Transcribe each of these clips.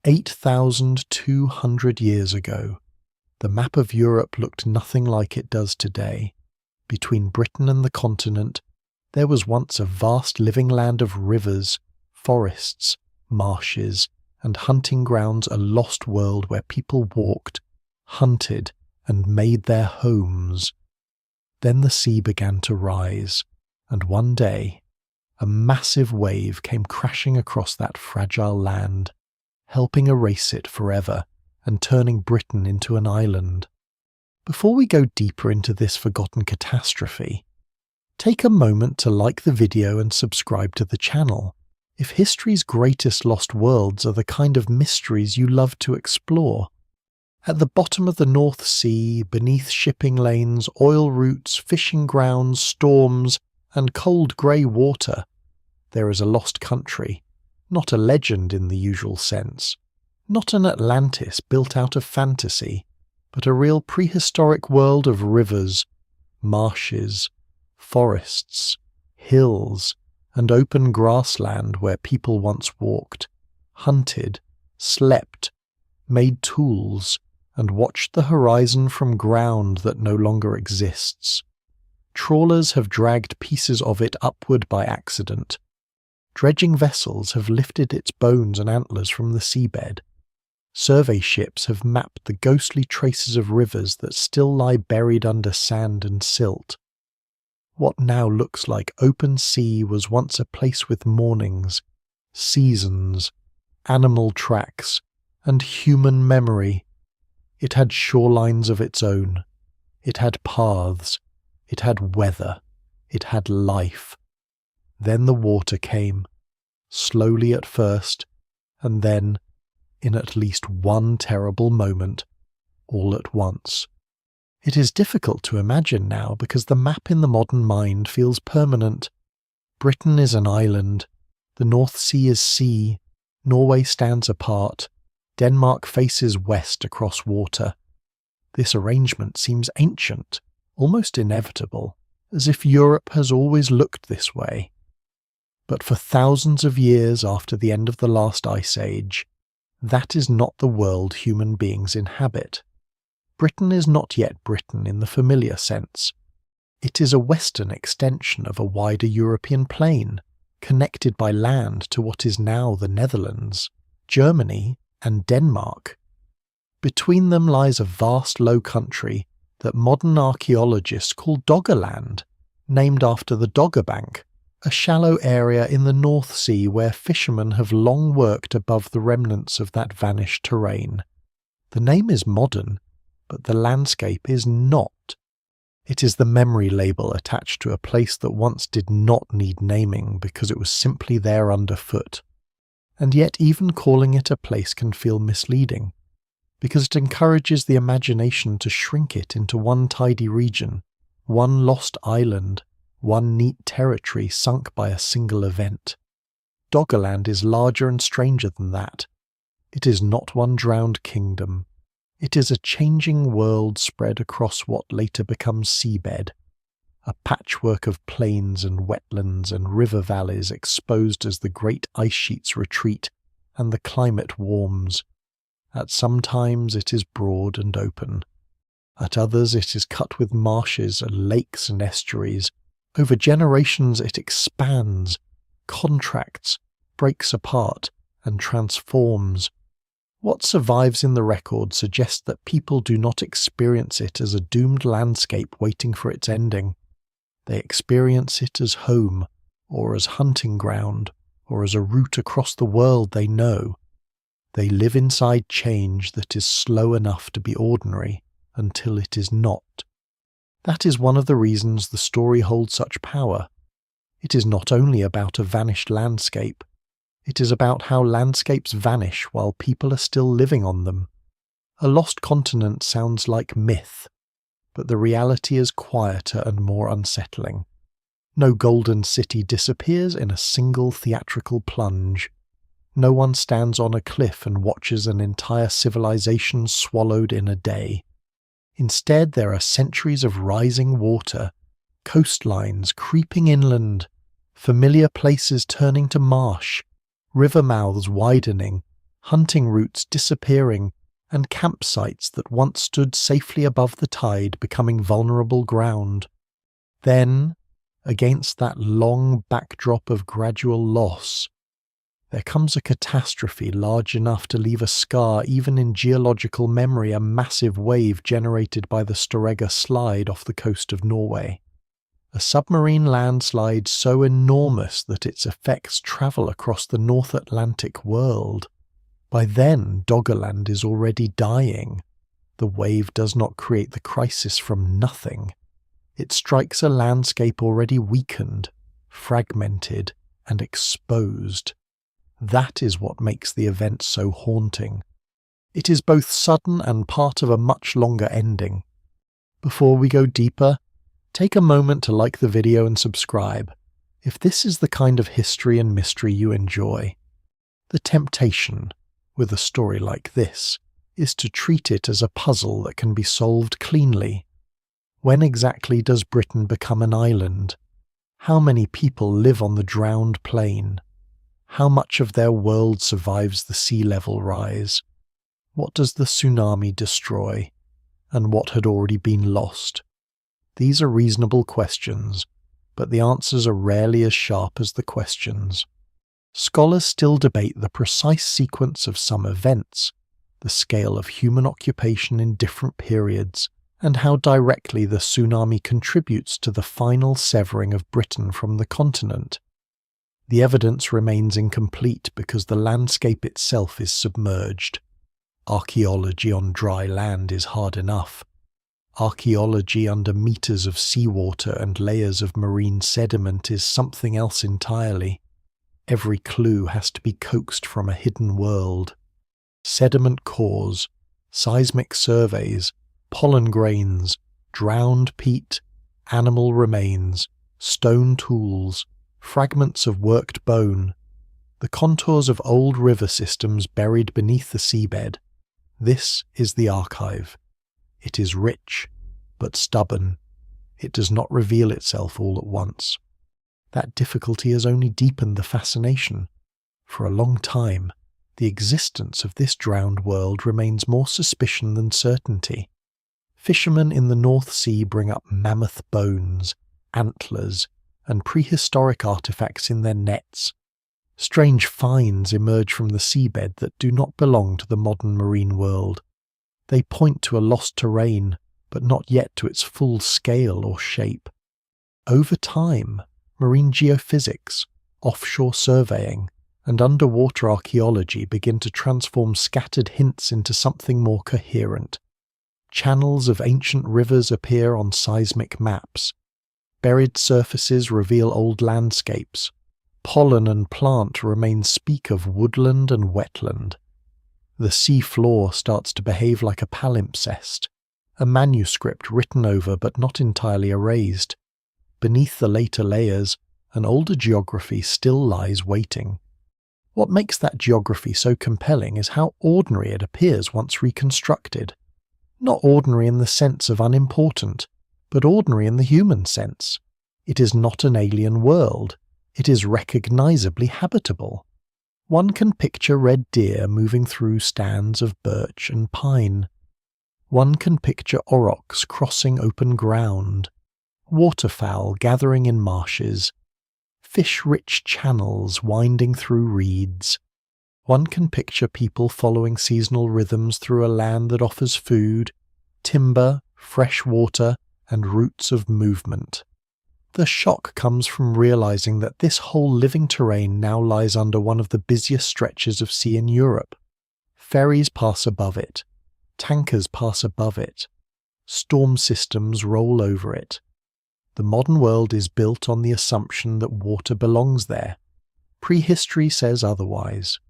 8,200 years ago, the map of Europe looked nothing like it does today. Between Britain and the continent, there was once a vast living land of rivers, forests, marshes, and hunting grounds, a lost world where people walked, hunted, and made their homes. Then the sea began to rise, and one day, a massive wave came crashing across that fragile land, helping erase it forever and turning Britain into an island. Before we go deeper into this forgotten catastrophe, take a moment to like the video and subscribe to the channel, if history's greatest lost worlds are the kind of mysteries you love to explore. At the bottom of the North Sea, beneath shipping lanes, oil routes, fishing grounds, storms, and cold grey water, there is a lost country, not a legend in the usual sense, not an Atlantis built out of fantasy, but a real prehistoric world of rivers, marshes, forests, hills, and open grassland where people once walked, hunted, slept, made tools, and watched the horizon from ground that no longer exists. Trawlers have dragged pieces of it upward by accident. Dredging vessels have lifted its bones and antlers from the seabed. Survey ships have mapped the ghostly traces of rivers that still lie buried under sand and silt. What now looks like open sea was once a place with mornings, seasons, animal tracks, and human memory. It had shorelines of its own. It had paths. It had weather. It had life. Then the water came, slowly at first, and then, in at least one terrible moment, all at once. It is difficult to imagine now because the map in the modern mind feels permanent. Britain is an island, the North Sea is sea, Norway stands apart, Denmark faces west across water. This arrangement seems ancient, almost inevitable, as if Europe has always looked this way. But for thousands of years after the end of the last ice age, that is not the world human beings inhabit. Britain is not yet Britain in the familiar sense. It is a western extension of a wider European plain, connected by land to what is now the Netherlands, Germany, and Denmark. Between them lies a vast low country that modern archaeologists call Doggerland, named after the Doggerbank, a shallow area in the North Sea where fishermen have long worked above the remnants of that vanished terrain. The name is modern, but the landscape is not. It is the memory label attached to a place that once did not need naming because it was simply there underfoot. And yet even calling it a place can feel misleading, because it encourages the imagination to shrink it into one tidy region, one lost island, one neat territory sunk by a single event. Doggerland is larger and stranger than that. It is not one drowned kingdom. It is a changing world spread across what later becomes seabed, a patchwork of plains and wetlands and river valleys exposed as the great ice sheets retreat and the climate warms. At some times it is broad and open. At others it is cut with marshes and lakes and estuaries. Over generations it expands, contracts, breaks apart, and transforms. What survives in the record suggests that people do not experience it as a doomed landscape waiting for its ending. They experience it as home, or as hunting ground, or as a route across the world they know. They live inside change that is slow enough to be ordinary until it is not. That is one of the reasons the story holds such power. It is not only about a vanished landscape, it is about how landscapes vanish while people are still living on them. A lost continent sounds like myth, but the reality is quieter and more unsettling. No golden city disappears in a single theatrical plunge. No one stands on a cliff and watches an entire civilization swallowed in a day. Instead, there are centuries of rising water, coastlines creeping inland, familiar places turning to marsh, river mouths widening, hunting routes disappearing, and campsites that once stood safely above the tide becoming vulnerable ground. Then, against that long backdrop of gradual loss, there comes a catastrophe large enough to leave a scar even in geological memory, a massive wave generated by the Storegga slide off the coast of Norway. A submarine landslide so enormous that its effects travel across the North Atlantic world. By then, Doggerland is already dying. The wave does not create the crisis from nothing. It strikes a landscape already weakened, fragmented, and exposed. That is what makes the event so haunting. It is both sudden and part of a much longer ending. Before we go deeper, take a moment to like the video and subscribe, if this is the kind of history and mystery you enjoy. The temptation, with a story like this, is to treat it as a puzzle that can be solved cleanly. When exactly does Britain become an island? How many people live on the drowned plain? How much of their world survives the sea level rise? What does the tsunami destroy? And what had already been lost? These are reasonable questions, but the answers are rarely as sharp as the questions. Scholars still debate the precise sequence of some events, the scale of human occupation in different periods, and how directly the tsunami contributes to the final severing of Britain from the continent. The evidence remains incomplete because the landscape itself is submerged. Archaeology on dry land is hard enough. Archaeology under meters of seawater and layers of marine sediment is something else entirely. Every clue has to be coaxed from a hidden world. Sediment cores, seismic surveys, pollen grains, drowned peat, animal remains, stone tools, fragments of worked bone, the contours of old river systems buried beneath the seabed. This is the archive. It is rich, but stubborn. It does not reveal itself all at once. That difficulty has only deepened the fascination. For a long time, the existence of this drowned world remains more suspicion than certainty. Fishermen in the North Sea bring up mammoth bones, antlers, and prehistoric artifacts in their nets. Strange finds emerge from the seabed that do not belong to the modern marine world. They point to a lost terrain, but not yet to its full scale or shape. Over time, marine geophysics, offshore surveying, and underwater archaeology begin to transform scattered hints into something more coherent. Channels of ancient rivers appear on seismic maps. Buried surfaces reveal old landscapes. Pollen and plant remains speak of woodland and wetland. The sea floor starts to behave like a palimpsest, a manuscript written over but not entirely erased. Beneath the later layers, an older geography still lies waiting. What makes that geography so compelling is how ordinary it appears once reconstructed. Not ordinary in the sense of unimportant, but ordinary in the human sense. It is not an alien world. It is recognizably habitable. One can picture red deer moving through stands of birch and pine. One can picture aurochs crossing open ground, waterfowl gathering in marshes, fish-rich channels winding through reeds. One can picture people following seasonal rhythms through a land that offers food, timber, fresh water, and routes of movement. The shock comes from realizing that this whole living terrain now lies under one of the busiest stretches of sea in Europe. Ferries pass above it. Tankers pass above it. Storm systems roll over it. The modern world is built on the assumption that water belongs there. Prehistory says otherwise.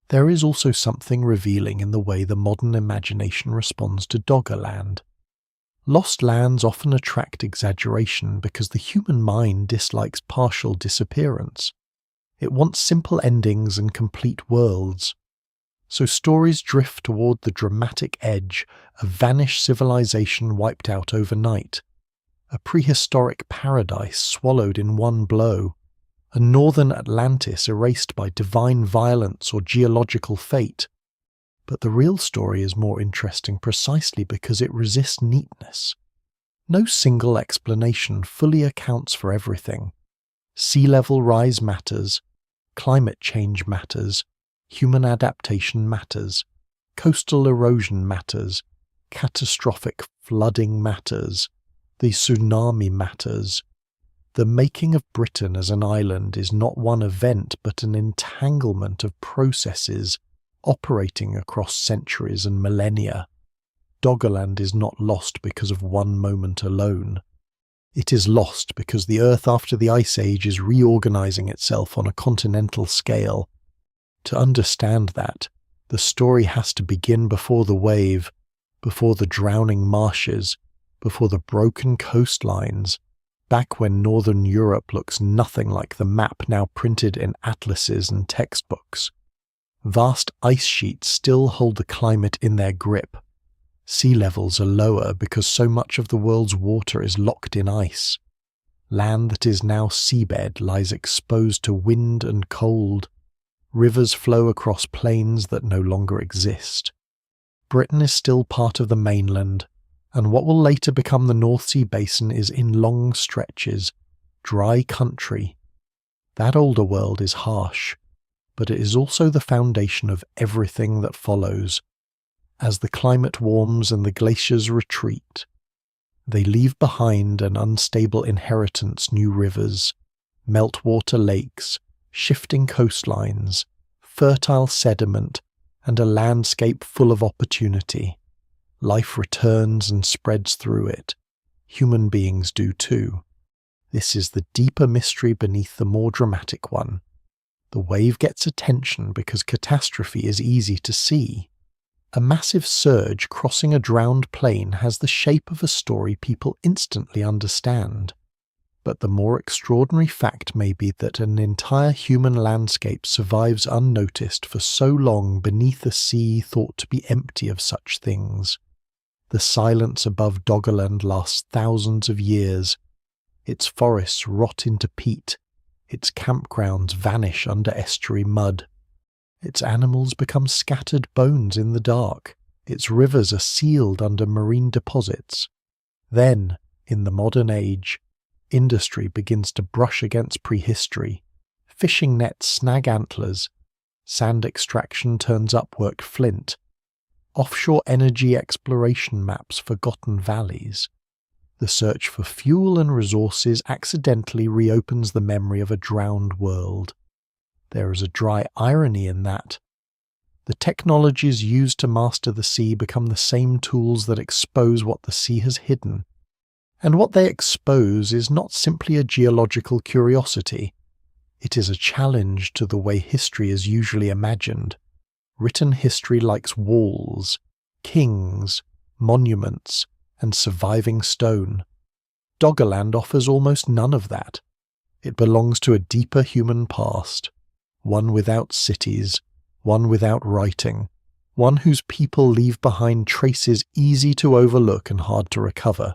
There is also something revealing in the way the modern imagination responds to Doggerland. Lost lands often attract exaggeration because the human mind dislikes partial disappearance. It wants simple endings and complete worlds. So stories drift toward the dramatic edge, a vanished civilization wiped out overnight, a prehistoric paradise swallowed in one blow, a northern Atlantis erased by divine violence or geological fate. But the real story is more interesting precisely because it resists neatness. No single explanation fully accounts for everything. Sea level rise matters, climate change matters, human adaptation matters, coastal erosion matters, catastrophic flooding matters, the tsunami matters. The making of Britain as an island is not one event but an entanglement of processes operating across centuries and millennia. Doggerland is not lost because of one moment alone. It is lost because the Earth after the Ice Age is reorganizing itself on a continental scale. To understand that, the story has to begin before the wave, before the drowning marshes, before the broken coastlines, back when northern Europe looks nothing like the map now printed in atlases and textbooks. Vast ice sheets still hold the climate in their grip. Sea levels are lower because so much of the world's water is locked in ice. Land that is now seabed lies exposed to wind and cold. Rivers flow across plains that no longer exist. Britain is still part of the mainland, and what will later become the North Sea basin is in long stretches, dry country. That older world is harsh, but it is also the foundation of everything that follows. As the climate warms and the glaciers retreat, they leave behind an unstable inheritance: new rivers, meltwater lakes, shifting coastlines, fertile sediment, and a landscape full of opportunity. Life returns and spreads through it. Human beings do too. This is the deeper mystery beneath the more dramatic one. The wave gets attention because catastrophe is easy to see. A massive surge crossing a drowned plain has the shape of a story people instantly understand. But the more extraordinary fact may be that an entire human landscape survives unnoticed for so long beneath a sea thought to be empty of such things. The silence above Doggerland lasts thousands of years. Its forests rot into peat. Its campgrounds vanish under estuary mud. Its animals become scattered bones in the dark. Its rivers are sealed under marine deposits. Then, in the modern age, industry begins to brush against prehistory. Fishing nets snag antlers. Sand extraction turns upwork flint. Offshore energy exploration maps forgotten valleys. The search for fuel and resources accidentally reopens the memory of a drowned world. There is a dry irony in that. The technologies used to master the sea become the same tools that expose what the sea has hidden. And what they expose is not simply a geological curiosity. It is a challenge to the way history is usually imagined. Written history likes walls, kings, monuments, and surviving stone. Doggerland offers almost none of that. It belongs to a deeper human past, one without cities, one without writing, one whose people leave behind traces easy to overlook and hard to recover.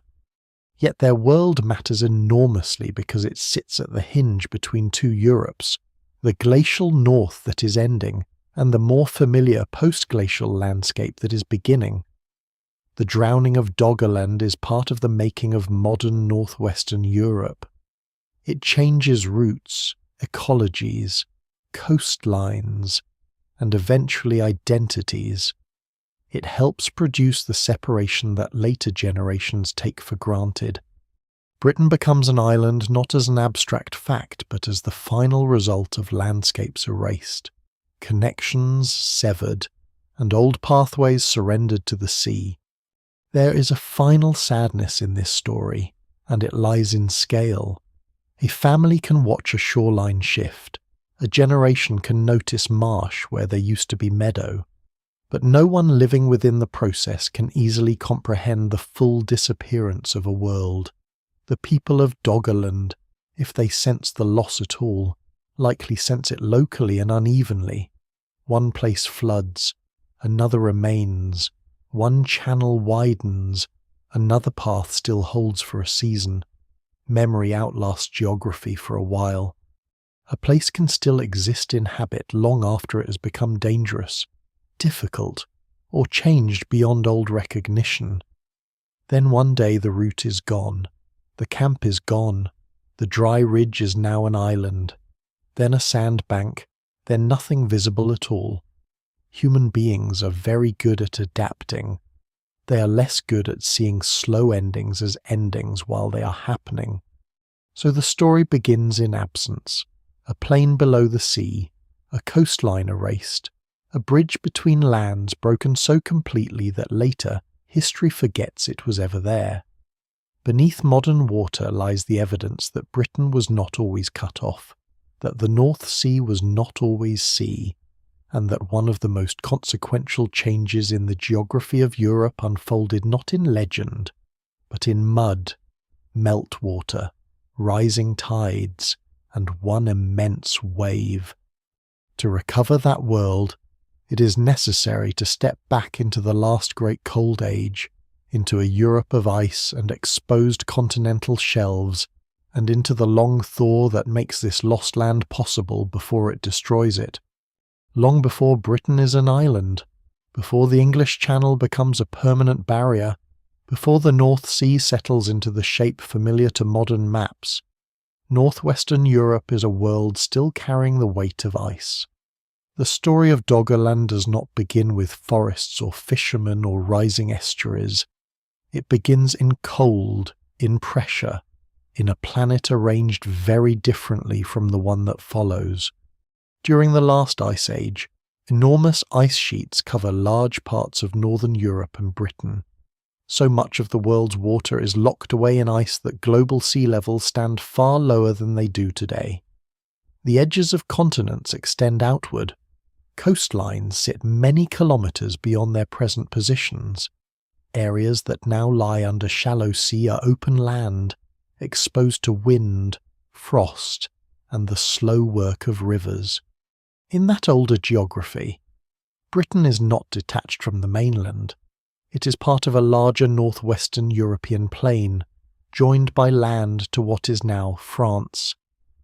Yet their world matters enormously because it sits at the hinge between two Europes, the glacial north that is ending and the more familiar post-glacial landscape that is beginning. The drowning of Doggerland is part of the making of modern northwestern Europe. It changes routes, ecologies, coastlines, and eventually identities. It helps produce the separation that later generations take for granted. Britain becomes an island not as an abstract fact, but as the final result of landscapes erased, connections severed, and old pathways surrendered to the sea. There is a final sadness in this story, and it lies in scale. A family can watch a shoreline shift. A generation can notice marsh where there used to be meadow. But no one living within the process can easily comprehend the full disappearance of a world. The people of Doggerland, if they sense the loss at all, likely sense it locally and unevenly. One place floods, another remains. One channel widens, another path still holds for a season. Memory outlasts geography for a while. A place can still exist in habit long after it has become dangerous, difficult, or changed beyond old recognition. Then one day the route is gone, the camp is gone, the dry ridge is now an island, then a sandbank, then nothing visible at all. Human beings are very good at adapting. They are less good at seeing slow endings as endings while they are happening. So the story begins in absence, a plain below the sea, a coastline erased, a bridge between lands broken so completely that later history forgets it was ever there. Beneath modern water lies the evidence that Britain was not always cut off, that the North Sea was not always sea, and that one of the most consequential changes in the geography of Europe unfolded not in legend, but in mud, meltwater, rising tides, and one immense wave. To recover that world, it is necessary to step back into the last great cold age, into a Europe of ice and exposed continental shelves, and into the long thaw that makes this lost land possible before it destroys it. Long before Britain is an island, before the English Channel becomes a permanent barrier, before the North Sea settles into the shape familiar to modern maps, northwestern Europe is a world still carrying the weight of ice. The story of Doggerland does not begin with forests or fishermen or rising estuaries. It begins in cold, in pressure, in a planet arranged very differently from the one that follows. During the last ice age, enormous ice sheets cover large parts of northern Europe and Britain. So much of the world's water is locked away in ice that global sea levels stand far lower than they do today. The edges of continents extend outward. Coastlines sit many kilometres beyond their present positions. Areas that now lie under shallow sea are open land, exposed to wind, frost, and the slow work of rivers. In that older geography, Britain is not detached from the mainland. It is part of a larger northwestern European plain, joined by land to what is now France,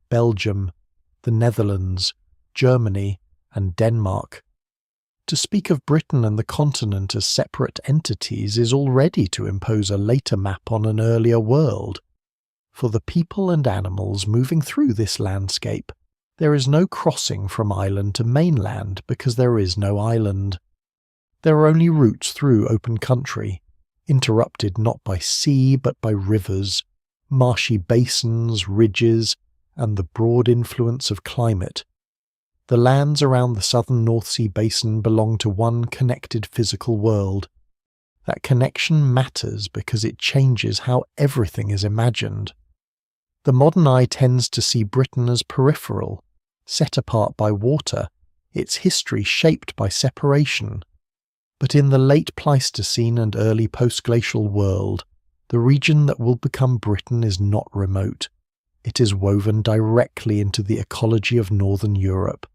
Belgium, the Netherlands, Germany, and Denmark. To speak of Britain and the continent as separate entities is already to impose a later map on an earlier world. For the people and animals moving through this landscape, there is no crossing from island to mainland because there is no island. There are only routes through open country, interrupted not by sea but by rivers, marshy basins, ridges, and the broad influence of climate. The lands around the southern North Sea basin belong to one connected physical world. That connection matters because it changes how everything is imagined. The modern eye tends to see Britain as peripheral, set apart by water, its history shaped by separation. But in the late Pleistocene and early post-glacial world, the region that will become Britain is not remote. It is woven directly into the ecology of northern Europe.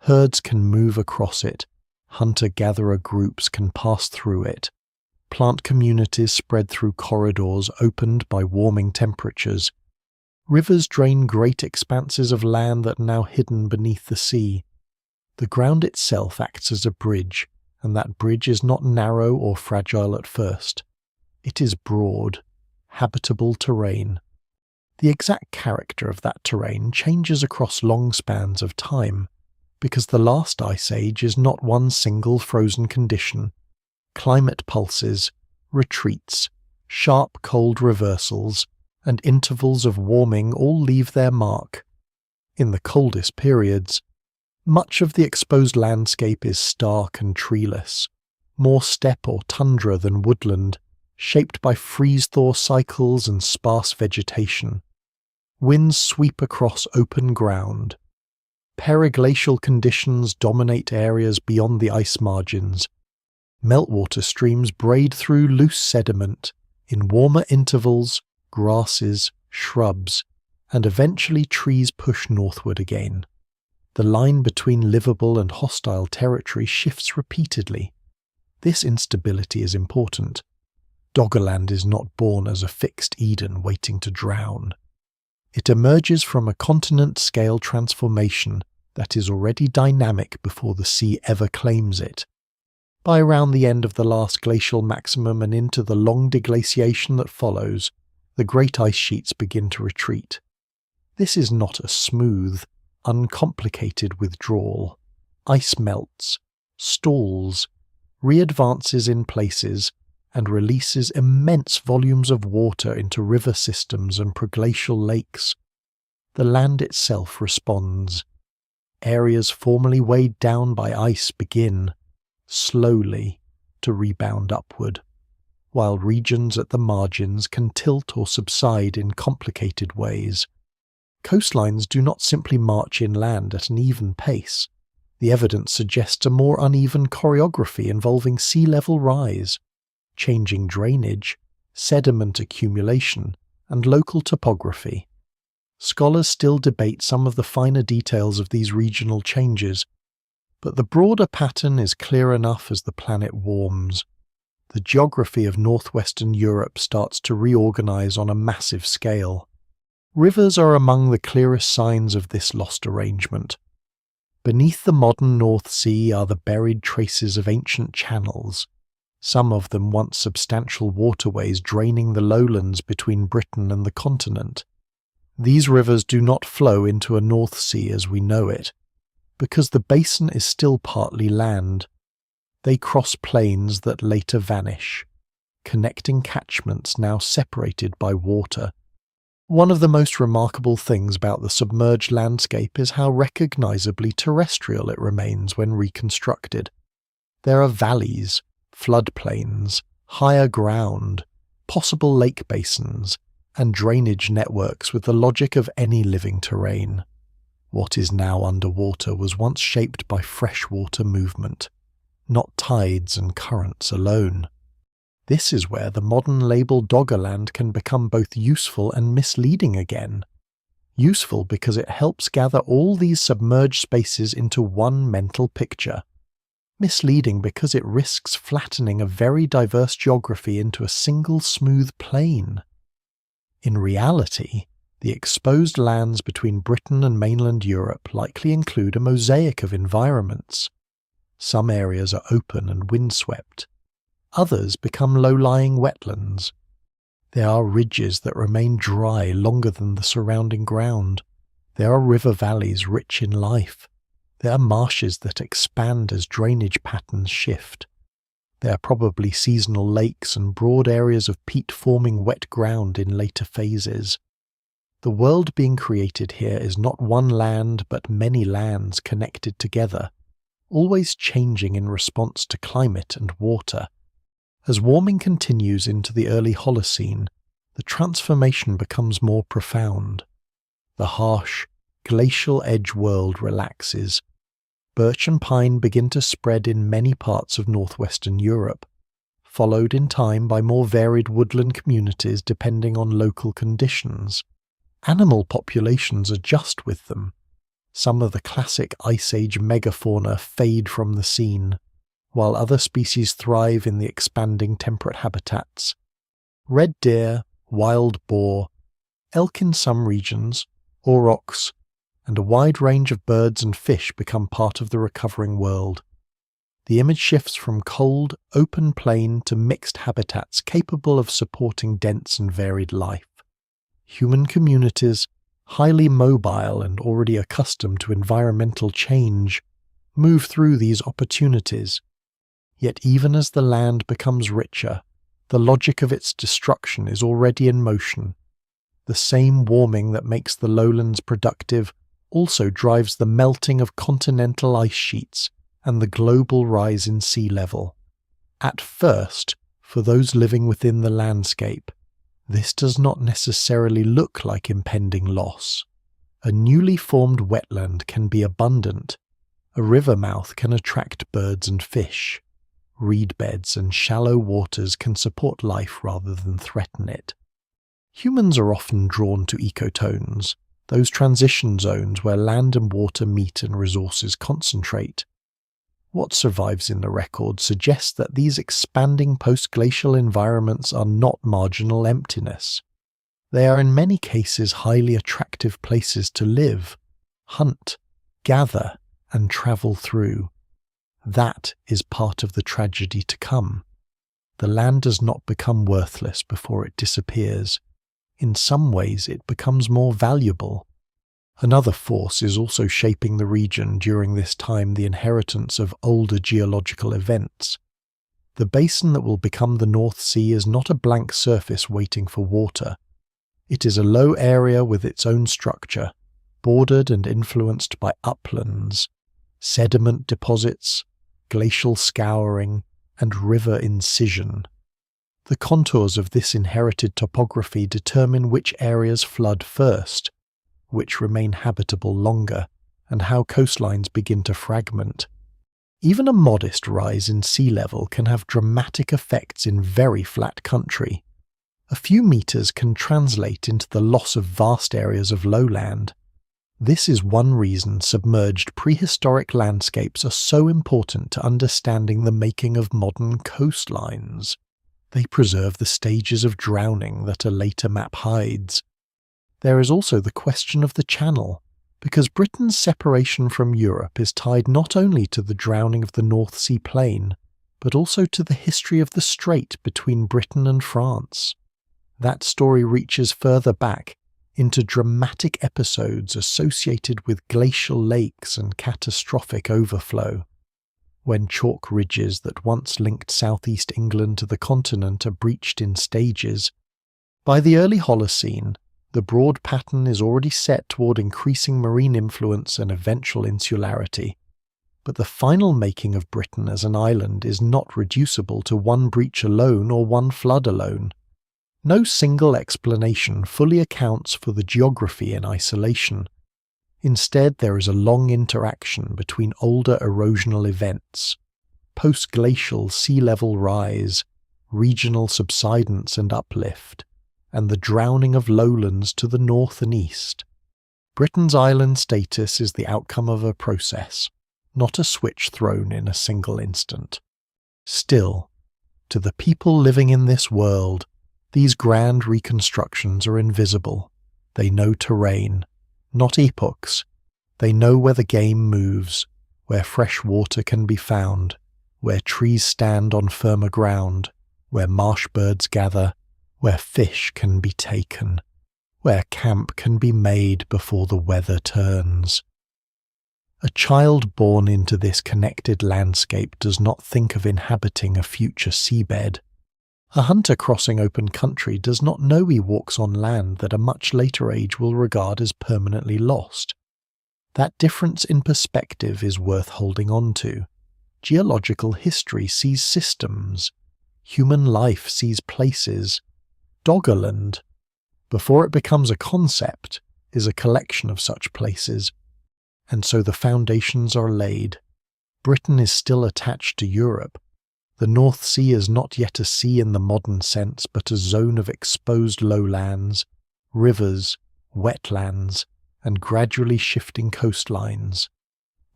Herds can move across it, hunter-gatherer groups can pass through it, plant communities spread through corridors opened by warming temperatures. Rivers drain great expanses of land that are now hidden beneath the sea. The ground itself acts as a bridge, and that bridge is not narrow or fragile at first. It is broad, habitable terrain. The exact character of that terrain changes across long spans of time, because the last ice age is not one single frozen condition. Climate pulses, retreats, sharp cold reversals, and intervals of warming all leave their mark. In the coldest periods, much of the exposed landscape is stark and treeless, more steppe or tundra than woodland, shaped by freeze-thaw cycles and sparse vegetation. Winds sweep across open ground. Periglacial conditions dominate areas beyond the ice margins. Meltwater streams braid through loose sediment. In warmer intervals, grasses, shrubs, and eventually trees push northward again. The line between livable and hostile territory shifts repeatedly. This instability is important. Doggerland is not born as a fixed Eden waiting to drown. It emerges from a continent-scale transformation that is already dynamic before the sea ever claims it. By around the end of the last glacial maximum and into the long deglaciation that follows, the great ice sheets begin to retreat. This is not a smooth, uncomplicated withdrawal. Ice melts, stalls, re-advances in places, and releases immense volumes of water into river systems and proglacial lakes. The land itself responds. Areas formerly weighed down by ice begin, slowly, to rebound upward, while regions at the margins can tilt or subside in complicated ways. Coastlines do not simply march inland at an even pace. The evidence suggests a more uneven choreography involving sea level rise, changing drainage, sediment accumulation, and local topography. Scholars still debate some of the finer details of these regional changes, but the broader pattern is clear enough as the planet warms. The geography of northwestern Europe starts to reorganize on a massive scale. Rivers are among the clearest signs of this lost arrangement. Beneath the modern North Sea are the buried traces of ancient channels, some of them once substantial waterways draining the lowlands between Britain and the continent. These rivers do not flow into a North Sea as we know it, because the basin is still partly land. They cross plains that later vanish, connecting catchments now separated by water. One of the most remarkable things about the submerged landscape is how recognizably terrestrial it remains when reconstructed. There are valleys, floodplains, higher ground, possible lake basins, and drainage networks with the logic of any living terrain. What is now underwater was once shaped by freshwater movement, not tides and currents alone. This is where the modern label Doggerland can become both useful and misleading again. Useful because it helps gather all these submerged spaces into one mental picture. Misleading because it risks flattening a very diverse geography into a single smooth plane. In reality, the exposed lands between Britain and mainland Europe likely include a mosaic of environments. Some areas are open and windswept. Others become low-lying wetlands. There are ridges that remain dry longer than the surrounding ground. There are river valleys rich in life. There are marshes that expand as drainage patterns shift. There are probably seasonal lakes and broad areas of peat-forming wet ground in later phases. The world being created here is not one land but many lands connected together, always changing in response to climate and water. As warming continues into the early Holocene, the transformation becomes more profound. The harsh, glacial edge world relaxes. Birch and pine begin to spread in many parts of northwestern Europe, followed in time by more varied woodland communities depending on local conditions. Animal populations adjust with them. Some of the classic Ice Age megafauna fade from the scene, while other species thrive in the expanding temperate habitats. Red deer, wild boar, elk in some regions, aurochs, and a wide range of birds and fish become part of the recovering world. The image shifts from cold, open plain to mixed habitats capable of supporting dense and varied life. Human communities, highly mobile and already accustomed to environmental change, move through these opportunities. Yet even as the land becomes richer, the logic of its destruction is already in motion. The same warming that makes the lowlands productive also drives the melting of continental ice sheets and the global rise in sea level. At first, for those living within the landscape, this does not necessarily look like impending loss. A newly formed wetland can be abundant. A river mouth can attract birds and fish. Reed beds and shallow waters can support life rather than threaten it. Humans are often drawn to ecotones, those transition zones where land and water meet and resources concentrate. What survives in the record suggests that these expanding post-glacial environments are not marginal emptiness. They are in many cases highly attractive places to live, hunt, gather, and travel through. That is part of the tragedy to come. The land does not become worthless before it disappears. In some ways, it becomes more valuable. Another force is also shaping the region during this time: the inheritance of older geological events. The basin that will become the North Sea is not a blank surface waiting for water. It is a low area with its own structure, bordered and influenced by uplands, sediment deposits, glacial scouring, and river incision. The contours of this inherited topography determine which areas flood first, which remain habitable longer, and how coastlines begin to fragment. Even a modest rise in sea level can have dramatic effects in very flat country. A few meters can translate into the loss of vast areas of lowland. This is one reason submerged prehistoric landscapes are so important to understanding the making of modern coastlines. They preserve the stages of drowning that a later map hides. There is also the question of the channel, because Britain's separation from Europe is tied not only to the drowning of the North Sea plain, but also to the history of the strait between Britain and France. That story reaches further back into dramatic episodes associated with glacial lakes and catastrophic overflow. When chalk ridges that once linked southeast England to the continent are breached in stages. By the early Holocene, the broad pattern is already set toward increasing marine influence and eventual insularity. But the final making of Britain as an island is not reducible to one breach alone or one flood alone. No single explanation fully accounts for the geography in isolation. Instead, there is a long interaction between older erosional events, post-glacial sea level rise, regional subsidence and uplift, and the drowning of lowlands to the north and east. Britain's island status is the outcome of a process, not a switch thrown in a single instant. Still, to the people living in this world, these grand reconstructions are invisible. They know terrain, not epochs. They know where the game moves, where fresh water can be found, where trees stand on firmer ground, where marsh birds gather, where fish can be taken, where camp can be made before the weather turns. A child born into this connected landscape does not think of inhabiting a future seabed. A hunter crossing open country does not know he walks on land that a much later age will regard as permanently lost. That difference in perspective is worth holding on to. Geological history sees systems. Human life sees places. Doggerland, before it becomes a concept, is a collection of such places. And so the foundations are laid. Britain is still attached to Europe. The North Sea is not yet a sea in the modern sense, but a zone of exposed lowlands, rivers, wetlands, and gradually shifting coastlines.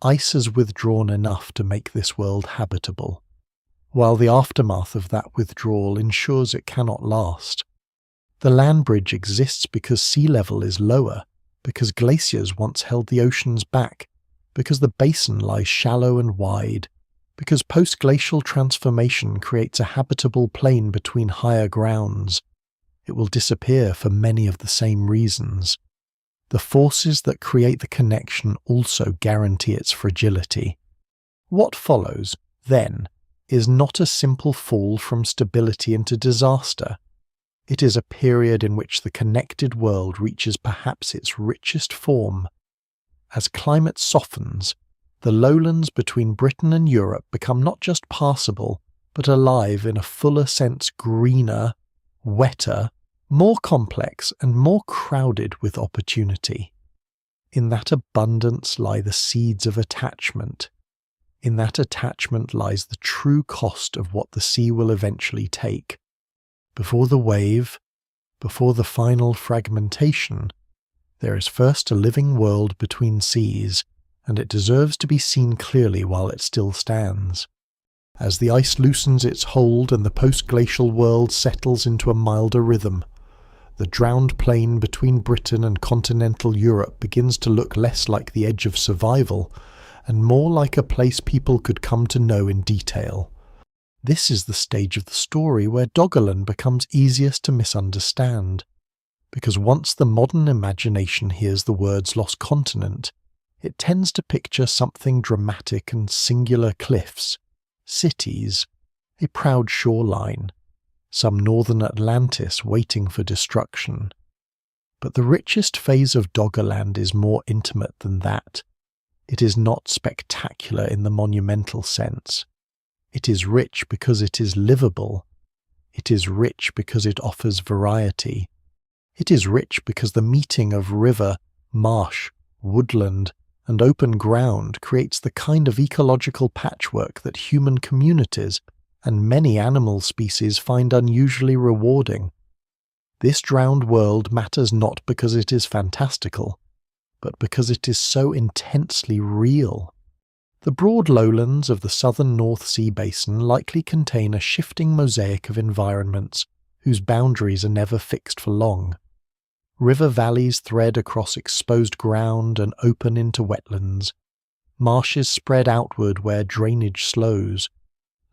Ice has withdrawn enough to make this world habitable, while the aftermath of that withdrawal ensures it cannot last. The land bridge exists because sea level is lower, because glaciers once held the oceans back, because the basin lies shallow and wide, because post-glacial transformation creates a habitable plain between higher grounds. It will disappear for many of the same reasons. The forces that create the connection also guarantee its fragility. What follows, then, is not a simple fall from stability into disaster. It is a period in which the connected world reaches perhaps its richest form. As climate softens, the lowlands between Britain and Europe become not just passable, but alive in a fuller sense, greener, wetter, more complex and more crowded with opportunity. In that abundance lie the seeds of attachment. In that attachment lies the true cost of what the sea will eventually take. Before the wave, before the final fragmentation, there is first a living world between seas, and it deserves to be seen clearly while it still stands. As the ice loosens its hold and the post-glacial world settles into a milder rhythm, the drowned plain between Britain and continental Europe begins to look less like the edge of survival and more like a place people could come to know in detail. This is the stage of the story where Doggerland becomes easiest to misunderstand, because once the modern imagination hears the words Lost Continent, it tends to picture something dramatic and singular: cliffs, cities, a proud shoreline, some northern Atlantis waiting for destruction. But the richest phase of Doggerland is more intimate than that. It is not spectacular in the monumental sense. It is rich because it is livable. It is rich because it offers variety. It is rich because the meeting of river, marsh, woodland, and open ground creates the kind of ecological patchwork that human communities and many animal species find unusually rewarding. This drowned world matters not because it is fantastical, but because it is so intensely real. The broad lowlands of the southern North Sea basin likely contain a shifting mosaic of environments whose boundaries are never fixed for long. River valleys thread across exposed ground and open into wetlands. Marshes spread outward where drainage slows.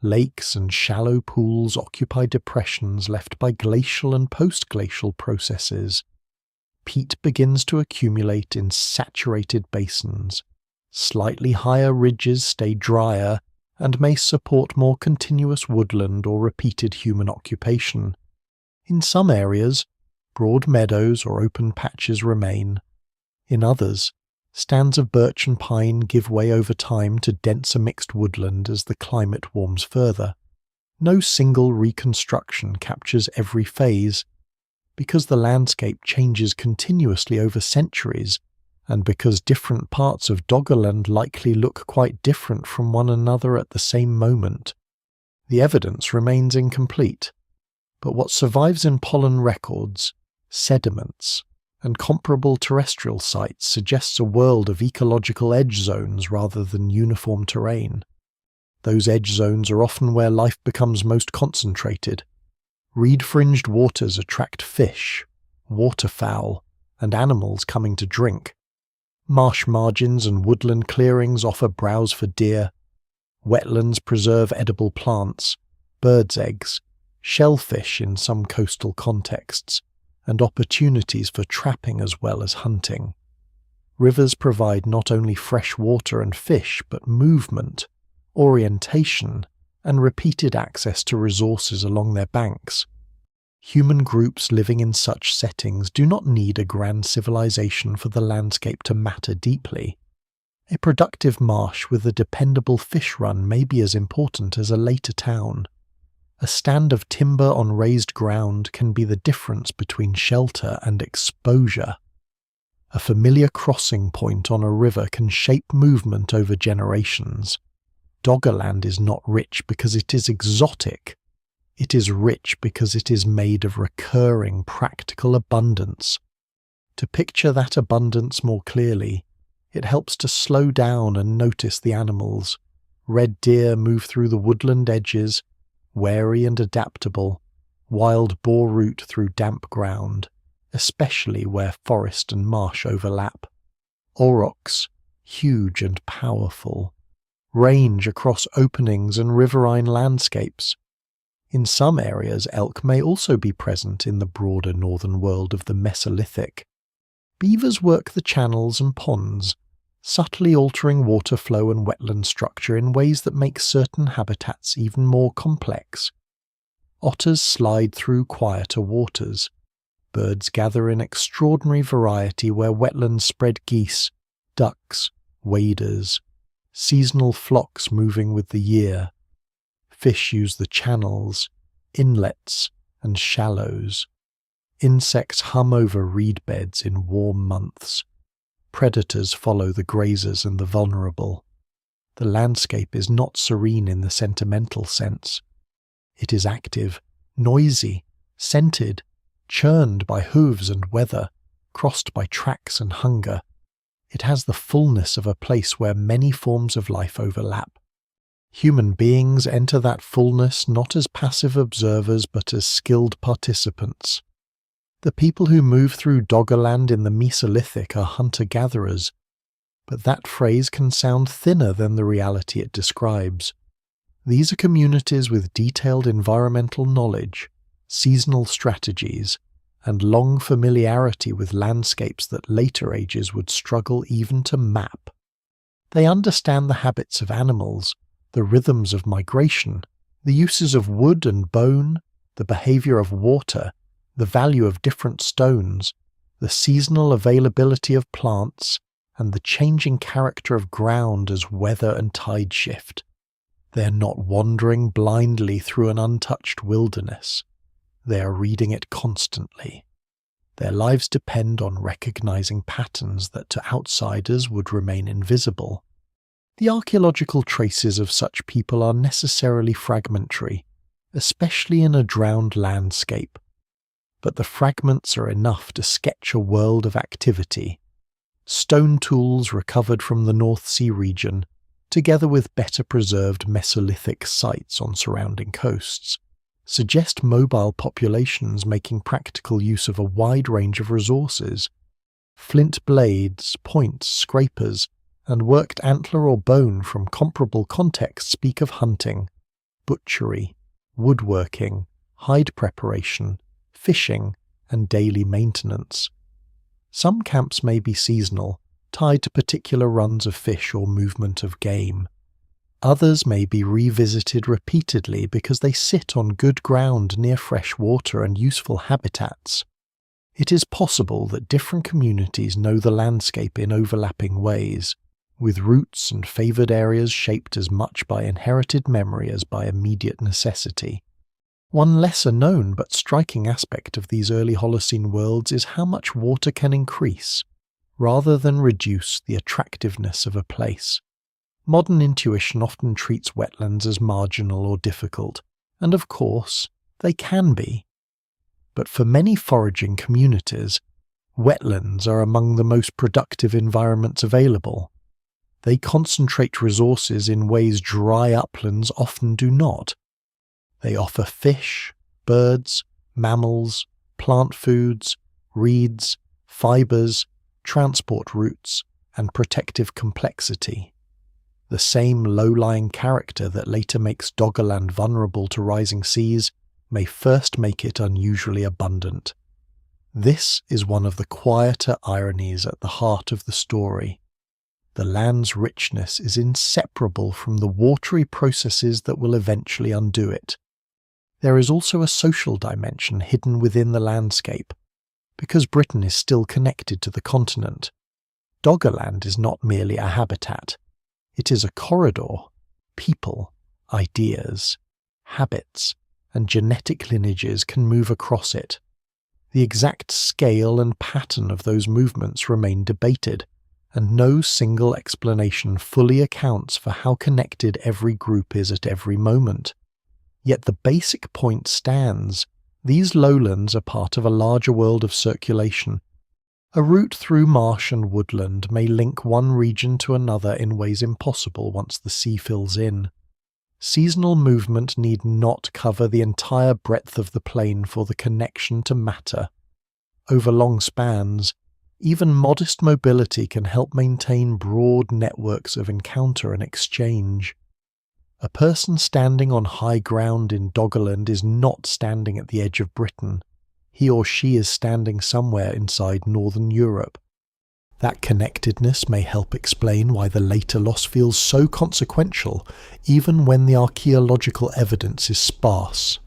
Lakes and shallow pools occupy depressions left by glacial and post-glacial processes. Peat begins to accumulate in saturated basins. Slightly higher ridges stay drier and may support more continuous woodland or repeated human occupation. In some areas, broad meadows or open patches remain. In others, stands of birch and pine give way over time to denser mixed woodland as the climate warms further. No single reconstruction captures every phase, because the landscape changes continuously over centuries, and because different parts of Doggerland likely look quite different from one another at the same moment. The evidence remains incomplete, but what survives in pollen records, sediments, and comparable terrestrial sites suggests a world of ecological edge zones rather than uniform terrain. Those edge zones are often where life becomes most concentrated. Reed-fringed waters attract fish, waterfowl, and animals coming to drink. Marsh margins and woodland clearings offer browse for deer. Wetlands preserve edible plants, birds' eggs, shellfish in some coastal contexts, and opportunities for trapping as well as hunting. Rivers provide not only fresh water and fish, but movement, orientation, and repeated access to resources along their banks. Human groups living in such settings do not need a grand civilization for the landscape to matter deeply. A productive marsh with a dependable fish run may be as important as a later town. A stand of timber on raised ground can be the difference between shelter and exposure. A familiar crossing point on a river can shape movement over generations. Doggerland is not rich because it is exotic. It is rich because it is made of recurring, practical abundance. To picture that abundance more clearly, it helps to slow down and notice the animals. Red deer move through the woodland edges, wary and adaptable, wild boar root through damp ground, especially where forest and marsh overlap. Aurochs, huge and powerful, range across openings and riverine landscapes. In some areas, elk may also be present in the broader northern world of the Mesolithic. Beavers work the channels and ponds, subtly altering water flow and wetland structure in ways that make certain habitats even more complex. Otters slide through quieter waters. Birds gather in extraordinary variety where wetlands spread geese, ducks, waders, seasonal flocks moving with the year. Fish use the channels, inlets, and shallows. Insects hum over reed beds in warm months. Predators follow the grazers and the vulnerable. The landscape is not serene in the sentimental sense. It is active, noisy, scented, churned by hooves and weather, crossed by tracks and hunger. It has the fullness of a place where many forms of life overlap. Human beings enter that fullness not as passive observers but as skilled participants. The people who move through Doggerland in the Mesolithic are hunter-gatherers. but that phrase can sound thinner than the reality it describes. These are communities with detailed environmental knowledge, seasonal strategies, and long familiarity with landscapes that later ages would struggle even to map. They understand the habits of animals, the rhythms of migration, the uses of wood and bone, the behavior of water, the value of different stones, the seasonal availability of plants, and the changing character of ground as weather and tide shift. They are not wandering blindly through an untouched wilderness. They are reading it constantly. Their lives depend on recognizing patterns that to outsiders would remain invisible. The archaeological traces of such people are necessarily fragmentary, especially in a drowned landscape. But the fragments are enough to sketch a world of activity. Stone tools recovered from the North Sea region, together with better preserved Mesolithic sites on surrounding coasts, suggest mobile populations making practical use of a wide range of resources. Flint blades, points, scrapers, and worked antler or bone from comparable contexts speak of hunting, butchery, woodworking, hide preparation, fishing, and daily maintenance. Some camps may be seasonal, tied to particular runs of fish or movement of game. Others may be revisited repeatedly because they sit on good ground near fresh water and useful habitats. It is possible that different communities know the landscape in overlapping ways, with routes and favoured areas shaped as much by inherited memory as by immediate necessity. One lesser known but striking aspect of these early Holocene worlds is how much water can increase, rather than reduce, the attractiveness of a place. Modern intuition often treats wetlands as marginal or difficult, and of course, they can be. But for many foraging communities, wetlands are among the most productive environments available. They concentrate resources in ways dry uplands often do not. They offer fish, birds, mammals, plant foods, reeds, fibres, transport routes, and protective complexity. The same low-lying character that later makes Doggerland vulnerable to rising seas may first make it unusually abundant. This is one of the quieter ironies at the heart of the story. The land's richness is inseparable from the watery processes that will eventually undo it. There is also a social dimension hidden within the landscape, because Britain is still connected to the continent. Doggerland is not merely a habitat. It is a corridor. People, ideas, habits, and genetic lineages can move across it. The exact scale and pattern of those movements remain debated, and no single explanation fully accounts for how connected every group is at every moment. Yet the basic point stands. These lowlands are part of a larger world of circulation. A route through marsh and woodland may link one region to another in ways impossible once the sea fills in. Seasonal movement need not cover the entire breadth of the plain for the connection to matter. Over long spans, even modest mobility can help maintain broad networks of encounter and exchange. A person standing on high ground in Doggerland is not standing at the edge of Britain. He or she is standing somewhere inside northern Europe. That connectedness may help explain why the later loss feels so consequential, even when the archaeological evidence is sparse.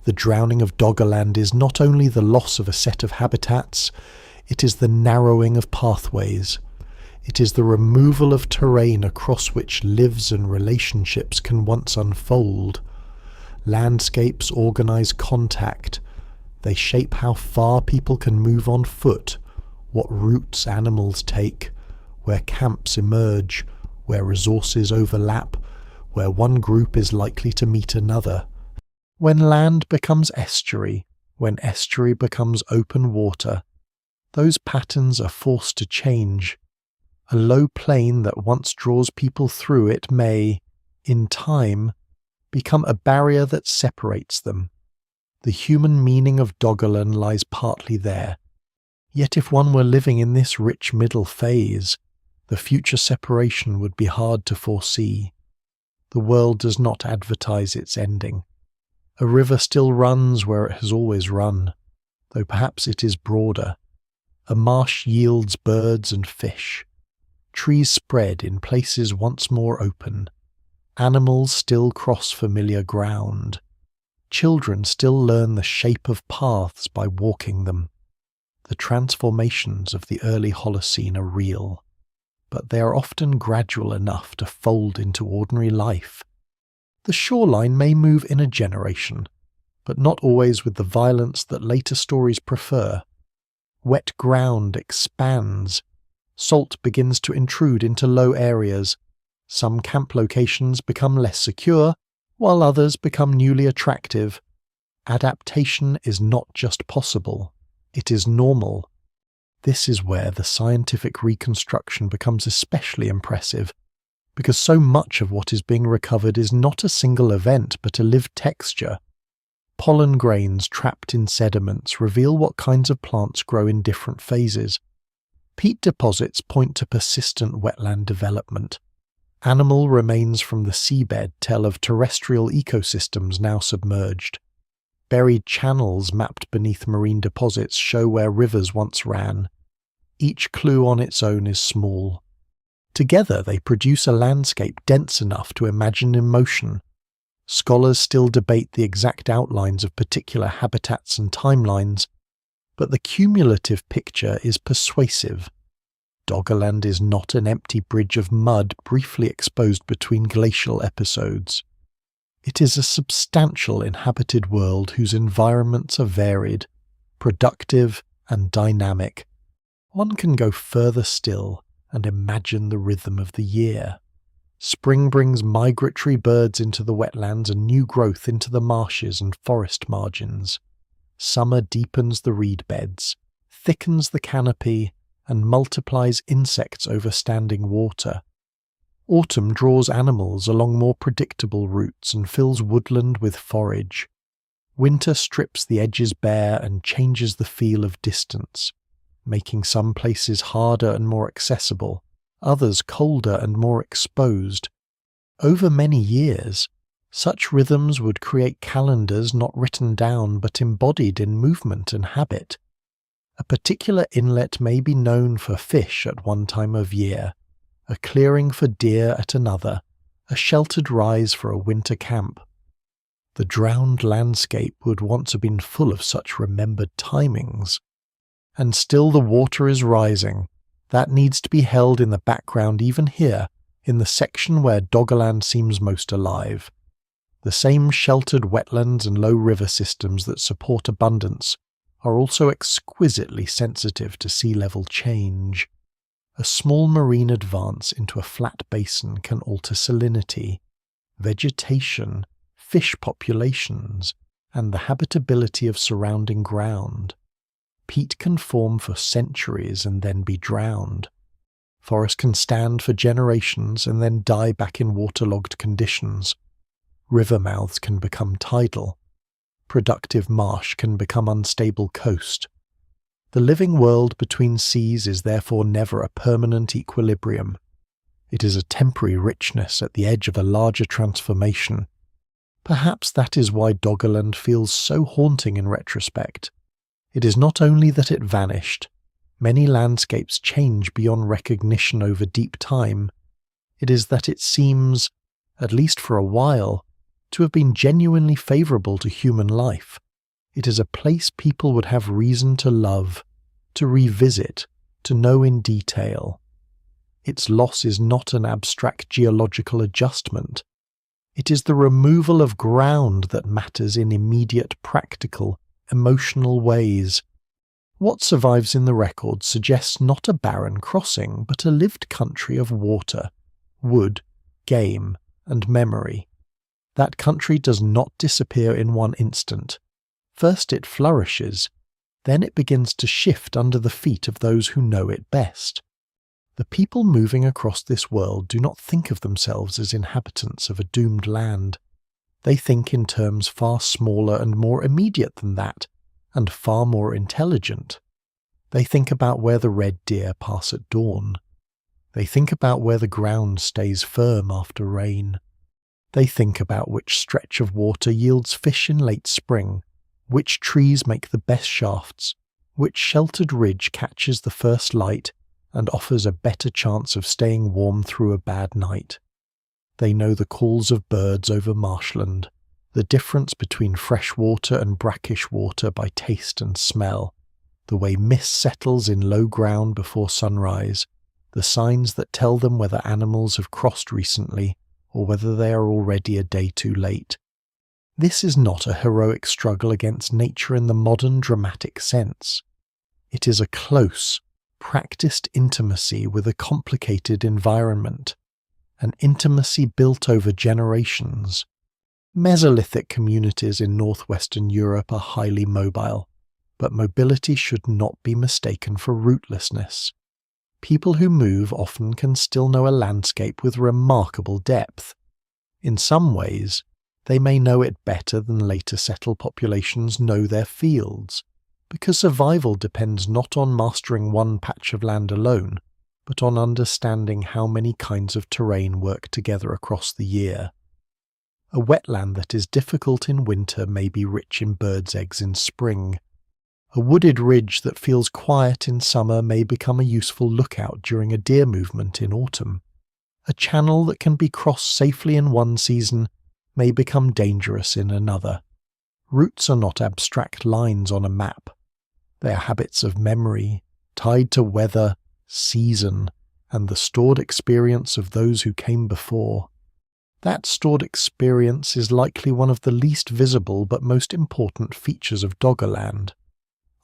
The drowning of Doggerland is not only the loss of a set of habitats, it is the narrowing of pathways. It is the removal of terrain across which lives and relationships can once unfold. Landscapes organize contact. They shape how far people can move on foot, what routes animals take, where camps emerge, where resources overlap, where one group is likely to meet another. When land becomes estuary, when estuary becomes open water, those patterns are forced to change. A low plain that once draws people through it may, in time, become a barrier that separates them. The human meaning of Doggerland lies partly there. Yet if one were living in this rich middle phase, the future separation would be hard to foresee. The world does not advertise its ending. A river still runs where it has always run, though perhaps it is broader. A marsh yields birds and fish. Trees spread in places once more open. Animals still cross familiar ground. Children still learn the shape of paths by walking them. The transformations of the early Holocene are real, but they are often gradual enough to fold into ordinary life. The shoreline may move in a generation, but not always with the violence that later stories prefer. Wet ground expands. Salt begins to intrude into low areas. Some camp locations become less secure, while others become newly attractive. Adaptation is not just possible, it is normal. This is where the scientific reconstruction becomes especially impressive, because so much of what is being recovered is not a single event but a lived texture. Pollen grains trapped in sediments reveal what kinds of plants grow in different phases. Peat deposits point to persistent wetland development. Animal remains from the seabed tell of terrestrial ecosystems now submerged. Buried channels mapped beneath marine deposits show where rivers once ran. Each clue on its own is small. Together they produce a landscape dense enough to imagine emotion. Scholars still debate the exact outlines of particular habitats and timelines, but the cumulative picture is persuasive. Doggerland is not an empty bridge of mud briefly exposed between glacial episodes. It is a substantial inhabited world whose environments are varied, productive and dynamic. One can go further still and imagine the rhythm of the year. Spring brings migratory birds into the wetlands and new growth into the marshes and forest margins. Summer deepens the reed beds, thickens the canopy, and multiplies insects over standing water. Autumn draws animals along more predictable routes and fills woodland with forage. Winter strips the edges bare and changes the feel of distance, making some places harder and more accessible, others colder and more exposed. Over many years, such rhythms would create calendars not written down but embodied in movement and habit. A particular inlet may be known for fish at one time of year, a clearing for deer at another, a sheltered rise for a winter camp. The drowned landscape would once have been full of such remembered timings. And still the water is rising. That needs to be held in the background even here, in the section where Doggerland seems most alive. The same sheltered wetlands and low river systems that support abundance are also exquisitely sensitive to sea level change. A small marine advance into a flat basin can alter salinity, vegetation, fish populations, and the habitability of surrounding ground. Peat can form for centuries and then be drowned. Forest can stand for generations and then die back in waterlogged conditions. River mouths can become tidal. Productive marsh can become unstable coast. The living world between seas is therefore never a permanent equilibrium. It is a temporary richness at the edge of a larger transformation. Perhaps that is why Doggerland feels so haunting in retrospect. It is not only that it vanished. Many landscapes change beyond recognition over deep time. It is that it seems, at least for a while, to have been genuinely favourable to human life. It is a place people would have reason to love, to revisit, to know in detail. Its loss is not an abstract geological adjustment. It is the removal of ground that matters in immediate, practical, emotional ways. What survives in the record suggests not a barren crossing, but a lived country of water, wood, game, and memory. That country does not disappear in one instant. First it flourishes, then it begins to shift under the feet of those who know it best. The people moving across this world do not think of themselves as inhabitants of a doomed land. They think in terms far smaller and more immediate than that, and far more intelligent. They think about where the red deer pass at dawn. They think about where the ground stays firm after rain. They think about which stretch of water yields fish in late spring, which trees make the best shafts, which sheltered ridge catches the first light and offers a better chance of staying warm through a bad night. They know the calls of birds over marshland, the difference between fresh water and brackish water by taste and smell, the way mist settles in low ground before sunrise, the signs that tell them whether animals have crossed recently or whether they are already a day too late. This is not a heroic struggle against nature in the modern dramatic sense. It is a close, practiced intimacy with a complicated environment, an intimacy built over generations. Mesolithic communities in northwestern Europe are highly mobile, but mobility should not be mistaken for rootlessness. People who move often can still know a landscape with remarkable depth. In some ways, they may know it better than later settled populations know their fields, because survival depends not on mastering one patch of land alone, but on understanding how many kinds of terrain work together across the year. A wetland that is difficult in winter may be rich in birds' eggs in spring. A wooded ridge that feels quiet in summer may become a useful lookout during a deer movement in autumn. A channel that can be crossed safely in one season may become dangerous in another. Routes are not abstract lines on a map. They are habits of memory, tied to weather, season, and the stored experience of those who came before. That stored experience is likely one of the least visible but most important features of Doggerland.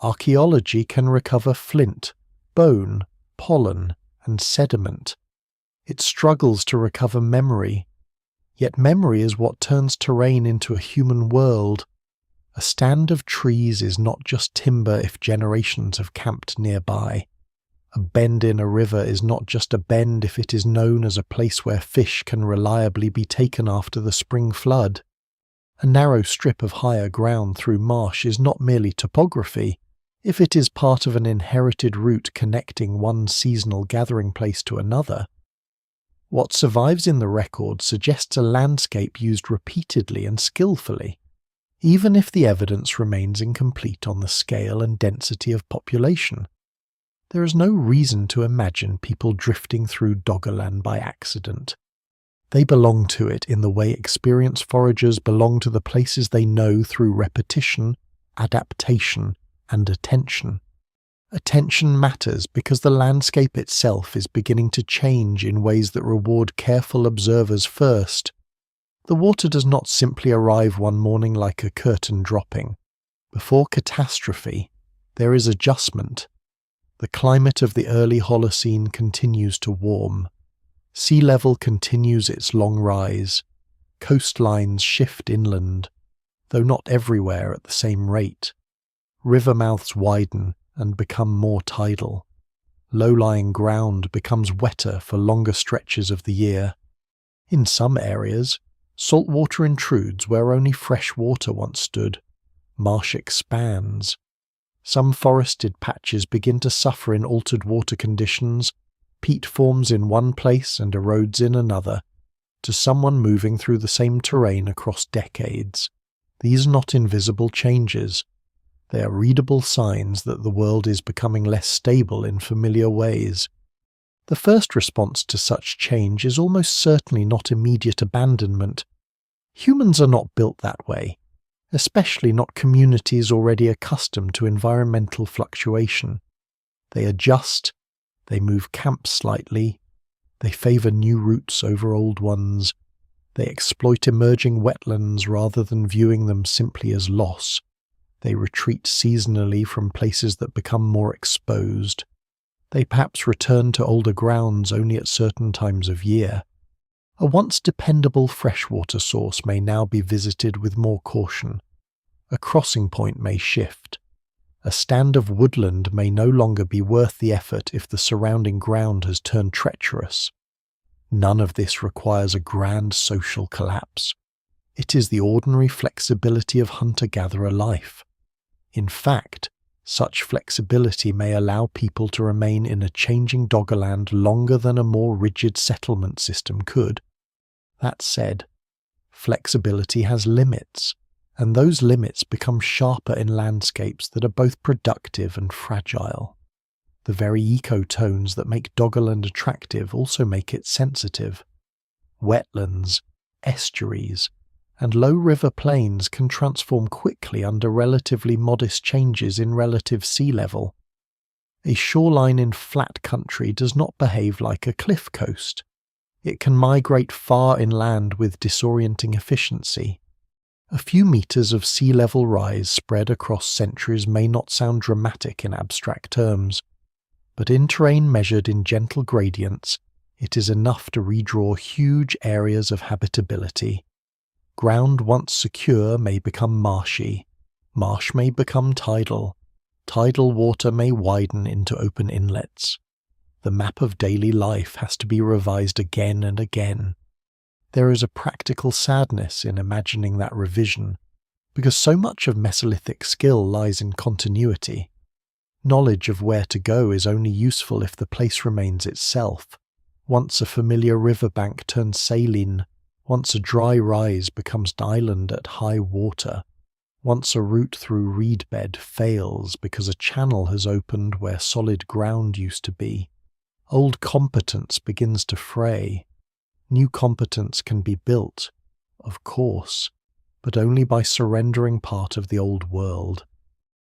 Archaeology can recover flint, bone, pollen, and sediment. It struggles to recover memory. Yet memory is what turns terrain into a human world. A stand of trees is not just timber if generations have camped nearby. A bend in a river is not just a bend if it is known as a place where fish can reliably be taken after the spring flood. A narrow strip of higher ground through marsh is not merely topography, if it is part of an inherited route connecting one seasonal gathering place to another. What survives in the record suggests a landscape used repeatedly and skillfully, even if the evidence remains incomplete on the scale and density of population. There is no reason to imagine people drifting through Doggerland by accident. They belong to it in the way experienced foragers belong to the places they know through repetition, adaptation, and attention. Attention matters because the landscape itself is beginning to change in ways that reward careful observers first. The water does not simply arrive one morning like a curtain dropping. Before catastrophe, there is adjustment. The climate of the early Holocene continues to warm. Sea level continues its long rise. Coastlines shift inland, though not everywhere at the same rate. River mouths widen and become more tidal. Low-lying ground becomes wetter for longer stretches of the year. In some areas, salt water intrudes where only fresh water once stood. Marsh expands. Some forested patches begin to suffer in altered water conditions. Peat forms in one place and erodes in another. To someone moving through the same terrain across decades, these are not invisible changes. They are readable signs that the world is becoming less stable in familiar ways. The first response to such change is almost certainly not immediate abandonment. Humans are not built that way, especially not communities already accustomed to environmental fluctuation. They adjust, they move camp slightly, they favour new routes over old ones, they exploit emerging wetlands rather than viewing them simply as loss. They retreat seasonally from places that become more exposed. They perhaps return to older grounds only at certain times of year. A once dependable freshwater source may now be visited with more caution. A crossing point may shift. A stand of woodland may no longer be worth the effort if the surrounding ground has turned treacherous. None of this requires a grand social collapse. It is the ordinary flexibility of hunter-gatherer life. In fact, Such flexibility may allow people to remain in a changing Doggerland longer than a more rigid settlement system could. That said, flexibility has limits, and those limits become sharper in landscapes that are both productive and fragile. The very ecotones that make Doggerland attractive also make it sensitive. Wetlands, estuaries, and low river plains can transform quickly under relatively modest changes in relative sea level. A shoreline in flat country does not behave like a cliff coast. It can migrate far inland with disorienting efficiency. A few meters of sea level rise spread across centuries may not sound dramatic in abstract terms, but in terrain measured in gentle gradients, it is enough to redraw huge areas of habitability. Ground once secure may become marshy, marsh may become tidal, tidal water may widen into open inlets. The map of daily life has to be revised again and again. There is a practical sadness in imagining that revision, because so much of Mesolithic skill lies in continuity. Knowledge of where to go is only useful if the place remains itself. Once a familiar riverbank turns saline, once a dry rise becomes an island at high water, once a route through reed bed fails because a channel has opened where solid ground used to be, old competence begins to fray. New competence can be built, of course, but only by surrendering part of the old world.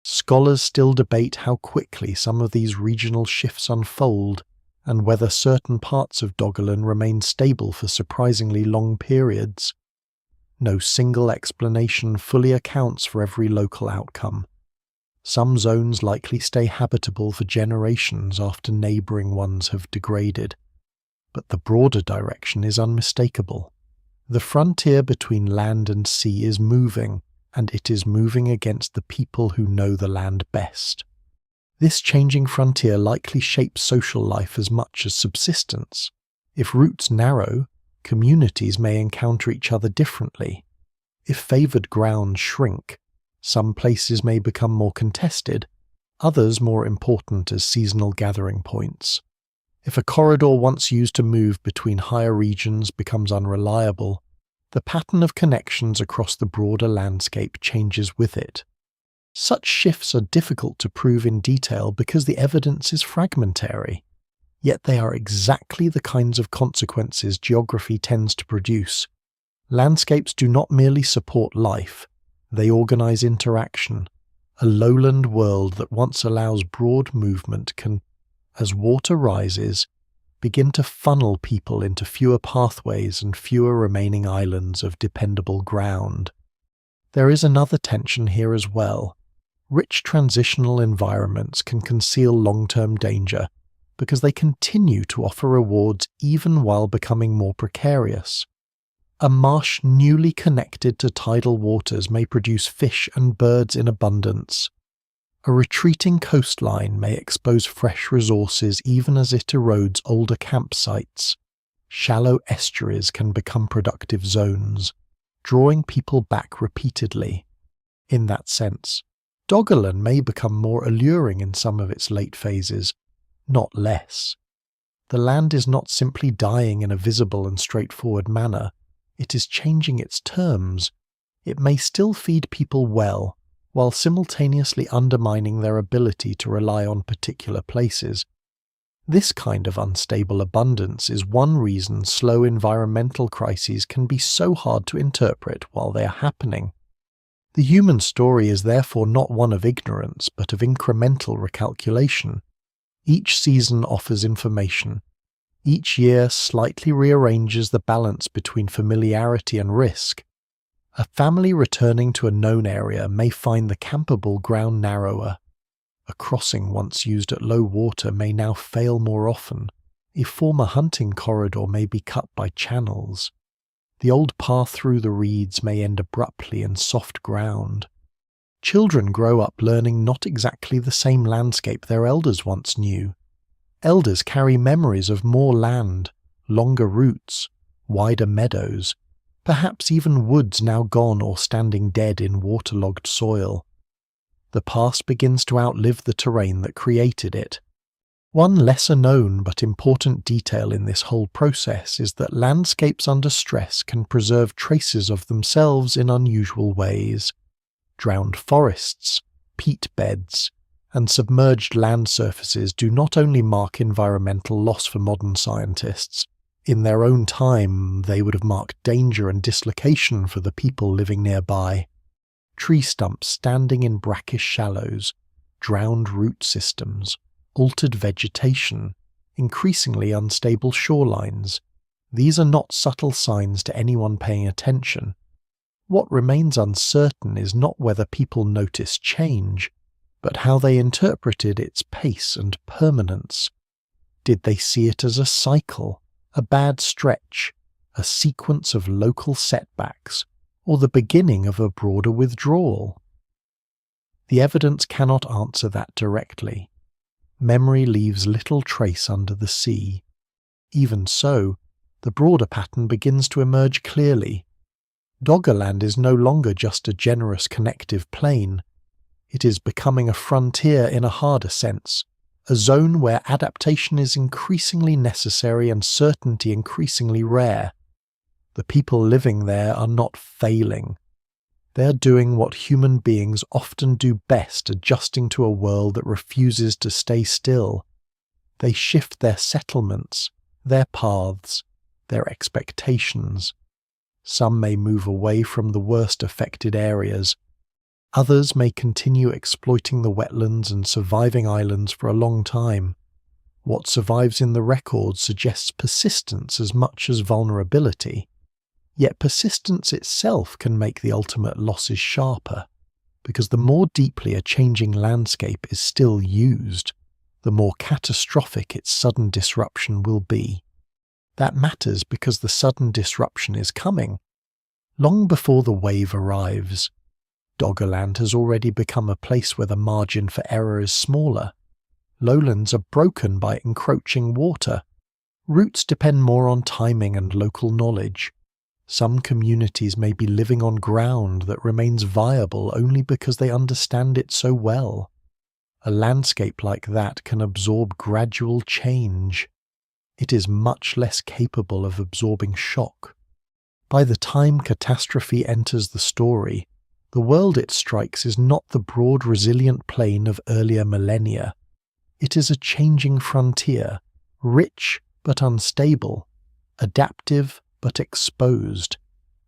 Scholars still debate how quickly some of these regional shifts unfold, and whether certain parts of Doggerland remain stable for surprisingly long periods. No single explanation fully accounts for every local outcome. Some zones likely stay habitable for generations after neighbouring ones have degraded, but the broader direction is unmistakable. The frontier between land and sea is moving, and it is moving against the people who know the land best. This changing frontier likely shapes social life as much as subsistence. If routes narrow, communities may encounter each other differently. If favoured grounds shrink, some places may become more contested, others more important as seasonal gathering points. If a corridor once used to move between higher regions becomes unreliable, the pattern of connections across the broader landscape changes with it. Such shifts are difficult to prove in detail because the evidence is fragmentary, yet they are exactly the kinds of consequences geography tends to produce. Landscapes do not merely support life, they organize interaction. A lowland world that once allows broad movement can, as water rises, begin to funnel people into fewer pathways and fewer remaining islands of dependable ground. There is another tension here as well. Rich transitional environments can conceal long-term danger because they continue to offer rewards even while becoming more precarious. A marsh newly connected to tidal waters may produce fish and birds in abundance. A retreating coastline may expose fresh resources even as it erodes older campsites. Shallow estuaries can become productive zones, drawing people back repeatedly. In that sense, Doggerland may become more alluring in some of its late phases, not less. The land is not simply dying in a visible and straightforward manner, it is changing its terms. It may still feed people well, while simultaneously undermining their ability to rely on particular places. This kind of unstable abundance is one reason slow environmental crises can be so hard to interpret while they are happening. The human story is therefore not one of ignorance, but of incremental recalculation. Each season offers information. Each year slightly rearranges the balance between familiarity and risk. A family returning to a known area may find the campable ground narrower. A crossing once used at low water may now fail more often. A former hunting corridor may be cut by channels. The old path through the reeds may end abruptly in soft ground. Children grow up learning not exactly the same landscape their elders once knew. Elders carry memories of more land, longer routes, wider meadows, perhaps even woods now gone or standing dead in waterlogged soil. The past begins to outlive the terrain that created it. One lesser known but important detail in this whole process is that landscapes under stress can preserve traces of themselves in unusual ways. Drowned forests, peat beds, and submerged land surfaces do not only mark environmental loss for modern scientists. In their own time, they would have marked danger and dislocation for the people living nearby. Tree stumps standing in brackish shallows, drowned root systems, altered vegetation, increasingly unstable shorelines. These are not subtle signs to anyone paying attention. What remains uncertain is not whether people noticed change, but how they interpreted its pace and permanence. Did they see it as a cycle, a bad stretch, a sequence of local setbacks, or the beginning of a broader withdrawal? The evidence cannot answer that directly. Memory leaves little trace under the sea. Even so, the broader pattern begins to emerge clearly. Doggerland is no longer just a generous connective plain. It is becoming a frontier in a harder sense, a zone where adaptation is increasingly necessary and certainty increasingly rare. The people living there are not failing. They are doing what human beings often do best, adjusting to a world that refuses to stay still. They shift their settlements, their paths, their expectations. Some may move away from the worst affected areas. Others may continue exploiting the wetlands and surviving islands for a long time. What survives in the record suggests persistence as much as vulnerability. Yet persistence itself can make the ultimate losses sharper, because the more deeply a changing landscape is still used, the more catastrophic its sudden disruption will be. That matters because the sudden disruption is coming. Long before the wave arrives, Doggerland has already become a place where the margin for error is smaller. Lowlands are broken by encroaching water. Routes depend more on timing and local knowledge. Some communities may be living on ground that remains viable only because they understand it so well. A landscape like that can absorb gradual change. It is much less capable of absorbing shock. By the time catastrophe enters the story, the world it strikes is not the broad, resilient plain of earlier millennia. It is a changing frontier, rich but unstable, adaptive but exposed.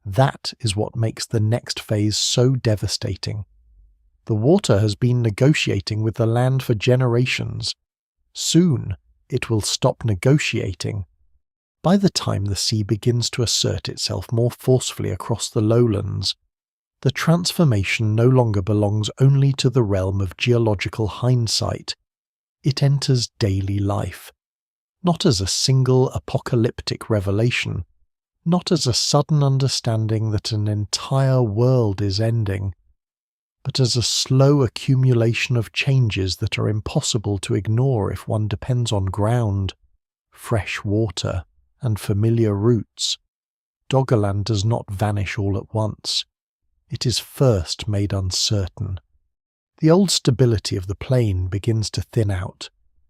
That is what makes the next phase so devastating. The water has been negotiating with the land for generations. Soon, it will stop negotiating. By the time the sea begins to assert itself more forcefully across the lowlands, the transformation no longer belongs only to the realm of geological hindsight. It enters daily life, not as a single apocalyptic revelation, not as a sudden understanding that an entire world is ending, but as a slow accumulation of changes that are impossible to ignore if one depends on ground, fresh water, and familiar routes. Doggerland does not vanish all at once. It is first made uncertain. The old stability of the plain begins to thin out,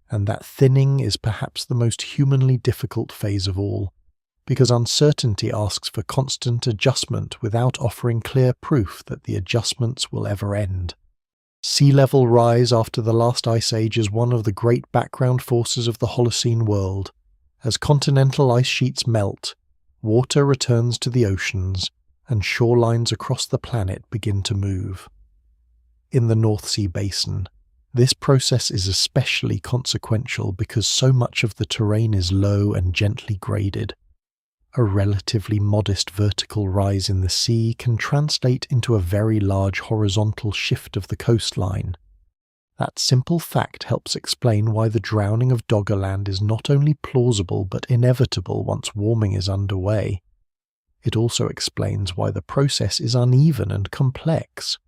and that thinning is perhaps the most humanly difficult phase of all, because uncertainty asks for constant adjustment without offering clear proof that the adjustments will ever end. Sea level rise after the last ice age is one of the great background forces of the Holocene world. As continental ice sheets melt, water returns to the oceans, and shorelines across the planet begin to move. In the North Sea basin, this process is especially consequential because so much of the terrain is low and gently graded. A relatively modest vertical rise in the sea can translate into a very large horizontal shift of the coastline. That simple fact helps explain why the drowning of Doggerland is not only plausible but inevitable once warming is underway. It also explains why the process is uneven and complex.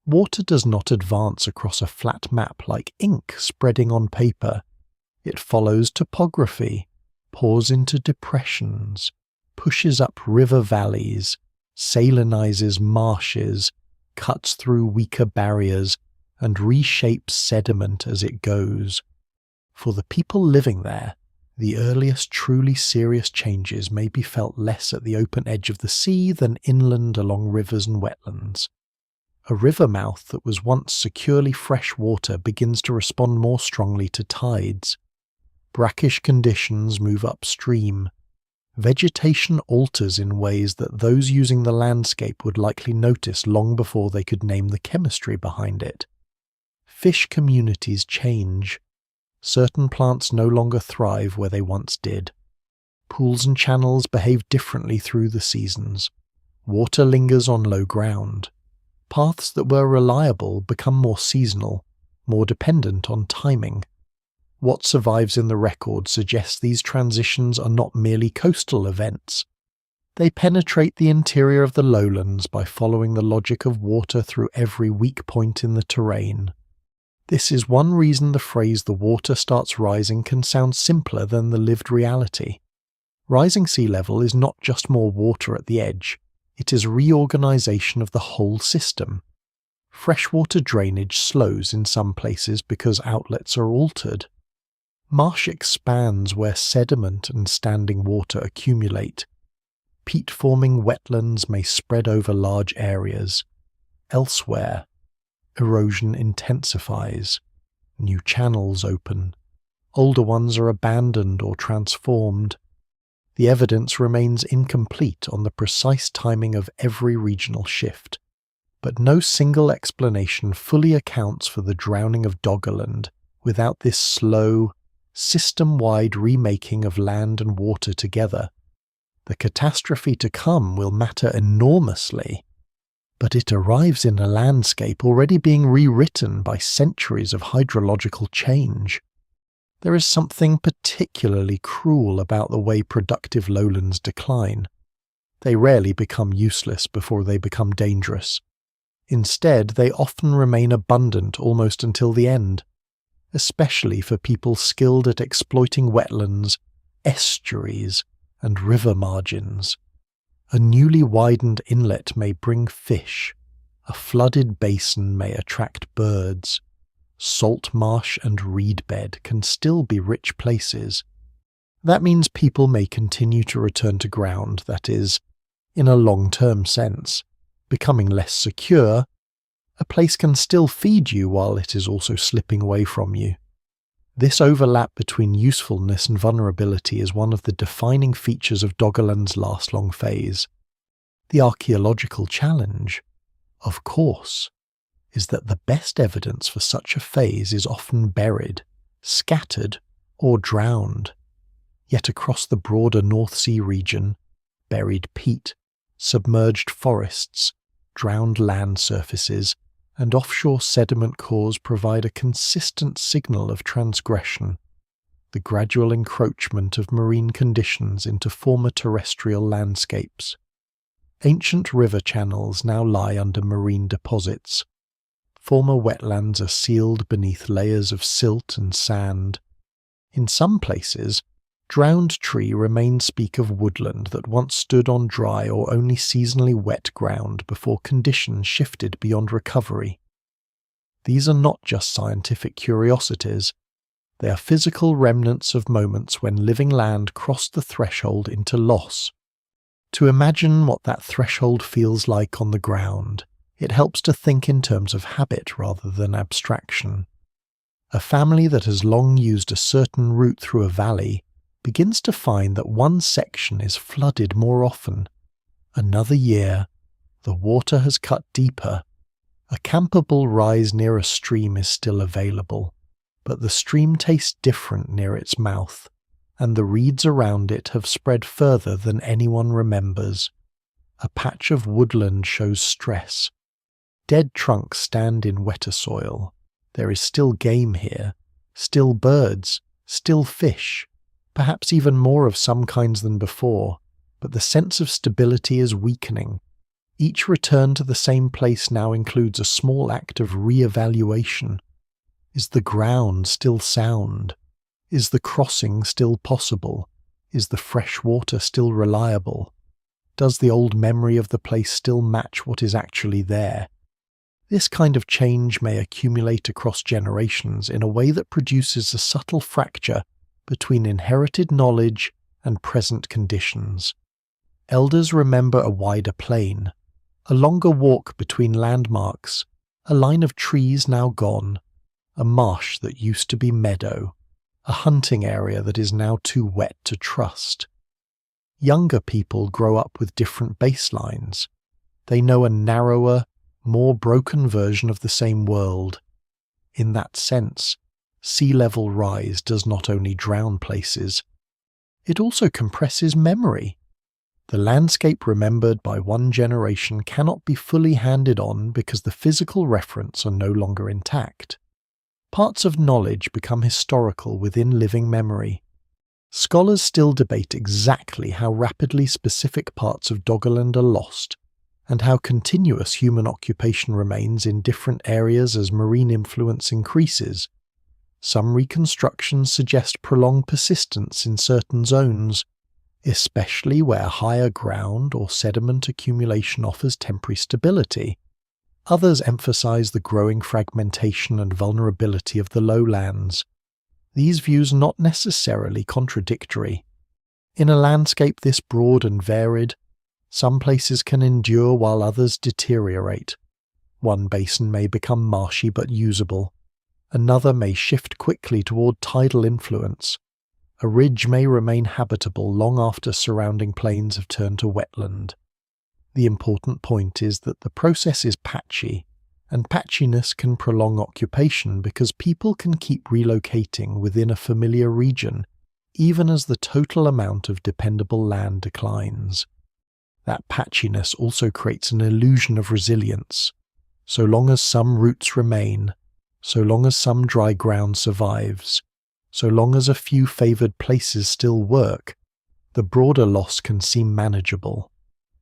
Water does not advance across a flat map like ink spreading on paper. It follows topography, pours into depressions, pushes up river valleys, salinizes marshes, cuts through weaker barriers, and reshapes sediment as it goes. For the people living there, the earliest truly serious changes may be felt less at the open edge of the sea than inland along rivers and wetlands. A river mouth that was once securely fresh water begins to respond more strongly to tides. Brackish conditions move upstream. Vegetation alters in ways that those using the landscape would likely notice long before they could name the chemistry behind it. Fish communities change. Certain plants no longer thrive where they once did. Pools and channels behave differently through the seasons. Water lingers on low ground. Paths that were reliable become more seasonal, more dependent on timing. What survives in the record suggests these transitions are not merely coastal events. They penetrate the interior of the lowlands by following the logic of water through every weak point in the terrain. This is one reason the phrase "the water starts rising" can sound simpler than the lived reality. Rising sea level is not just more water at the edge, it is reorganization of the whole system. Freshwater drainage slows in some places because outlets are altered. Marsh expands where sediment and standing water accumulate. Peat-forming wetlands may spread over large areas. Elsewhere, erosion intensifies. New channels open. Older ones are abandoned or transformed. The evidence remains incomplete on the precise timing of every regional shift, but no single explanation fully accounts for the drowning of Doggerland without this slow, system-wide remaking of land and water together. The catastrophe to come will matter enormously, but it arrives in a landscape already being rewritten by centuries of hydrological change. There is something particularly cruel about the way productive lowlands decline. They rarely become useless before they become dangerous. Instead, they often remain abundant almost until the end, especially for people skilled at exploiting wetlands, estuaries, and river margins. A newly widened inlet may bring fish. A flooded basin may attract birds. Salt marsh and reed bed can still be rich places. That means people may continue to return to ground that is, in a long-term sense, becoming less secure. A place can still feed you while it is also slipping away from you. This overlap between usefulness and vulnerability is one of the defining features of Doggerland's last long phase. The archaeological challenge, of course, is that the best evidence for such a phase is often buried, scattered, or drowned. Yet across the broader North Sea region, buried peat, submerged forests, drowned land surfaces, and offshore sediment cores provide a consistent signal of transgression, the gradual encroachment of marine conditions into former terrestrial landscapes. Ancient river channels now lie under marine deposits. Former wetlands are sealed beneath layers of silt and sand. In some places, drowned tree remains speak of woodland that once stood on dry or only seasonally wet ground before conditions shifted beyond recovery. These are not just scientific curiosities. They are physical remnants of moments when living land crossed the threshold into loss. To imagine what that threshold feels like on the ground, it helps to think in terms of habit rather than abstraction. A family that has long used a certain route through a valley begins to find that one section is flooded more often. Another year, the water has cut deeper. A campable rise near a stream is still available, but the stream tastes different near its mouth, and the reeds around it have spread further than anyone remembers. A patch of woodland shows stress. Dead trunks stand in wetter soil. There is still game here, still birds, still fish, perhaps even more of some kinds than before, but the sense of stability is weakening. Each return to the same place now includes a small act of re-evaluation. Is the ground still sound? Is the crossing still possible? Is the fresh water still reliable? Does the old memory of the place still match what is actually there? This kind of change may accumulate across generations in a way that produces a subtle fracture between inherited knowledge and present conditions. Elders remember a wider plain, a longer walk between landmarks, a line of trees now gone, a marsh that used to be meadow, a hunting area that is now too wet to trust. Younger people grow up with different baselines. They know a narrower, more broken version of the same world. In that sense, sea level rise does not only drown places, it also compresses memory. The landscape remembered by one generation cannot be fully handed on because the physical referents are no longer intact. Parts of knowledge become historical within living memory. Scholars still debate exactly how rapidly specific parts of Doggerland are lost, and how continuous human occupation remains in different areas as marine influence increases. Some reconstructions suggest prolonged persistence in certain zones, especially where higher ground or sediment accumulation offers temporary stability. Others emphasize the growing fragmentation and vulnerability of the lowlands. These views are not necessarily contradictory. In a landscape this broad and varied, some places can endure while others deteriorate. One basin may become marshy but usable. Another may shift quickly toward tidal influence. A ridge may remain habitable long after surrounding plains have turned to wetland. The important point is that the process is patchy, and patchiness can prolong occupation because people can keep relocating within a familiar region, even as the total amount of dependable land declines. That patchiness also creates an illusion of resilience. So long as some roots remain, so long as some dry ground survives, so long as a few favoured places still work, the broader loss can seem manageable.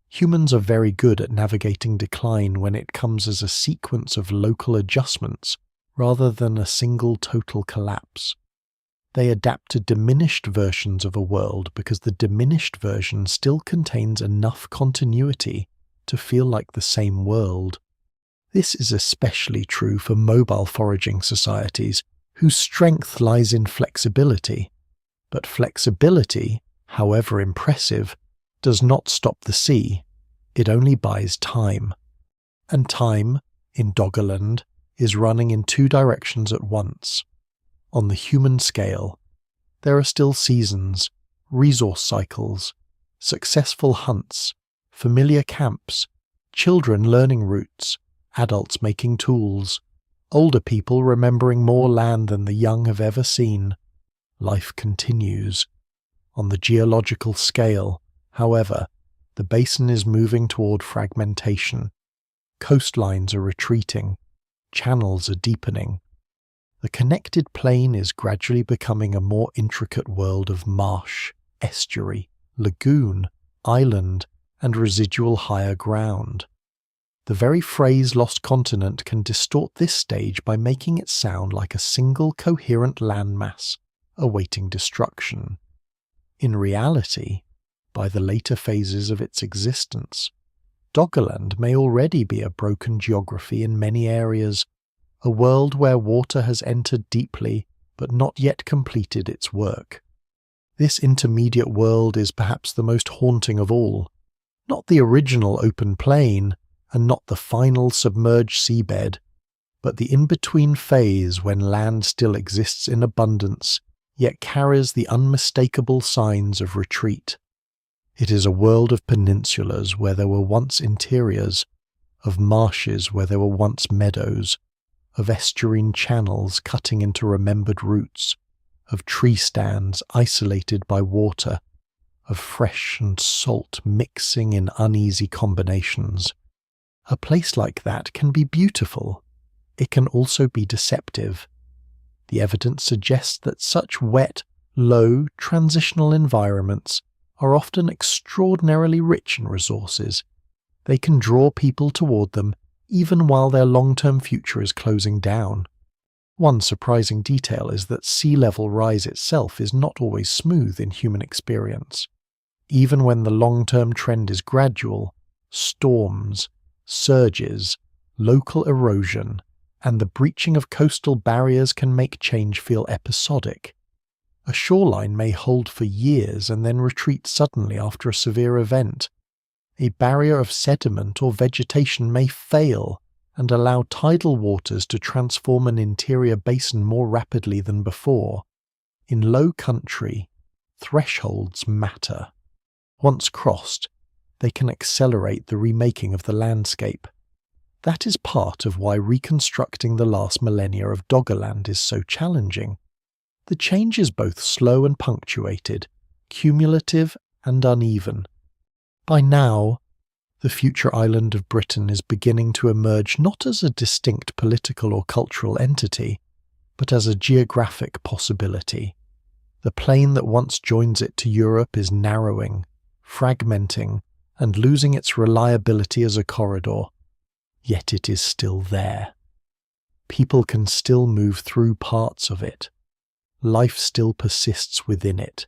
Humans are very good at navigating decline when it comes as a sequence of local adjustments rather than a single total collapse. They adapt to diminished versions of a world because the diminished version still contains enough continuity to feel like the same world. This is especially true for mobile foraging societies, whose strength lies in flexibility. But flexibility, however impressive, does not stop the sea. It only buys time. And time, in Doggerland, is running in two directions at once. On the human scale, there are still seasons, resource cycles, successful hunts, familiar camps, children learning routes, adults making tools, older people remembering more land than the young have ever seen. Life continues. On the geological scale, however, the basin is moving toward fragmentation. Coastlines are retreating. Channels are deepening. The connected plain is gradually becoming a more intricate world of marsh, estuary, lagoon, island, and residual higher ground. The very phrase lost continent can distort this stage by making it sound like a single coherent landmass awaiting destruction. In reality, by the later phases of its existence, Doggerland may already be a broken geography in many areas, a world where water has entered deeply but not yet completed its work. This intermediate world is perhaps the most haunting of all, not the original open plain and not the final submerged seabed, but the in-between phase when land still exists in abundance yet carries the unmistakable signs of retreat. It is a world of peninsulas where there were once interiors, of marshes where there were once meadows, of estuarine channels cutting into remembered routes, of tree stands isolated by water, of fresh and salt mixing in uneasy combinations. A place like that can be beautiful. It can also be deceptive. The evidence suggests that such wet, low, transitional environments are often extraordinarily rich in resources. They can draw people toward them even while their long-term future is closing down. One surprising detail is that sea level rise itself is not always smooth in human experience. Even when the long-term trend is gradual, storms, surges, local erosion, and the breaching of coastal barriers can make change feel episodic. A shoreline may hold for years and then retreat suddenly after a severe event. A barrier of sediment or vegetation may fail and allow tidal waters to transform an interior basin more rapidly than before. In low country, thresholds matter. Once crossed, they can accelerate the remaking of the landscape. That is part of why reconstructing the last millennia of Doggerland is so challenging. The change is both slow and punctuated, cumulative and uneven. By now, the future island of Britain is beginning to emerge not as a distinct political or cultural entity, but as a geographic possibility. The plain that once joins it to Europe is narrowing, fragmenting, and losing its reliability as a corridor. Yet it is still there. People can still move through parts of it. Life still persists within it.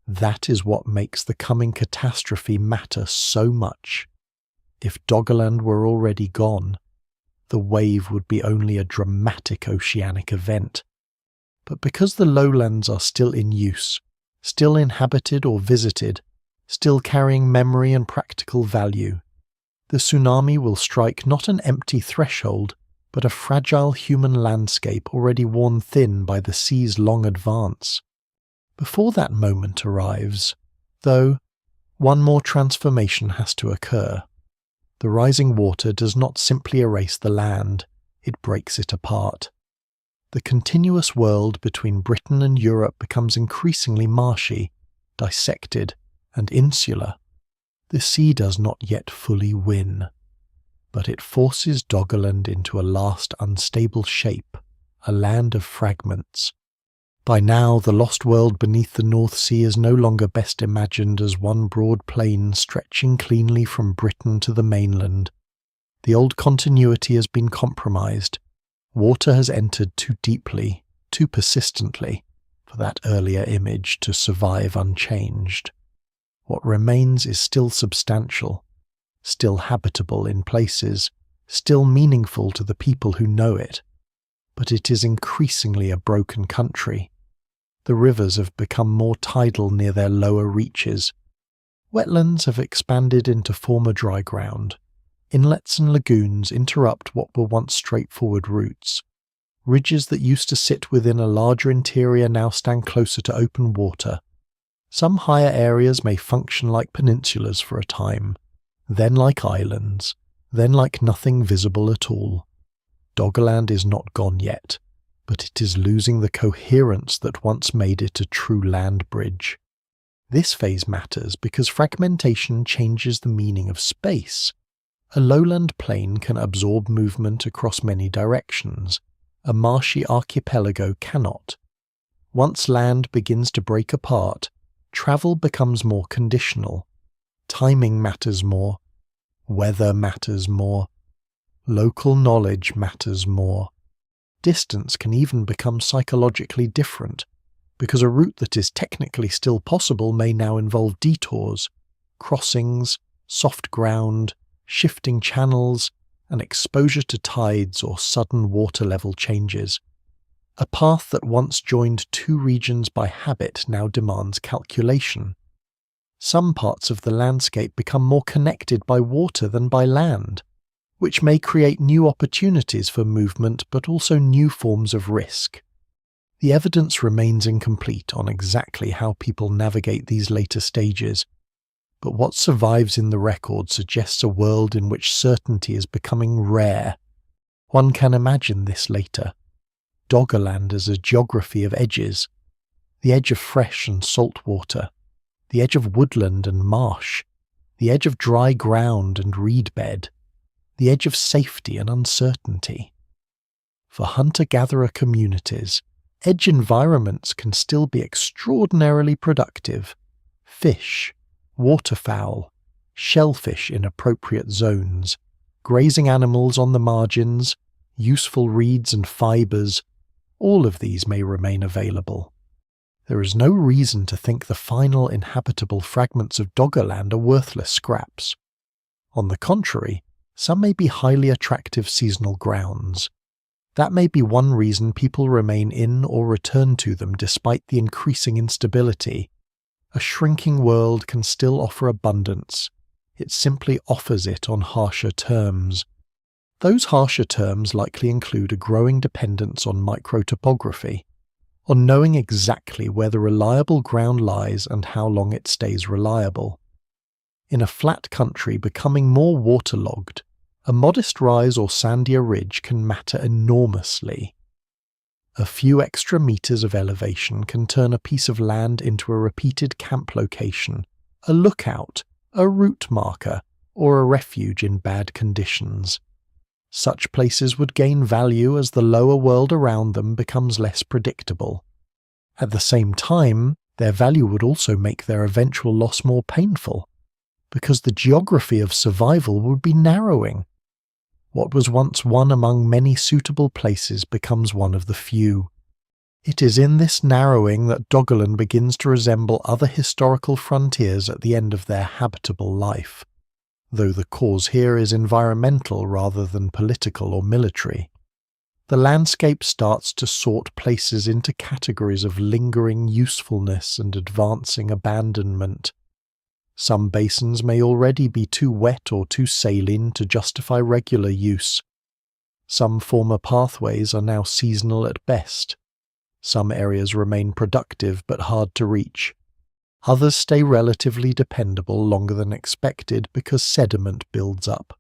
That is what makes the coming catastrophe matter so much. If Doggerland were already gone, the wave would be only a dramatic oceanic event. But because the lowlands are still in use, still inhabited or visited, still carrying memory and practical value, the tsunami will strike not an empty threshold, but a fragile human landscape already worn thin by the sea's long advance. Before that moment arrives, though, one more transformation has to occur. The rising water does not simply erase the land, it breaks it apart. The continuous world between Britain and Europe becomes increasingly marshy, dissected, and insular. The sea does not yet fully win, but it forces Doggerland into a last unstable shape, a land of fragments. By now, the lost world beneath the North Sea is no longer best imagined as one broad plain stretching cleanly from Britain to the mainland. The old continuity has been compromised. Water has entered too deeply, too persistently, for that earlier image to survive unchanged. What remains is still substantial, still habitable in places, still meaningful to the people who know it, but it is increasingly a broken country. The rivers have become more tidal near their lower reaches. Wetlands have expanded into former dry ground. Inlets and lagoons interrupt what were once straightforward routes. Ridges that used to sit within a larger interior now stand closer to open water. Some higher areas may function like peninsulas for a time, then like islands, then like nothing visible at all. Doggerland is not gone yet, but it is losing the coherence that once made it a true land bridge. This phase matters because fragmentation changes the meaning of space. A lowland plain can absorb movement across many directions. A marshy archipelago cannot. Once land begins to break apart, travel becomes more conditional. Timing matters more. Weather matters more. Local knowledge matters more. Distance can even become psychologically different, because a route that is technically still possible may now involve detours, crossings, soft ground, shifting channels, and exposure to tides or sudden water level changes. A path that once joined two regions by habit now demands calculation. Some parts of the landscape become more connected by water than by land, which may create new opportunities for movement but also new forms of risk. The evidence remains incomplete on exactly how people navigate these later stages, but what survives in the record suggests a world in which certainty is becoming rare. One can imagine this later. Doggerland as a geography of edges, the edge of fresh and salt water, the edge of woodland and marsh, the edge of dry ground and reed bed, the edge of safety and uncertainty. For hunter-gatherer communities, edge environments can still be extraordinarily productive. Fish, waterfowl, shellfish in appropriate zones, grazing animals on the margins, useful reeds and fibres, all of these may remain available. There is no reason to think the final inhabitable fragments of Doggerland are worthless scraps. On the contrary, Some may be highly attractive seasonal grounds. That may be one reason people remain in or return to them despite the increasing instability. A shrinking world can still offer abundance. It simply offers it on harsher terms. Those harsher terms likely include a growing dependence on microtopography, on knowing exactly where the reliable ground lies and how long it stays reliable. In a flat country becoming more waterlogged, a modest rise or sandier ridge can matter enormously. A few extra meters of elevation can turn a piece of land into a repeated camp location, a lookout, a route marker, or a refuge in bad conditions. Such places would gain value as the lower world around them becomes less predictable. At the same time, their value would also make their eventual loss more painful, because the geography of survival would be narrowing. What was once one among many suitable places becomes one of the few. It is in this narrowing that Doggerland begins to resemble other historical frontiers at the end of their habitable life, though the cause here is environmental rather than political or military. The landscape starts to sort places into categories of lingering usefulness and advancing abandonment. Some basins may already be too wet or too saline to justify regular use. Some former pathways are now seasonal at best. Some areas remain productive but hard to reach. Others stay relatively dependable longer than expected because sediment builds up.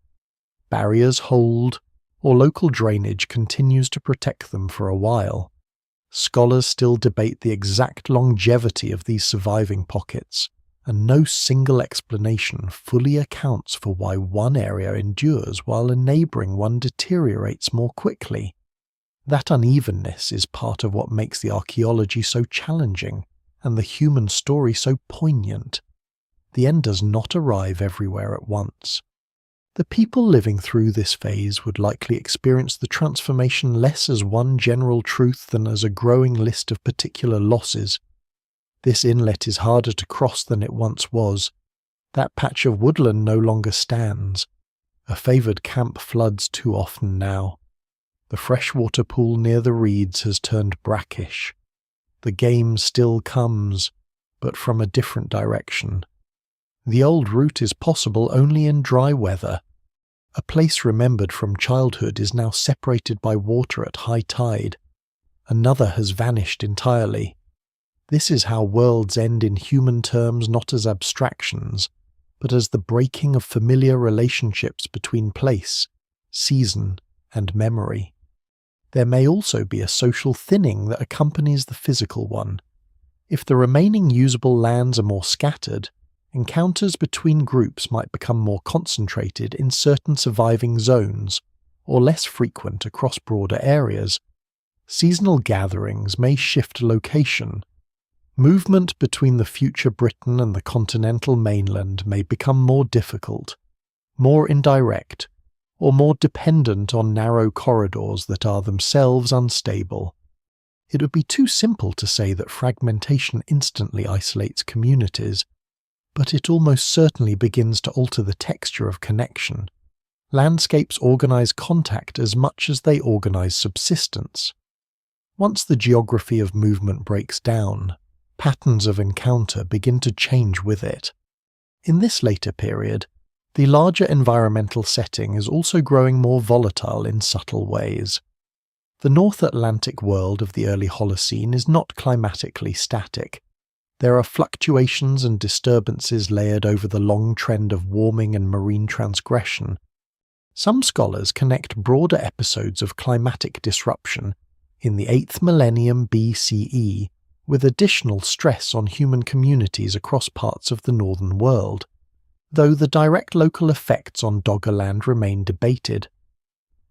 Barriers hold, or local drainage continues to protect them for a while. Scholars still debate the exact longevity of these surviving pockets, and no single explanation fully accounts for why one area endures while a neighbouring one deteriorates more quickly. That unevenness is part of what makes the archaeology so challenging and the human story so poignant. The end does not arrive everywhere at once. The people living through this phase would likely experience the transformation less as one general truth than as a growing list of particular losses. This inlet is harder to cross than it once was. That patch of woodland no longer stands. A favoured camp floods too often now. The freshwater pool near the reeds has turned brackish. The game still comes, but from a different direction. The old route is possible only in dry weather. A place remembered from childhood is now separated by water at high tide. Another has vanished entirely. This is how worlds end in human terms, not as abstractions, but as the breaking of familiar relationships between place, season, and memory. There may also be a social thinning that accompanies the physical one. If the remaining usable lands are more scattered, encounters between groups might become more concentrated in certain surviving zones, or less frequent across broader areas. Seasonal gatherings may shift location. Movement between the future Britain and the continental mainland may become more difficult, more indirect, or more dependent on narrow corridors that are themselves unstable. It would be too simple to say that fragmentation instantly isolates communities, but it almost certainly begins to alter the texture of connection. Landscapes organize contact as much as they organize subsistence. Once the geography of movement breaks down, patterns of encounter begin to change with it. In this later period, the larger environmental setting is also growing more volatile in subtle ways. The North Atlantic world of the early Holocene is not climatically static. There are fluctuations and disturbances layered over the long trend of warming and marine transgression. Some scholars connect broader episodes of climatic disruption in the 8th millennium BCE with additional stress on human communities across parts of the northern world, though the direct local effects on Doggerland remain debated.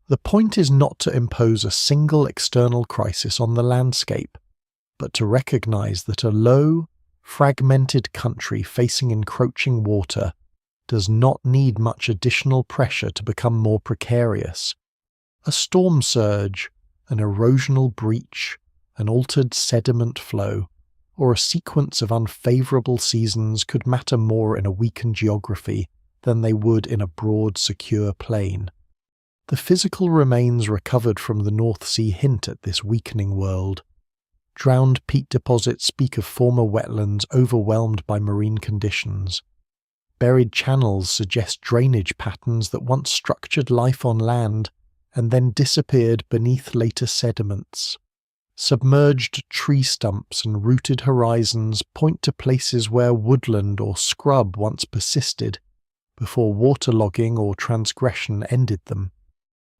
The point is not to impose a single external crisis on the landscape, but to recognize that a low, fragmented country facing encroaching water does not need much additional pressure to become more precarious. A storm surge, an erosional breach, an altered sediment flow, or a sequence of unfavourable seasons could matter more in a weakened geography than they would in a broad, secure plain. The physical remains recovered from the North Sea hint at this weakening world. Drowned peat deposits speak of former wetlands overwhelmed by marine conditions. Buried channels suggest drainage patterns that once structured life on land and then disappeared beneath later sediments. Submerged tree stumps and rooted horizons point to places where woodland or scrub once persisted, before waterlogging or transgression ended them.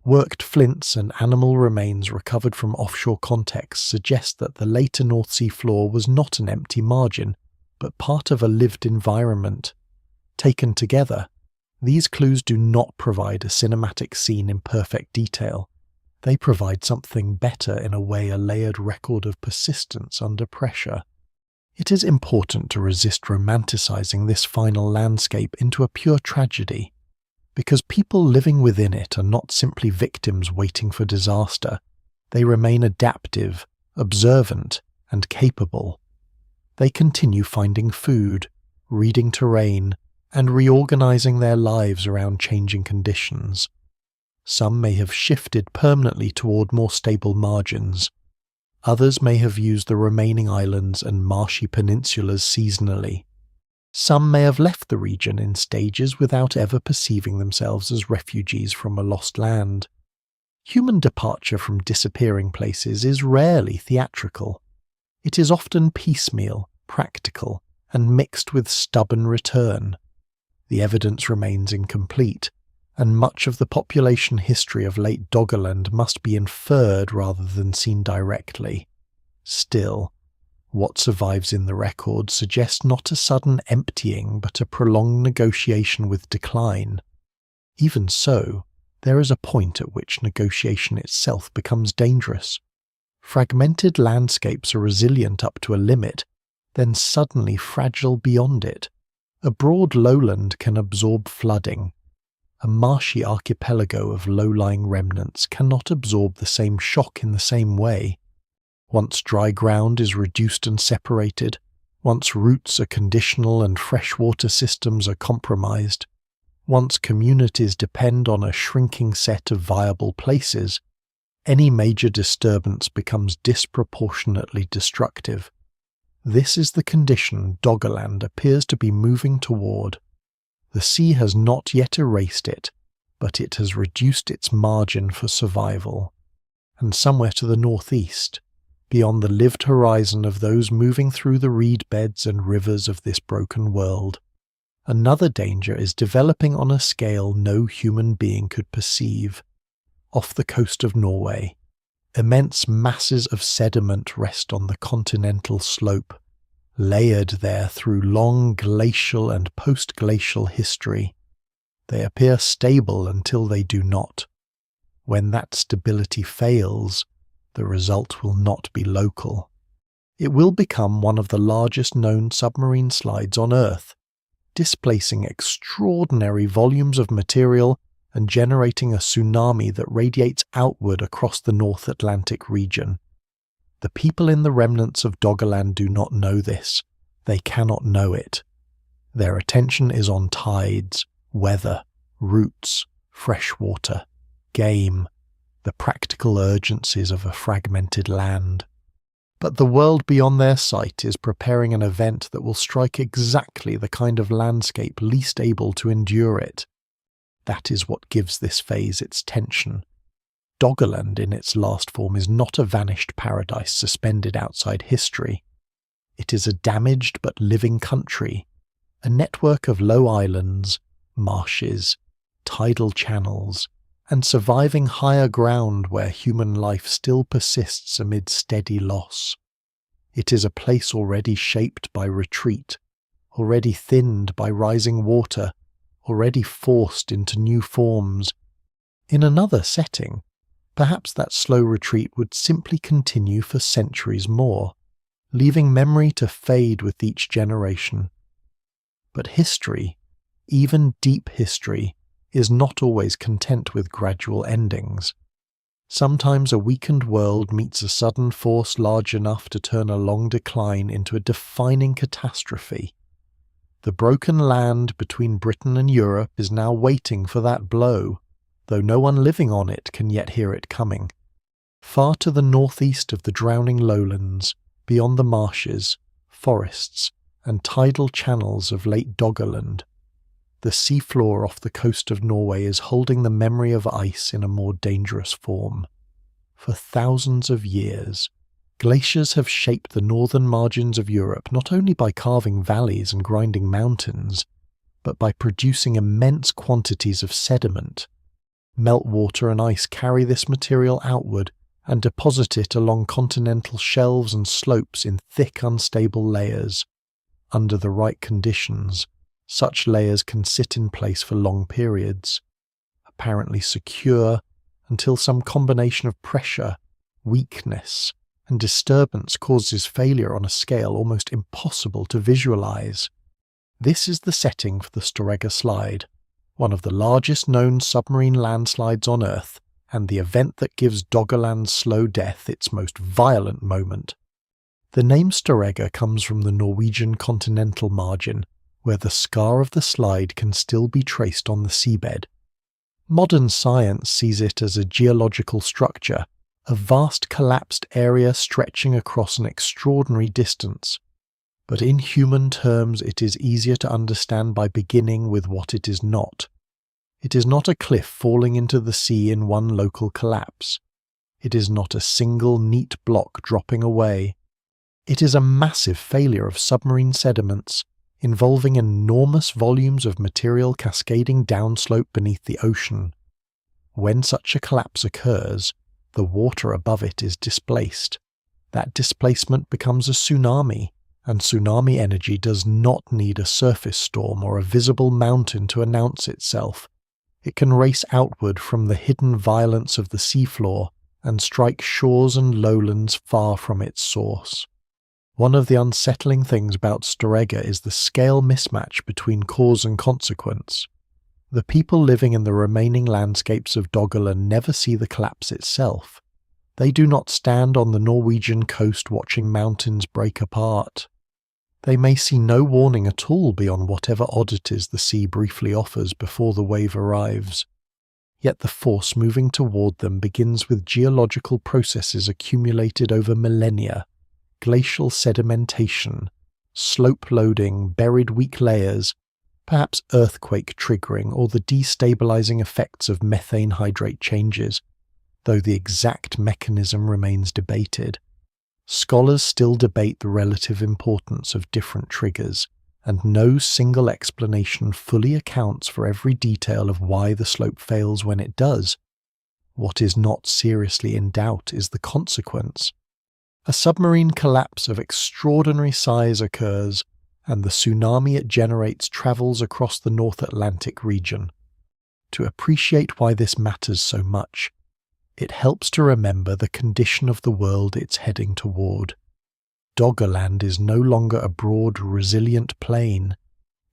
Worked flints and animal remains recovered from offshore contexts suggest that the later North Sea floor was not an empty margin, but part of a lived environment. Taken together, these clues do not provide a cinematic scene in perfect detail. They provide something better in a way, a layered record of persistence under pressure. It is important to resist romanticizing this final landscape into a pure tragedy, because people living within it are not simply victims waiting for disaster. They remain adaptive, observant, and capable. They continue finding food, reading terrain, and reorganizing their lives around changing conditions. Some may have shifted permanently toward more stable margins. Others may have used the remaining islands and marshy peninsulas seasonally. Some may have left the region in stages without ever perceiving themselves as refugees from a lost land. Human departure from disappearing places is rarely theatrical. It is often piecemeal, practical, and mixed with stubborn return. The evidence remains incomplete, and much of the population history of late Doggerland must be inferred rather than seen directly. Still, what survives in the record suggests not a sudden emptying but a prolonged negotiation with decline. Even so, there is a point at which negotiation itself becomes dangerous. Fragmented landscapes are resilient up to a limit, then suddenly fragile beyond it. A broad lowland can absorb flooding. A marshy archipelago of low-lying remnants cannot absorb the same shock in the same way. Once dry ground is reduced and separated, once roots are conditional and freshwater systems are compromised, once communities depend on a shrinking set of viable places, any major disturbance becomes disproportionately destructive. This is the condition Doggerland appears to be moving toward. The sea has not yet erased it, but it has reduced its margin for survival. And somewhere to the northeast, beyond the lived horizon of those moving through the reed beds and rivers of this broken world, another danger is developing on a scale no human being could perceive. Off the coast of Norway, immense masses of sediment rest on the continental slope, layered there through long glacial and post-glacial history. They appear stable until they do not. When that stability fails, the result will not be local. It will become one of the largest known submarine slides on Earth, displacing extraordinary volumes of material and generating a tsunami that radiates outward across the North Atlantic region. The people in the remnants of Doggerland do not know this. They cannot know it. Their attention is on tides, weather, roots, freshwater, game, the practical urgencies of a fragmented land. But the world beyond their sight is preparing an event that will strike exactly the kind of landscape least able to endure it. That is what gives this phase its tension. Doggerland in its last form is not a vanished paradise suspended outside history. It is a damaged but living country, a network of low islands, marshes, tidal channels, and surviving higher ground where human life still persists amid steady loss. It is a place already shaped by retreat, already thinned by rising water, already forced into new forms. In another setting, perhaps that slow retreat would simply continue for centuries more, leaving memory to fade with each generation. But history, even deep history, is not always content with gradual endings. Sometimes a weakened world meets a sudden force large enough to turn a long decline into a defining catastrophe. The broken land between Britain and Europe is now waiting for that blow, though no one living on it can yet hear it coming. Far to the northeast of the drowning lowlands, beyond the marshes, forests, and tidal channels of Lake Doggerland, the seafloor off the coast of Norway is holding the memory of ice in a more dangerous form. For thousands of years, glaciers have shaped the northern margins of Europe not only by carving valleys and grinding mountains, but by producing immense quantities of sediment. Meltwater and ice carry this material outward and deposit it along continental shelves and slopes in thick, unstable layers. Under the right conditions, such layers can sit in place for long periods, apparently secure until some combination of pressure, weakness, and disturbance causes failure on a scale almost impossible to visualize. This is the setting for the Storegga slide, one of the largest known submarine landslides on Earth, and the event that gives Doggerland's slow death its most violent moment. The name Storegga comes from the Norwegian continental margin, where the scar of the slide can still be traced on the seabed. Modern science sees it as a geological structure, a vast collapsed area stretching across an extraordinary distance. But in human terms it is easier to understand by beginning with what it is not. It is not a cliff falling into the sea in one local collapse. It is not a single neat block dropping away. It is a massive failure of submarine sediments, involving enormous volumes of material cascading downslope beneath the ocean. When such a collapse occurs, the water above it is displaced. That displacement becomes a tsunami, and tsunami energy does not need a surface storm or a visible mountain to announce itself. It can race outward from the hidden violence of the seafloor and strike shores and lowlands far from its source. One of the unsettling things about Storegga is the scale mismatch between cause and consequence. The people living in the remaining landscapes of Doggerland never see the collapse itself. They do not stand on the Norwegian coast watching mountains break apart. They may see no warning at all beyond whatever oddities the sea briefly offers before the wave arrives. Yet the force moving toward them begins with geological processes accumulated over millennia: glacial sedimentation, slope loading, buried weak layers, perhaps earthquake triggering or the destabilizing effects of methane hydrate changes, though the exact mechanism remains debated. Scholars still debate the relative importance of different triggers, and no single explanation fully accounts for every detail of why the slope fails when it does. What is not seriously in doubt is the consequence. A submarine collapse of extraordinary size occurs, and the tsunami it generates travels across the North Atlantic region. To appreciate why this matters so much, it helps to remember the condition of the world it's heading toward. Doggerland is no longer a broad, resilient plain.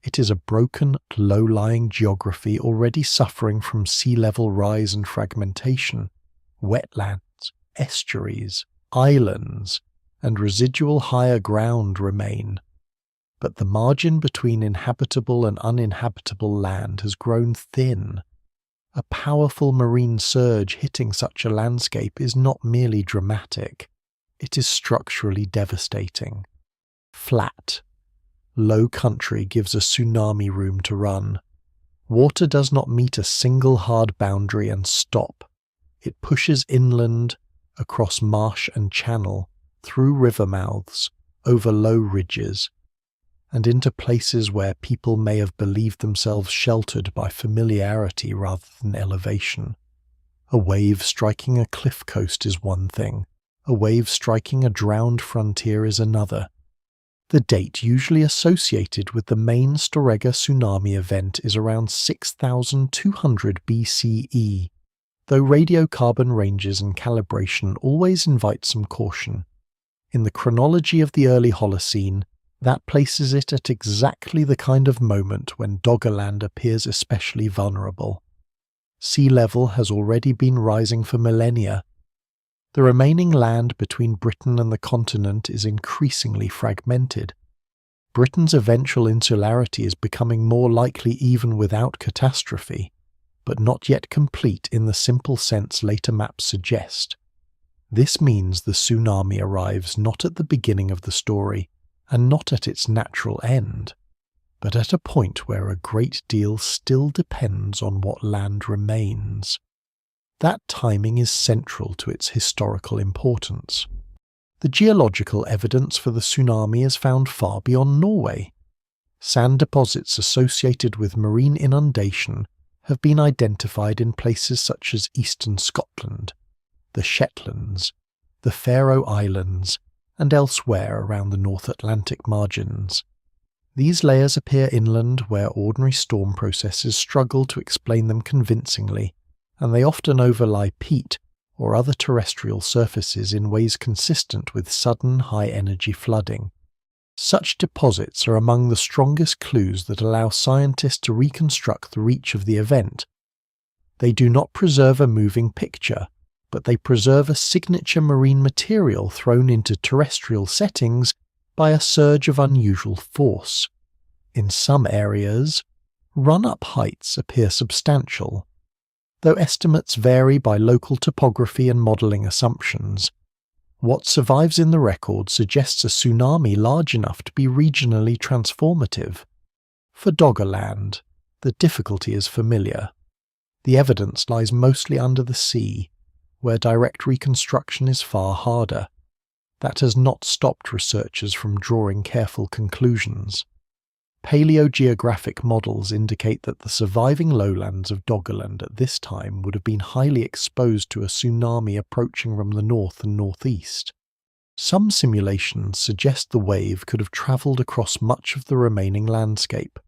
It is a broken, low-lying geography already suffering from sea level rise and fragmentation. Wetlands, estuaries, islands, and residual higher ground remain. But the margin between inhabitable and uninhabitable land has grown thin. A powerful marine surge hitting such a landscape is not merely dramatic, it is structurally devastating. Flat, low country gives a tsunami room to run. Water does not meet a single hard boundary and stop. It pushes inland, across marsh and channel, through river mouths, over low ridges, and into places where people may have believed themselves sheltered by familiarity rather than elevation. A wave striking a cliff coast is one thing, a wave striking a drowned frontier is another. The date usually associated with the main Storegga tsunami event is around 6200 BCE, though radiocarbon ranges and calibration always invite some caution. In the chronology of the early Holocene, that places it at exactly the kind of moment when Doggerland appears especially vulnerable. Sea level has already been rising for millennia. The remaining land between Britain and the continent is increasingly fragmented. Britain's eventual insularity is becoming more likely even without catastrophe, but not yet complete in the simple sense later maps suggest. This means the tsunami arrives not at the beginning of the story, and not at its natural end, but at a point where a great deal still depends on what land remains. That timing is central to its historical importance. The geological evidence for the tsunami is found far beyond Norway. Sand deposits associated with marine inundation have been identified in places such as eastern Scotland, the Shetlands, the Faroe Islands, and elsewhere around the North Atlantic margins. These layers appear inland where ordinary storm processes struggle to explain them convincingly, and they often overlie peat or other terrestrial surfaces in ways consistent with sudden high-energy flooding. Such deposits are among the strongest clues that allow scientists to reconstruct the reach of the event. They do not preserve a moving picture, but they preserve a signature marine material thrown into terrestrial settings by a surge of unusual force. In some areas, run-up heights appear substantial. Though estimates vary by local topography and modelling assumptions, what survives in the record suggests a tsunami large enough to be regionally transformative. For Doggerland, the difficulty is familiar. The evidence lies mostly under the sea, where direct reconstruction is far harder. That has not stopped researchers from drawing careful conclusions. Paleogeographic models indicate that the surviving lowlands of Doggerland at this time would have been highly exposed to a tsunami approaching from the north and northeast. Some simulations suggest the wave could have travelled across much of the remaining landscape,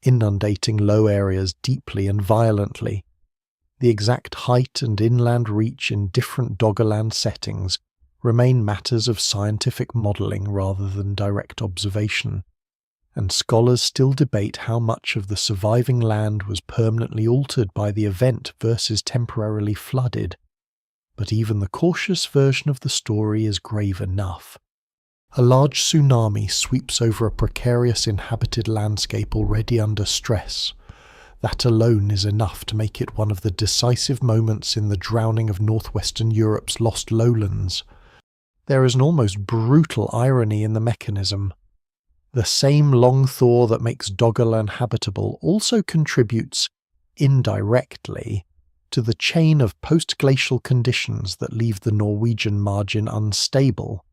inundating low areas deeply and violently. The exact height and inland reach in different Doggerland settings remain matters of scientific modelling rather than direct observation, and scholars still debate how much of the surviving land was permanently altered by the event versus temporarily flooded. But even the cautious version of the story is grave enough. A large tsunami sweeps over a precarious inhabited landscape already under stress. That alone is enough to make it one of the decisive moments in the drowning of northwestern Europe's lost lowlands. There is an almost brutal irony in the mechanism. The same long thaw that makes Doggerland habitable also contributes, indirectly, to the chain of post-glacial conditions that leave the Norwegian margin unstable.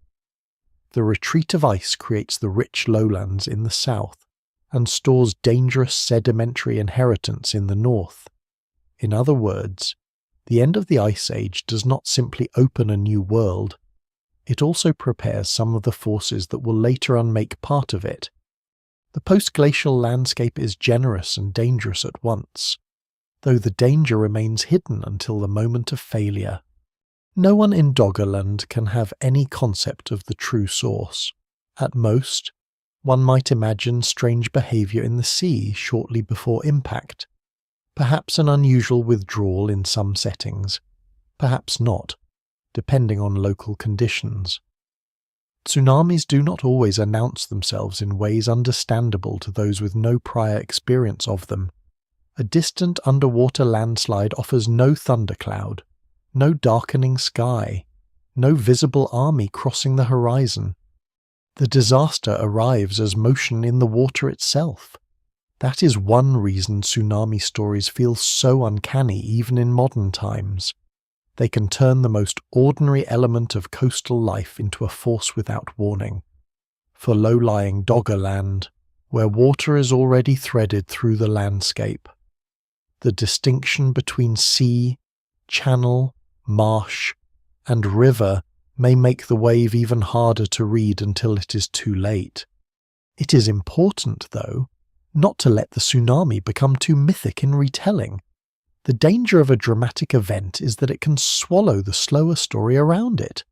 The retreat of ice creates the rich lowlands in the south, and stores dangerous sedimentary inheritance in the north. In other words, the end of the Ice Age does not simply open a new world, it also prepares some of the forces that will later unmake part of it. The post-glacial landscape is generous and dangerous at once, though the danger remains hidden until the moment of failure. No one in Doggerland can have any concept of the true source. At most, one might imagine strange behaviour in the sea shortly before impact, perhaps an unusual withdrawal in some settings, perhaps not, depending on local conditions. Tsunamis do not always announce themselves in ways understandable to those with no prior experience of them. A distant underwater landslide offers no thundercloud, no darkening sky, no visible army crossing the horizon. The disaster arrives as motion in the water itself. That is one reason tsunami stories feel so uncanny even in modern times. They can turn the most ordinary element of coastal life into a force without warning. For low-lying Doggerland, where water is already threaded through the landscape, the distinction between sea, channel, marsh, and river may make the wave even harder to read until it is too late. It is important, though, not to let the tsunami become too mythic in retelling. The danger of a dramatic event is that it can swallow the slower story around it.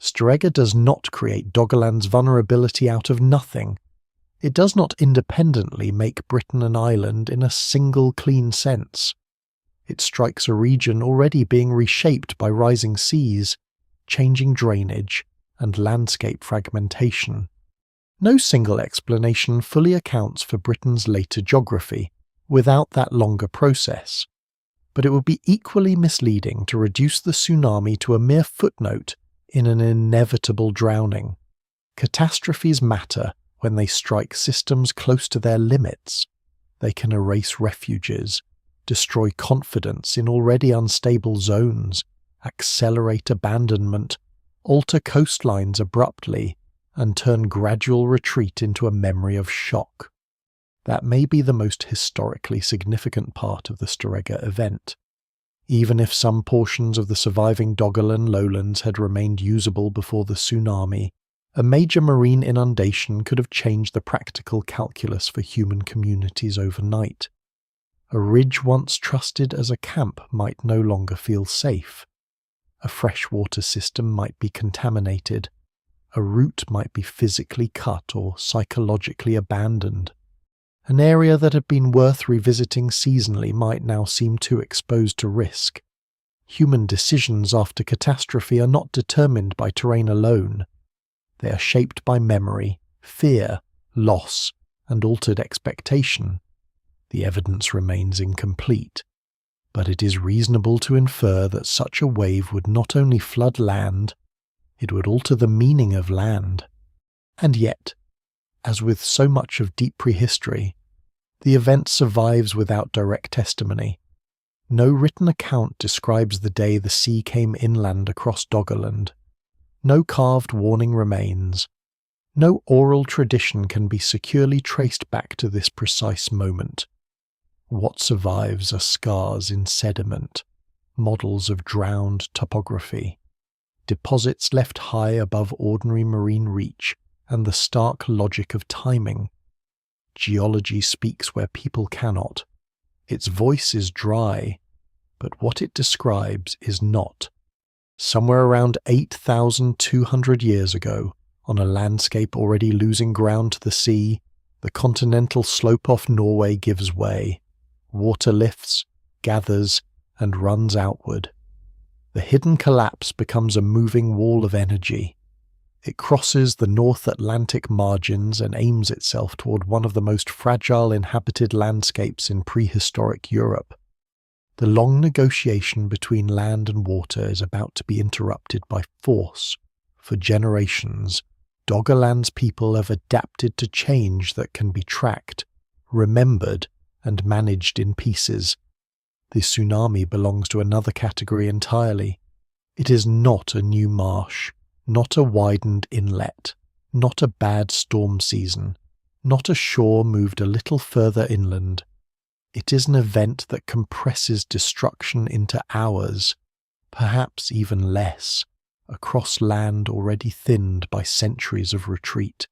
Strega does not create Doggerland's vulnerability out of nothing. It does not independently make Britain an island in a single clean sense. It strikes a region already being reshaped by rising seas, changing drainage, and landscape fragmentation. No single explanation fully accounts for Britain's later geography without that longer process, but it would be equally misleading to reduce the tsunami to a mere footnote in an inevitable drowning. Catastrophes matter when they strike systems close to their limits. They can erase refuges, destroy confidence in already unstable zones, accelerate abandonment, alter coastlines abruptly, and turn gradual retreat into a memory of shock. That may be the most historically significant part of the Storegga event. Even if some portions of the surviving Doggerland lowlands had remained usable before the tsunami, a major marine inundation could have changed the practical calculus for human communities overnight. A ridge once trusted as a camp might no longer feel safe. A freshwater system might be contaminated. A route might be physically cut or psychologically abandoned. An area that had been worth revisiting seasonally might now seem too exposed to risk. Human decisions after catastrophe are not determined by terrain alone. They are shaped by memory, fear, loss, and altered expectation. The evidence remains incomplete, but it is reasonable to infer that such a wave would not only flood land, it would alter the meaning of land. And yet, as with so much of deep prehistory, the event survives without direct testimony. No written account describes the day the sea came inland across Doggerland. No carved warning remains. No oral tradition can be securely traced back to this precise moment. What survives are scars in sediment, models of drowned topography, deposits left high above ordinary marine reach, and the stark logic of timing. Geology speaks where people cannot. Its voice is dry, but what it describes is not. Somewhere around 8,200 years ago, on a landscape already losing ground to the sea, the continental slope off Norway gives way. Water lifts, gathers, and runs outward. The hidden collapse becomes a moving wall of energy. It crosses the North Atlantic margins and aims itself toward one of the most fragile inhabited landscapes in prehistoric Europe. The long negotiation between land and water is about to be interrupted by force. For generations, Doggerland's people have adapted to change that can be tracked, remembered, and managed in pieces. The tsunami belongs to another category entirely. It is not a new marsh, not a widened inlet, not a bad storm season, not a shore moved a little further inland. It is an event that compresses destruction into hours, perhaps even less, across land already thinned by centuries of retreat.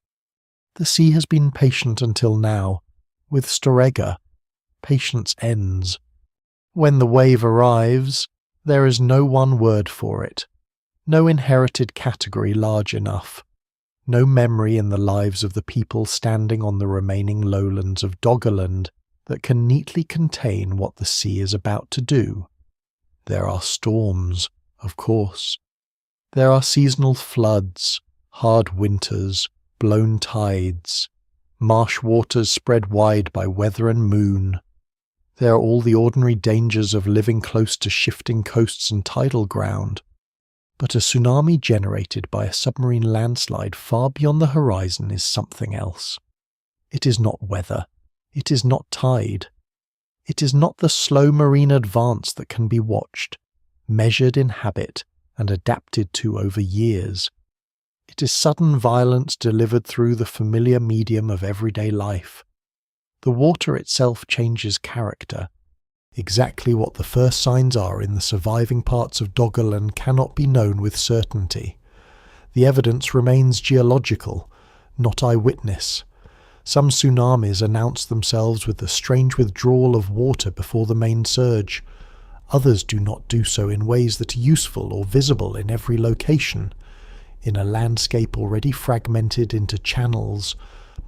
The sea has been patient until now. With Storegga, patience ends. When the wave arrives, there is no one word for it, no inherited category large enough, no memory in the lives of the people standing on the remaining lowlands of Doggerland that can neatly contain what the sea is about to do. There are storms, of course. There are seasonal floods, hard winters, blown tides, marsh waters spread wide by weather and moon. There are all the ordinary dangers of living close to shifting coasts and tidal ground. But a tsunami generated by a submarine landslide far beyond the horizon is something else. It is not weather. It is not tide. It is not the slow marine advance that can be watched, measured in habit, and adapted to over years. It is sudden violence delivered through the familiar medium of everyday life. The water itself changes character. Exactly what the first signs are in the surviving parts of Doggerland cannot be known with certainty. The evidence remains geological, not eyewitness. Some tsunamis announce themselves with the strange withdrawal of water before the main surge. Others do not do so in ways that are useful or visible in every location. In a landscape already fragmented into channels,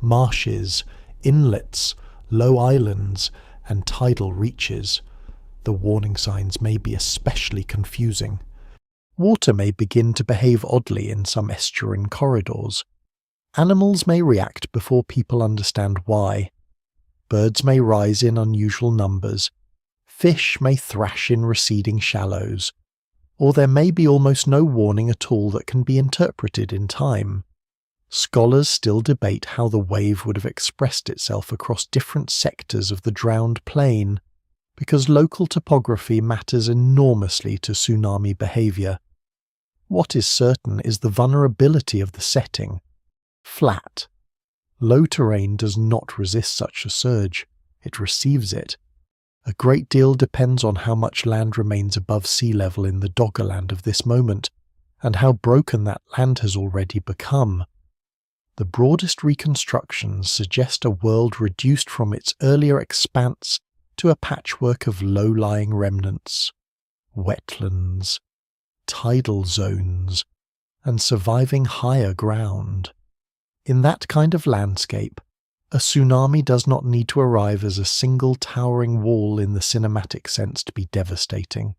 marshes, inlets, low islands, and tidal reaches, the warning signs may be especially confusing. Water may begin to behave oddly in some estuarine corridors. Animals may react before people understand why. Birds may rise in unusual numbers. Fish may thrash in receding shallows. Or there may be almost no warning at all that can be interpreted in time. Scholars still debate how the wave would have expressed itself across different sectors of the drowned plain, because local topography matters enormously to tsunami behaviour. What is certain is the vulnerability of the setting. Flat. Low terrain does not resist such a surge, it receives it. A great deal depends on how much land remains above sea level in the Doggerland of this moment, and how broken that land has already become. The broadest reconstructions suggest a world reduced from its earlier expanse to a patchwork of low-lying remnants, wetlands, tidal zones, and surviving higher ground. In that kind of landscape, a tsunami does not need to arrive as a single towering wall in the cinematic sense to be devastating.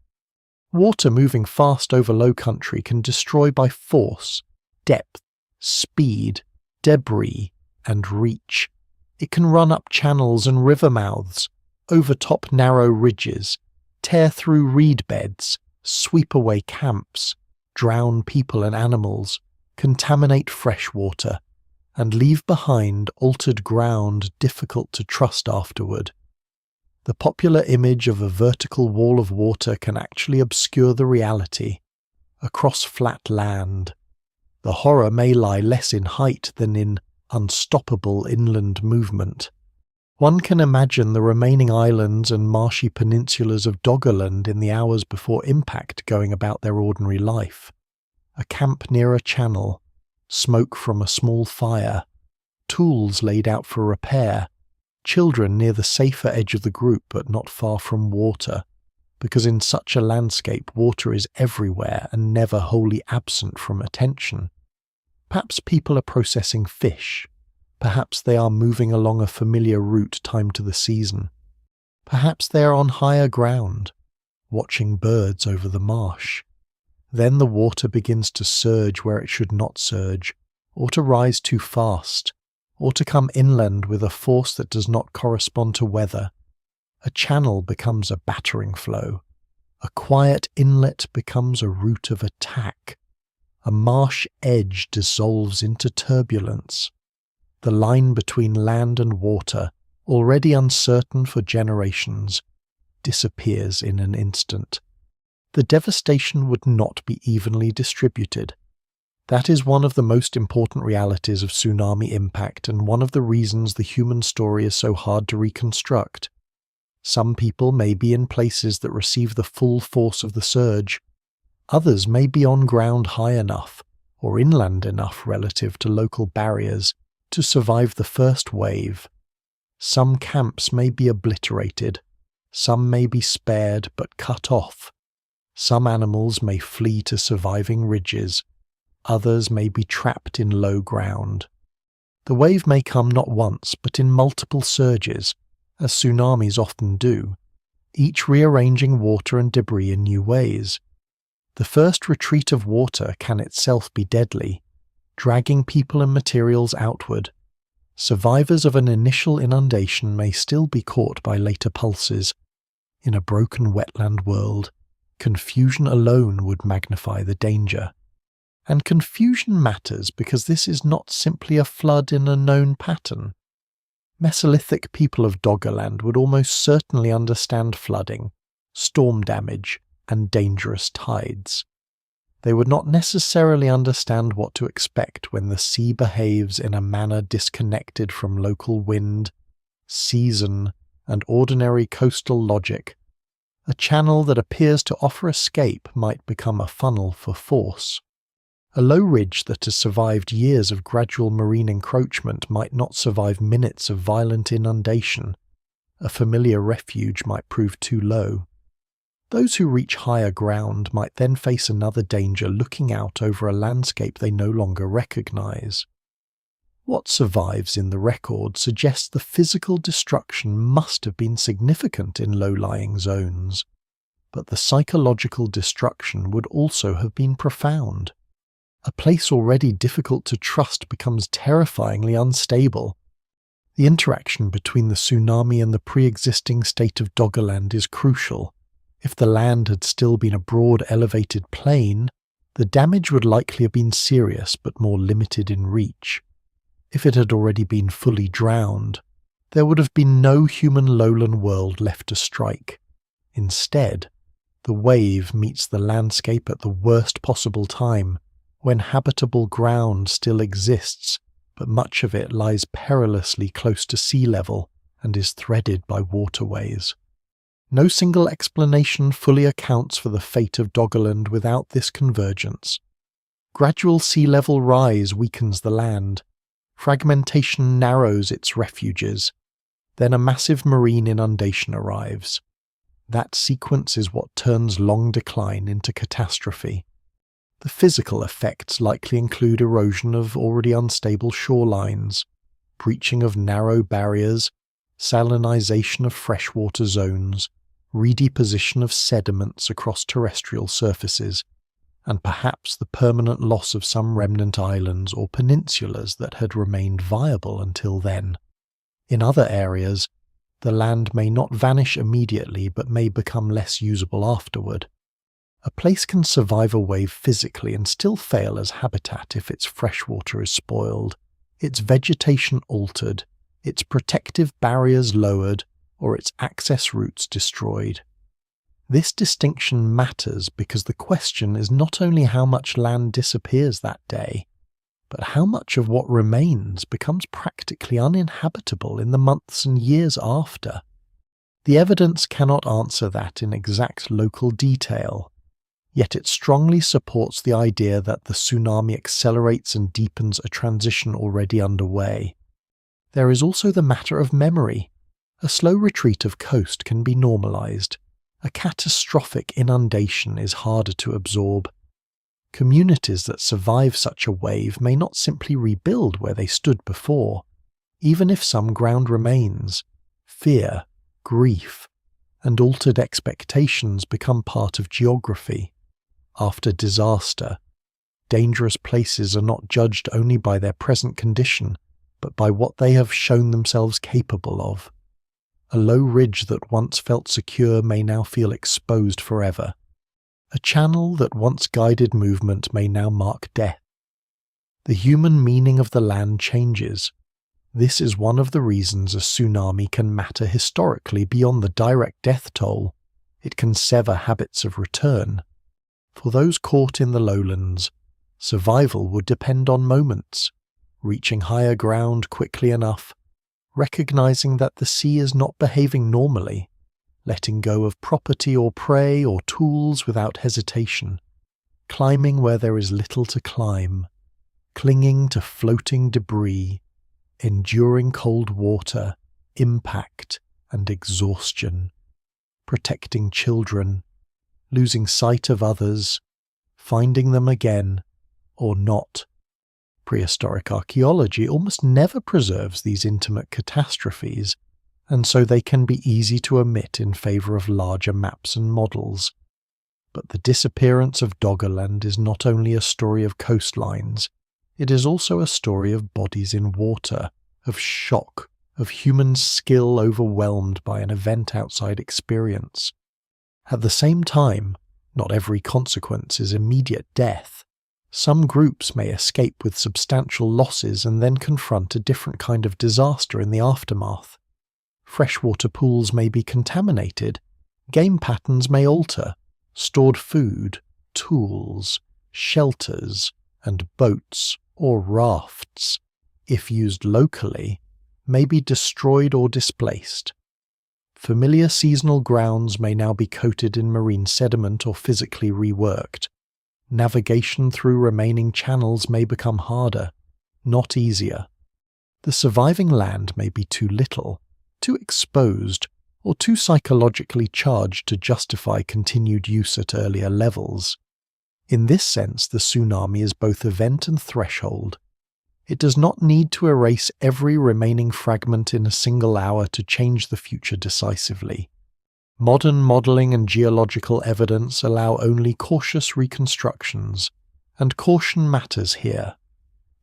Water moving fast over low country can destroy by force, depth, speed, debris, and reach. It can run up channels and river mouths, overtop narrow ridges, tear through reed beds, sweep away camps, drown people and animals, contaminate fresh water, and leave behind altered ground difficult to trust afterward. The popular image of a vertical wall of water can actually obscure the reality. Across flat land, the horror may lie less in height than in unstoppable inland movement. One can imagine the remaining islands and marshy peninsulas of Doggerland in the hours before impact going about their ordinary life. A camp near a channel, smoke from a small fire, tools laid out for repair, children near the safer edge of the group but not far from water, because in such a landscape water is everywhere and never wholly absent from attention. Perhaps people are processing fish. Perhaps they are moving along a familiar route timed to the season. Perhaps they are on higher ground, watching birds over the marsh. Then the water begins to surge where it should not surge, or to rise too fast, or to come inland with a force that does not correspond to weather. A channel becomes a battering flow. A quiet inlet becomes a route of attack. A marsh edge dissolves into turbulence. The line between land and water, already uncertain for generations, disappears in an instant. The devastation would not be evenly distributed. That is one of the most important realities of tsunami impact and one of the reasons the human story is so hard to reconstruct. Some people may be in places that receive the full force of the surge. Others may be on ground high enough, or inland enough relative to local barriers, to survive the first wave. Some camps may be obliterated. Some may be spared but cut off. Some animals may flee to surviving ridges. Others may be trapped in low ground. The wave may come not once but in multiple surges, as tsunamis often do, each rearranging water and debris in new ways. The first retreat of water can itself be deadly, dragging people and materials outward. Survivors of an initial inundation may still be caught by later pulses. In a broken wetland world, confusion alone would magnify the danger. And confusion matters because this is not simply a flood in a known pattern. Mesolithic people of Doggerland would almost certainly understand flooding, storm damage, and dangerous tides. They would not necessarily understand what to expect when the sea behaves in a manner disconnected from local wind, season, and ordinary coastal logic. A channel that appears to offer escape might become a funnel for force. A low ridge that has survived years of gradual marine encroachment might not survive minutes of violent inundation. A familiar refuge might prove too low. Those who reach higher ground might then face another danger looking out over a landscape they no longer recognize. What survives in the record suggests the physical destruction must have been significant in low-lying zones, but the psychological destruction would also have been profound. A place already difficult to trust becomes terrifyingly unstable. The interaction between the tsunami and the pre-existing state of Doggerland is crucial. If the land had still been a broad elevated plain, the damage would likely have been serious but more limited in reach. If it had already been fully drowned, there would have been no human lowland world left to strike. Instead, the wave meets the landscape at the worst possible time, when habitable ground still exists, but much of it lies perilously close to sea level and is threaded by waterways. No single explanation fully accounts for the fate of Doggerland without this convergence. Gradual sea level rise weakens the land. Fragmentation narrows its refuges. Then a massive marine inundation arrives. That sequence is what turns long decline into catastrophe. The physical effects likely include erosion of already unstable shorelines, breaching of narrow barriers, salinization of freshwater zones, redeposition of sediments across terrestrial surfaces, and perhaps the permanent loss of some remnant islands or peninsulas that had remained viable until then. In other areas, the land may not vanish immediately but may become less usable afterward. A place can survive a wave physically and still fail as habitat if its freshwater is spoiled, its vegetation altered, its protective barriers lowered, or its access routes destroyed. This distinction matters because the question is not only how much land disappears that day, but how much of what remains becomes practically uninhabitable in the months and years after. The evidence cannot answer that in exact local detail, yet it strongly supports the idea that the tsunami accelerates and deepens a transition already underway. There is also the matter of memory. A slow retreat of coast can be normalized. A catastrophic inundation is harder to absorb. Communities that survive such a wave may not simply rebuild where they stood before. Even if some ground remains, fear, grief, and altered expectations become part of geography. After disaster, dangerous places are not judged only by their present condition, but by what they have shown themselves capable of. A low ridge that once felt secure may now feel exposed forever. A channel that once guided movement may now mark death. The human meaning of the land changes. This is one of the reasons a tsunami can matter historically beyond the direct death toll. It can sever habits of return. For those caught in the lowlands, survival would depend on moments, reaching higher ground quickly enough, recognizing that the sea is not behaving normally, letting go of property or prey or tools without hesitation, climbing where there is little to climb, clinging to floating debris, enduring cold water, impact and exhaustion, protecting children, losing sight of others, finding them again, or not. Prehistoric archaeology almost never preserves these intimate catastrophes, and so they can be easy to omit in favour of larger maps and models. But the disappearance of Doggerland is not only a story of coastlines, it is also a story of bodies in water, of shock, of human skill overwhelmed by an event outside experience. At the same time, not every consequence is immediate death. Some groups may escape with substantial losses and then confront a different kind of disaster in the aftermath. Freshwater pools may be contaminated, game patterns may alter, stored food, tools, shelters, and boats or rafts, if used locally, may be destroyed or displaced. Familiar seasonal grounds may now be coated in marine sediment or physically reworked. Navigation through remaining channels may become harder, not easier. The surviving land may be too little, too exposed, or too psychologically charged to justify continued use at earlier levels. In this sense, the tsunami is both event and threshold. It does not need to erase every remaining fragment in a single hour to change the future decisively. Modern modelling and geological evidence allow only cautious reconstructions, And caution matters here.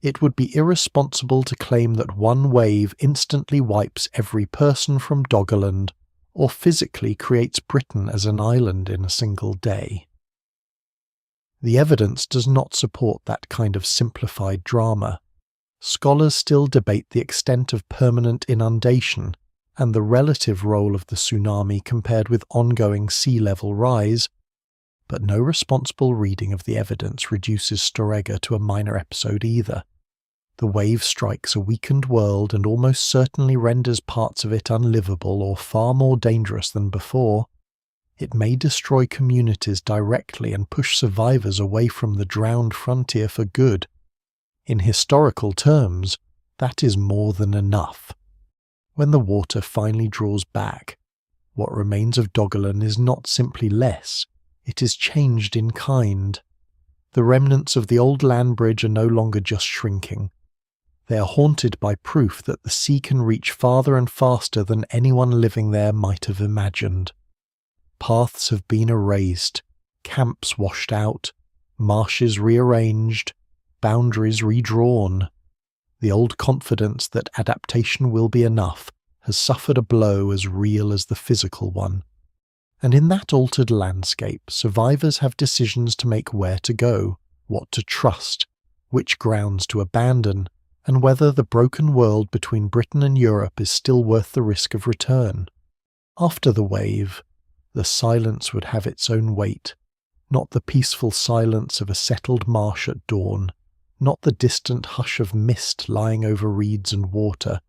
It would be irresponsible to claim that one wave instantly wipes every person from Doggerland or physically creates Britain as an island in a single day. The evidence does not support that kind of simplified drama. Scholars still debate the extent of permanent inundation and the relative role of the tsunami compared with ongoing sea level rise, but no responsible reading of the evidence reduces Storegga to a minor episode either. The wave strikes a weakened world and almost certainly renders parts of it unlivable or far more dangerous than before. It may destroy communities directly and push survivors away from the drowned frontier for good. In historical terms, that is more than enough. When the water finally draws back, what remains of Doggerland is not simply less, it is changed in kind. The remnants of the old land bridge are no longer just shrinking. They are haunted by proof that the sea can reach farther and faster than anyone living there might have imagined. Paths have been erased, camps washed out, marshes rearranged, boundaries redrawn. The old confidence that adaptation will be enough has suffered a blow as real as the physical one. And in that altered landscape, survivors have decisions to make: where to go, what to trust, which grounds to abandon, and whether the broken world between Britain and Europe is still worth the risk of return. After the wave, the silence would have its own weight, not the peaceful silence of a settled marsh at dawn, not the distant hush of mist lying over reeds and water,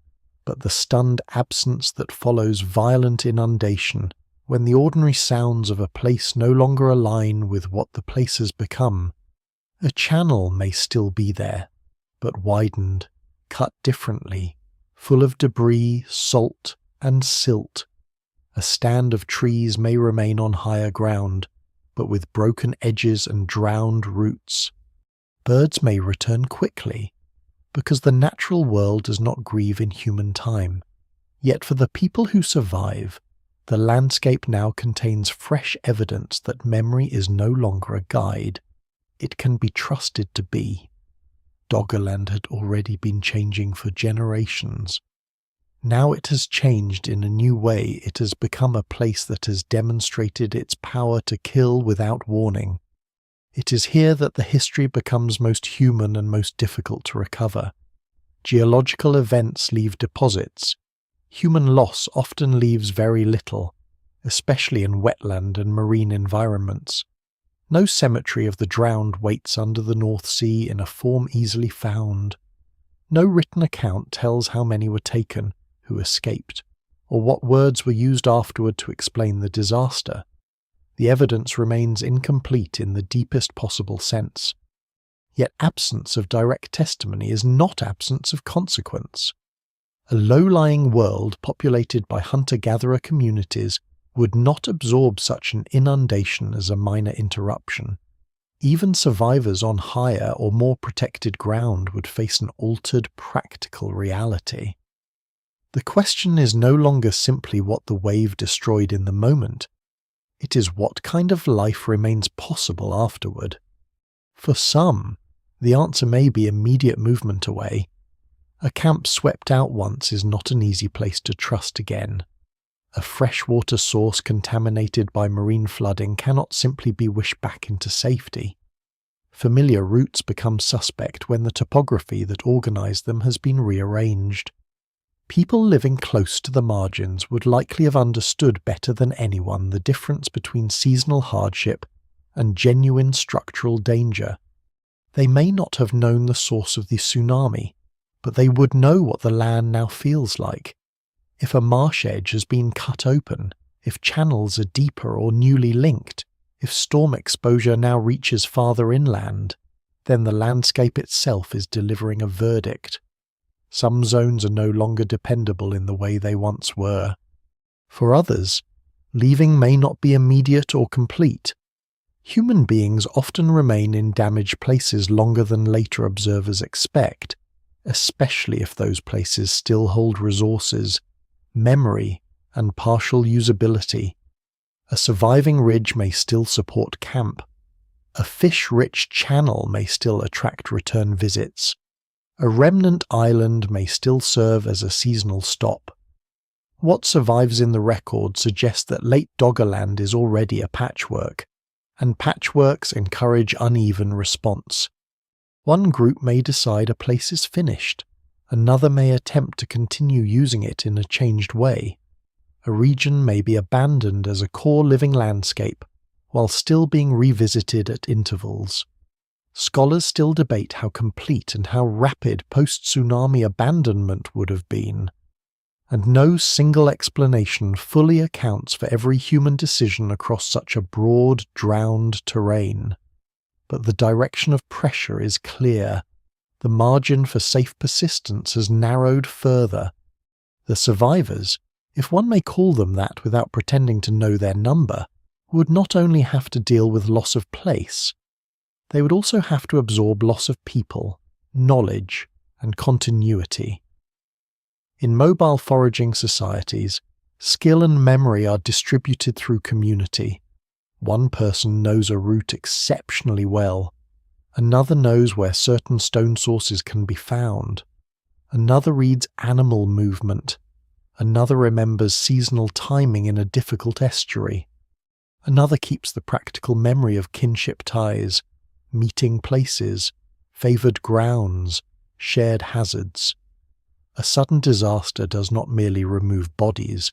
but the stunned absence that follows violent inundation, when the ordinary sounds of a place no longer align with what the place has become. A channel may still be there, but widened, cut differently, full of debris, salt, and silt. A stand of trees may remain on higher ground, but with broken edges and drowned roots. Birds may return quickly, because the natural world does not grieve in human time. Yet for the people who survive, the landscape now contains fresh evidence that memory is no longer a guide. It can be trusted to be. Doggerland had already been changing for generations. Now it has changed in a new way. It has become a place that has demonstrated its power to kill without warning. It is here that the history becomes most human and most difficult to recover. Geological events leave deposits. Human loss often leaves very little, especially in wetland and marine environments. No cemetery of the drowned waits under the North Sea in a form easily found. No written account tells how many were taken, who escaped, or what words were used afterward to explain the disaster. The evidence remains incomplete in the deepest possible sense. Yet absence of direct testimony is not absence of consequence. A low-lying world populated by hunter-gatherer communities would not absorb such an inundation as a minor interruption. Even survivors on higher or more protected ground would face an altered practical reality. The question is no longer simply what the wave destroyed in the moment. It is what kind of life remains possible afterward. For some, the answer may be immediate movement away. A camp swept out once is not an easy place to trust again. A freshwater source contaminated by marine flooding cannot simply be wished back into safety. Familiar routes become suspect when the topography that organized them has been rearranged. People living close to the margins would likely have understood better than anyone the difference between seasonal hardship and genuine structural danger. They may not have known the source of the tsunami, but they would know what the land now feels like. If a marsh edge has been cut open, if channels are deeper or newly linked, if storm exposure now reaches farther inland, then the landscape itself is delivering a verdict. Some zones are no longer dependable in the way they once were. For others, leaving may not be immediate or complete. Human beings often remain in damaged places longer than later observers expect, especially if those places still hold resources, memory, and partial usability. A surviving ridge may still support camp, A fish-rich channel may still attract return visits. A remnant island may still serve as a seasonal stop. What survives in the record suggests that late Doggerland is already a patchwork, and patchworks encourage uneven response. One group may decide a place is finished, another may attempt to continue using it in a changed way. A region may be abandoned as a core living landscape, while still being revisited at intervals. Scholars still debate how complete and how rapid post-tsunami abandonment would have been, and no single explanation fully accounts for every human decision across such a broad, drowned terrain. But the direction of pressure is clear. The margin for safe persistence has narrowed further. The survivors, if one may call them that without pretending to know their number, would not only have to deal with loss of place, they would also have to absorb loss of people, knowledge, and continuity. In mobile foraging societies, skill and memory are distributed through community. One person knows a route exceptionally well. Another knows where certain stone sources can be found. Another reads animal movement. Another remembers seasonal timing in a difficult estuary. Another keeps the practical memory of kinship ties, meeting places, favoured grounds, shared hazards. A sudden disaster does not merely remove bodies.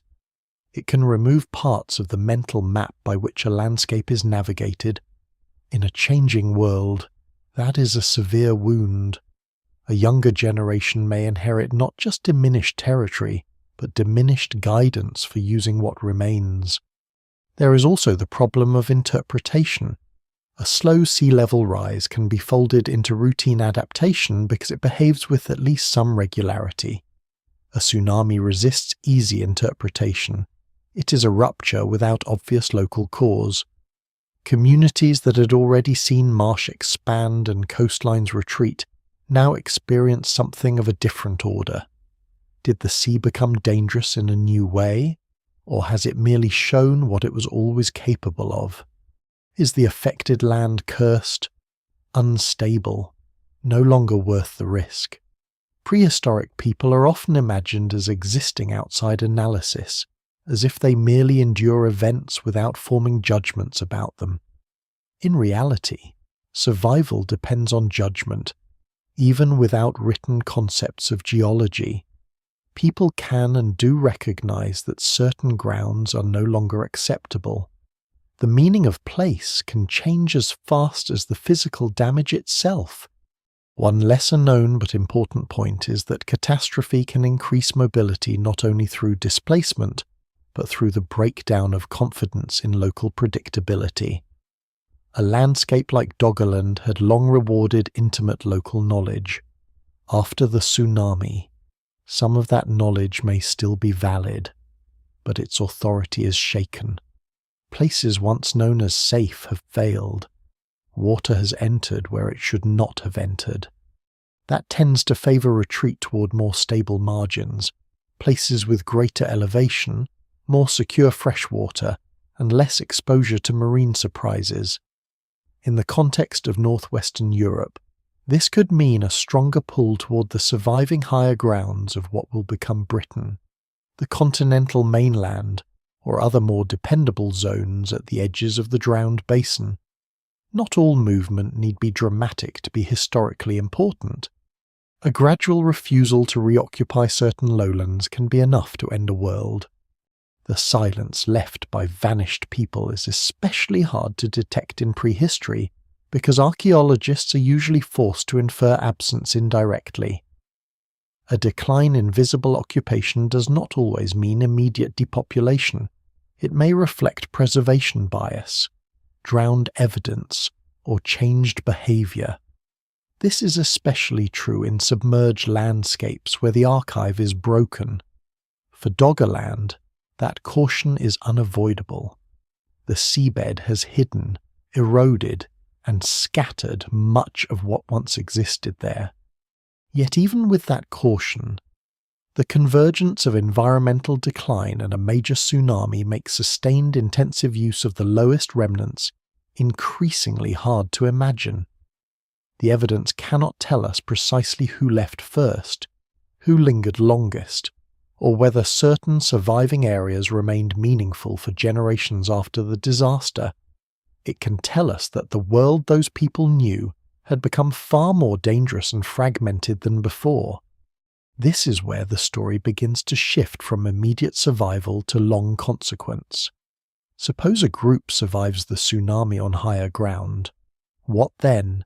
It can remove parts of the mental map by which a landscape is navigated. In a changing world, that is a severe wound. A younger generation may inherit not just diminished territory, but diminished guidance for using what remains. There is also the problem of interpretation. A slow sea level rise can be folded into routine adaptation because it behaves with at least some regularity. A tsunami resists easy interpretation. It is a rupture without obvious local cause. Communities that had already seen marsh expand and coastlines retreat now experience something of a different order. Did the sea become dangerous in a new way, or has it merely shown what it was always capable of? Is the affected land cursed, unstable, no longer worth the risk? Prehistoric people are often imagined as existing outside analysis, as if they merely endure events without forming judgments about them. In reality, survival depends on judgment. Even without written concepts of geology, people can and do recognize that certain grounds are no longer acceptable. The meaning of place can change as fast as the physical damage itself. One lesser known but important point is that catastrophe can increase mobility not only through displacement, but through the breakdown of confidence in local predictability. A landscape like Doggerland had long rewarded intimate local knowledge. After the tsunami, some of that knowledge may still be valid, but its authority is shaken. Places once known as safe have failed. Water has entered where it should not have entered. That tends to favour retreat toward more stable margins, places with greater elevation, more secure freshwater, and less exposure to marine surprises. In the context of northwestern Europe, this could mean a stronger pull toward the surviving higher grounds of what will become Britain, the continental mainland, or other more dependable zones at the edges of the drowned basin. Not all movement need be dramatic to be historically important. A gradual refusal to reoccupy certain lowlands can be enough to end a world. The silence left by vanished people is especially hard to detect in prehistory because archaeologists are usually forced to infer absence indirectly. A decline in visible occupation does not always mean immediate depopulation. It may reflect preservation bias, drowned evidence, or changed behaviour. This is especially true in submerged landscapes where the archive is broken. For Doggerland, that caution is unavoidable. The seabed has hidden, eroded, and scattered much of what once existed there. Yet even with that caution, the convergence of environmental decline and a major tsunami makes sustained intensive use of the lowest remnants increasingly hard to imagine. The evidence cannot tell us precisely who left first, who lingered longest, or whether certain surviving areas remained meaningful for generations after the disaster. It can tell us that the world those people knew had become far more dangerous and fragmented than before. This is where the story begins to shift from immediate survival to long consequence. Suppose a group survives the tsunami on higher ground. What then?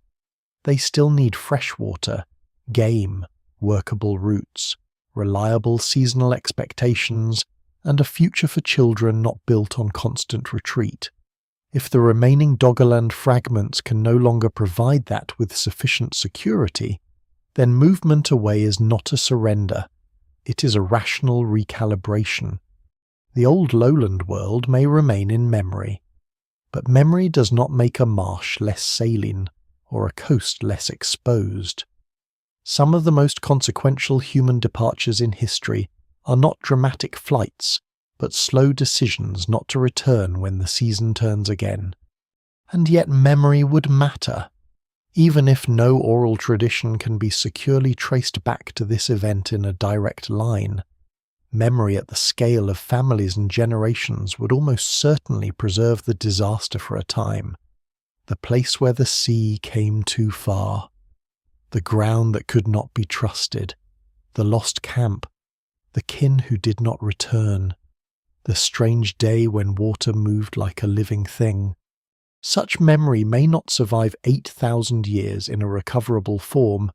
They still need fresh water, game, workable routes, reliable seasonal expectations, and a future for children not built on constant retreat. If the remaining Doggerland fragments can no longer provide that with sufficient security, then movement away is not a surrender. It is a rational recalibration. The old lowland world may remain in memory, but memory does not make a marsh less saline or a coast less exposed. Some of the most consequential human departures in history are not dramatic flights, but slow decisions not to return when the season turns again. And yet memory would matter. Even if no oral tradition can be securely traced back to this event in a direct line, memory at the scale of families and generations would almost certainly preserve the disaster for a time. The place where the sea came too far, the ground that could not be trusted, the lost camp, the kin who did not return, the strange day when water moved like a living thing. Such memory may not survive 8,000 years in a recoverable form,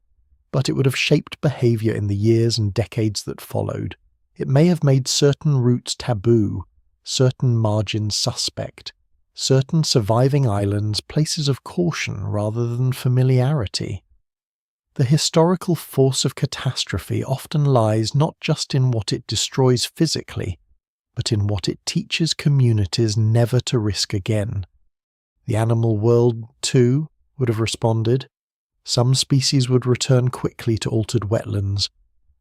but it would have shaped behavior in the years and decades that followed. It may have made certain routes taboo, certain margins suspect, certain surviving islands places of caution rather than familiarity. The historical force of catastrophe often lies not just in what it destroys physically, but in what it teaches communities never to risk again. The animal world, too, would have responded. Some species would return quickly to altered wetlands,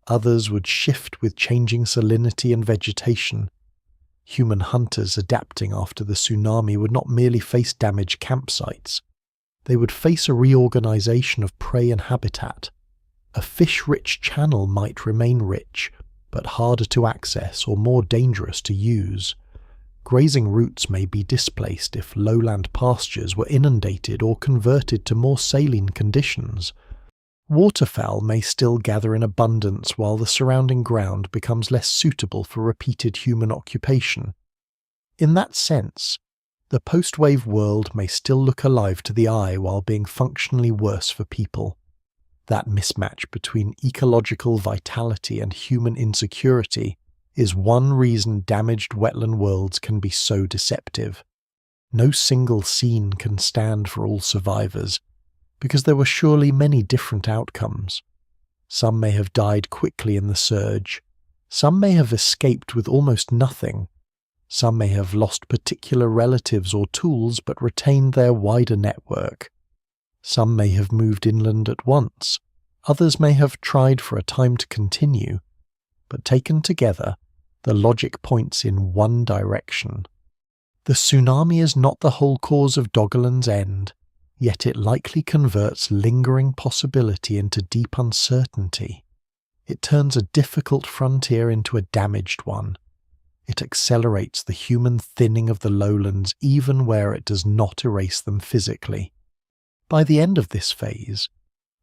others would shift with changing salinity and vegetation. Human hunters adapting after the tsunami would not merely face damaged campsites. They would face a reorganization of prey and habitat. A fish-rich channel might remain rich, but harder to access or more dangerous to use. Grazing routes may be displaced if lowland pastures were inundated or converted to more saline conditions. Waterfowl may still gather in abundance while the surrounding ground becomes less suitable for repeated human occupation. In that sense, the post-wave world may still look alive to the eye while being functionally worse for people. That mismatch between ecological vitality and human insecurity is one reason damaged wetland worlds can be so deceptive. No single scene can stand for all survivors, because there were surely many different outcomes. Some may have died quickly in the surge, some may have escaped with almost nothing, some may have lost particular relatives or tools but retained their wider network. Some may have moved inland at once, others may have tried for a time to continue, but taken together, the logic points in one direction. The tsunami is not the whole cause of Doggerland's end, yet it likely converts lingering possibility into deep uncertainty. It turns a difficult frontier into a damaged one. It accelerates the human thinning of the lowlands even where it does not erase them physically. By the end of this phase,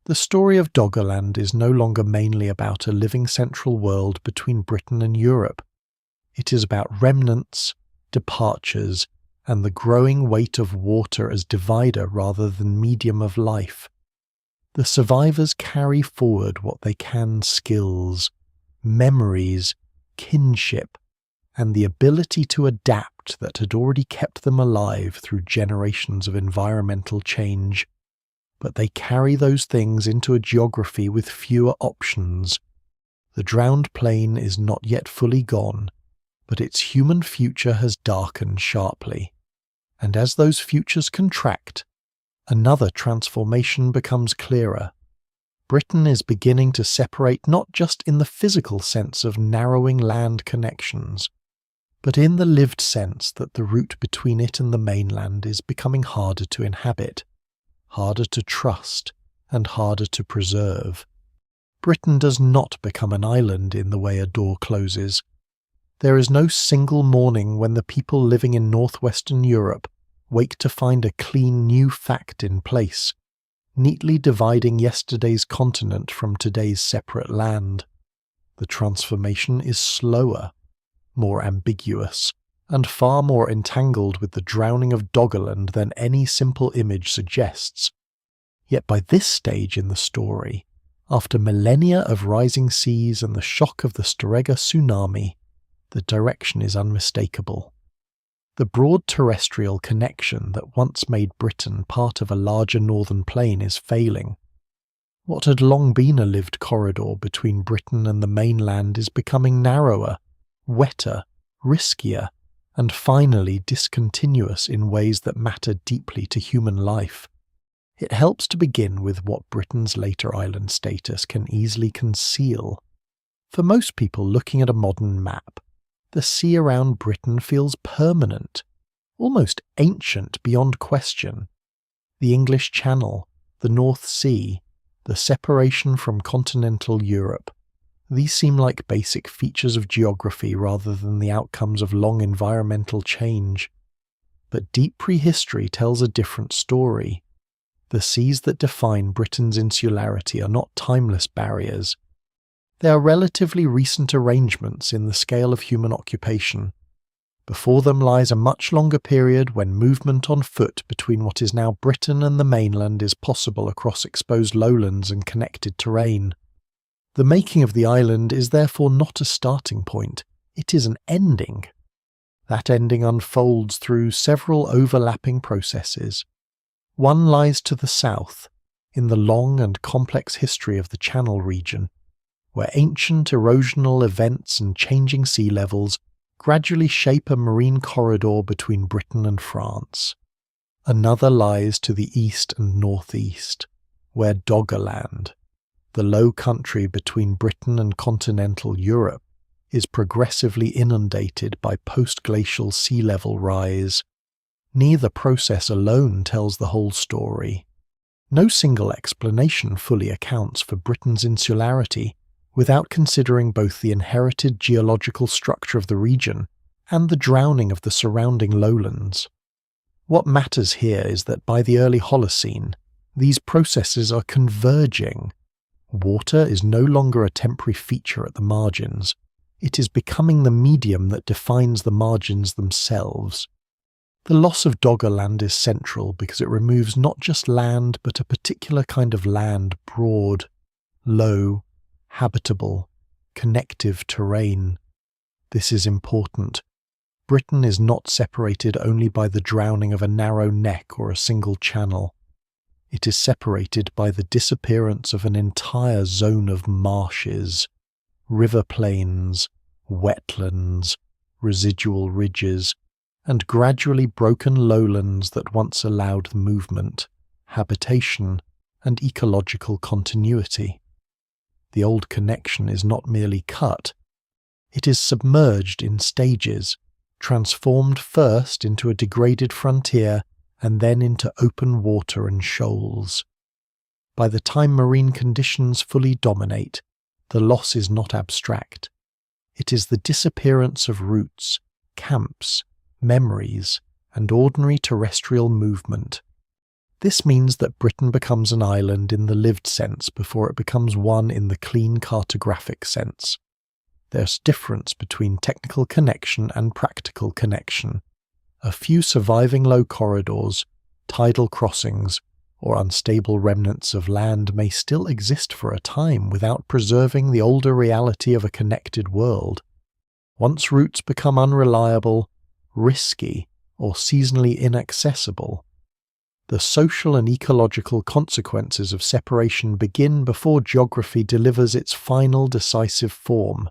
the story of Doggerland is no longer mainly about a living central world between Britain and Europe. It is about remnants, departures, and the growing weight of water as divider rather than medium of life. The survivors carry forward what they can: skills, memories, kinship, and the ability to adapt that had already kept them alive through generations of environmental change. But they carry those things into a geography with fewer options. The drowned plain is not yet fully gone, but its human future has darkened sharply. And as those futures contract, another transformation becomes clearer. Britain is beginning to separate not just in the physical sense of narrowing land connections, but in the lived sense that the route between it and the mainland is becoming harder to inhabit, harder to trust, and harder to preserve. Britain does not become an island in the way a door closes. There is no single morning when the people living in northwestern Europe wake to find a clean new fact in place, neatly dividing yesterday's continent from today's separate land. The transformation is slower, more ambiguous, and far more entangled with the drowning of Doggerland than any simple image suggests. Yet by this stage in the story, after millennia of rising seas and the shock of the Storega tsunami, the direction is unmistakable. The broad terrestrial connection that once made Britain part of a larger northern plain is failing. What had long been a lived corridor between Britain and the mainland is becoming narrower, wetter, riskier, and finally discontinuous in ways that matter deeply to human life. It helps to begin with what Britain's later island status can easily conceal. For most people looking at a modern map, the sea around Britain feels permanent, almost ancient beyond question. The English Channel, the North Sea, the separation from continental Europe, these seem like basic features of geography rather than the outcomes of long environmental change. But deep prehistory tells a different story. The seas that define Britain's insularity are not timeless barriers. They are relatively recent arrangements in the scale of human occupation. Before them lies a much longer period when movement on foot between what is now Britain and the mainland is possible across exposed lowlands and connected terrain. The making of the island is therefore not a starting point, it is an ending. That ending unfolds through several overlapping processes. One lies to the south, in the long and complex history of the Channel region, where ancient erosional events and changing sea levels gradually shape a marine corridor between Britain and France. Another lies to the east and northeast, where Doggerland, the low country between Britain and continental Europe, is progressively inundated by post-glacial sea level rise. Neither process alone tells the whole story. No single explanation fully accounts for Britain's insularity, without considering both the inherited geological structure of the region and the drowning of the surrounding lowlands. What matters here is that by the early Holocene, these processes are converging. Water is no longer a temporary feature at the margins. It is becoming the medium that defines the margins themselves. The loss of Doggerland is central because it removes not just land but a particular kind of land, broad, low, habitable, connective terrain. This is important. Britain is not separated only by the drowning of a narrow neck or a single channel. It is separated by the disappearance of an entire zone of marshes, river plains, wetlands, residual ridges, and gradually broken lowlands that once allowed movement, habitation, and ecological continuity. The old connection is not merely cut, it is submerged in stages, transformed first into a degraded frontier and then into open water and shoals. By the time marine conditions fully dominate, the loss is not abstract. It is the disappearance of routes, camps, memories, and ordinary terrestrial movement. This means that Britain becomes an island in the lived sense before it becomes one in the clean cartographic sense. There's difference between technical connection and practical connection. A few surviving low corridors, tidal crossings, or unstable remnants of land may still exist for a time without preserving the older reality of a connected world. Once routes become unreliable, risky, or seasonally inaccessible, the social and ecological consequences of separation begin before geography delivers its final decisive form.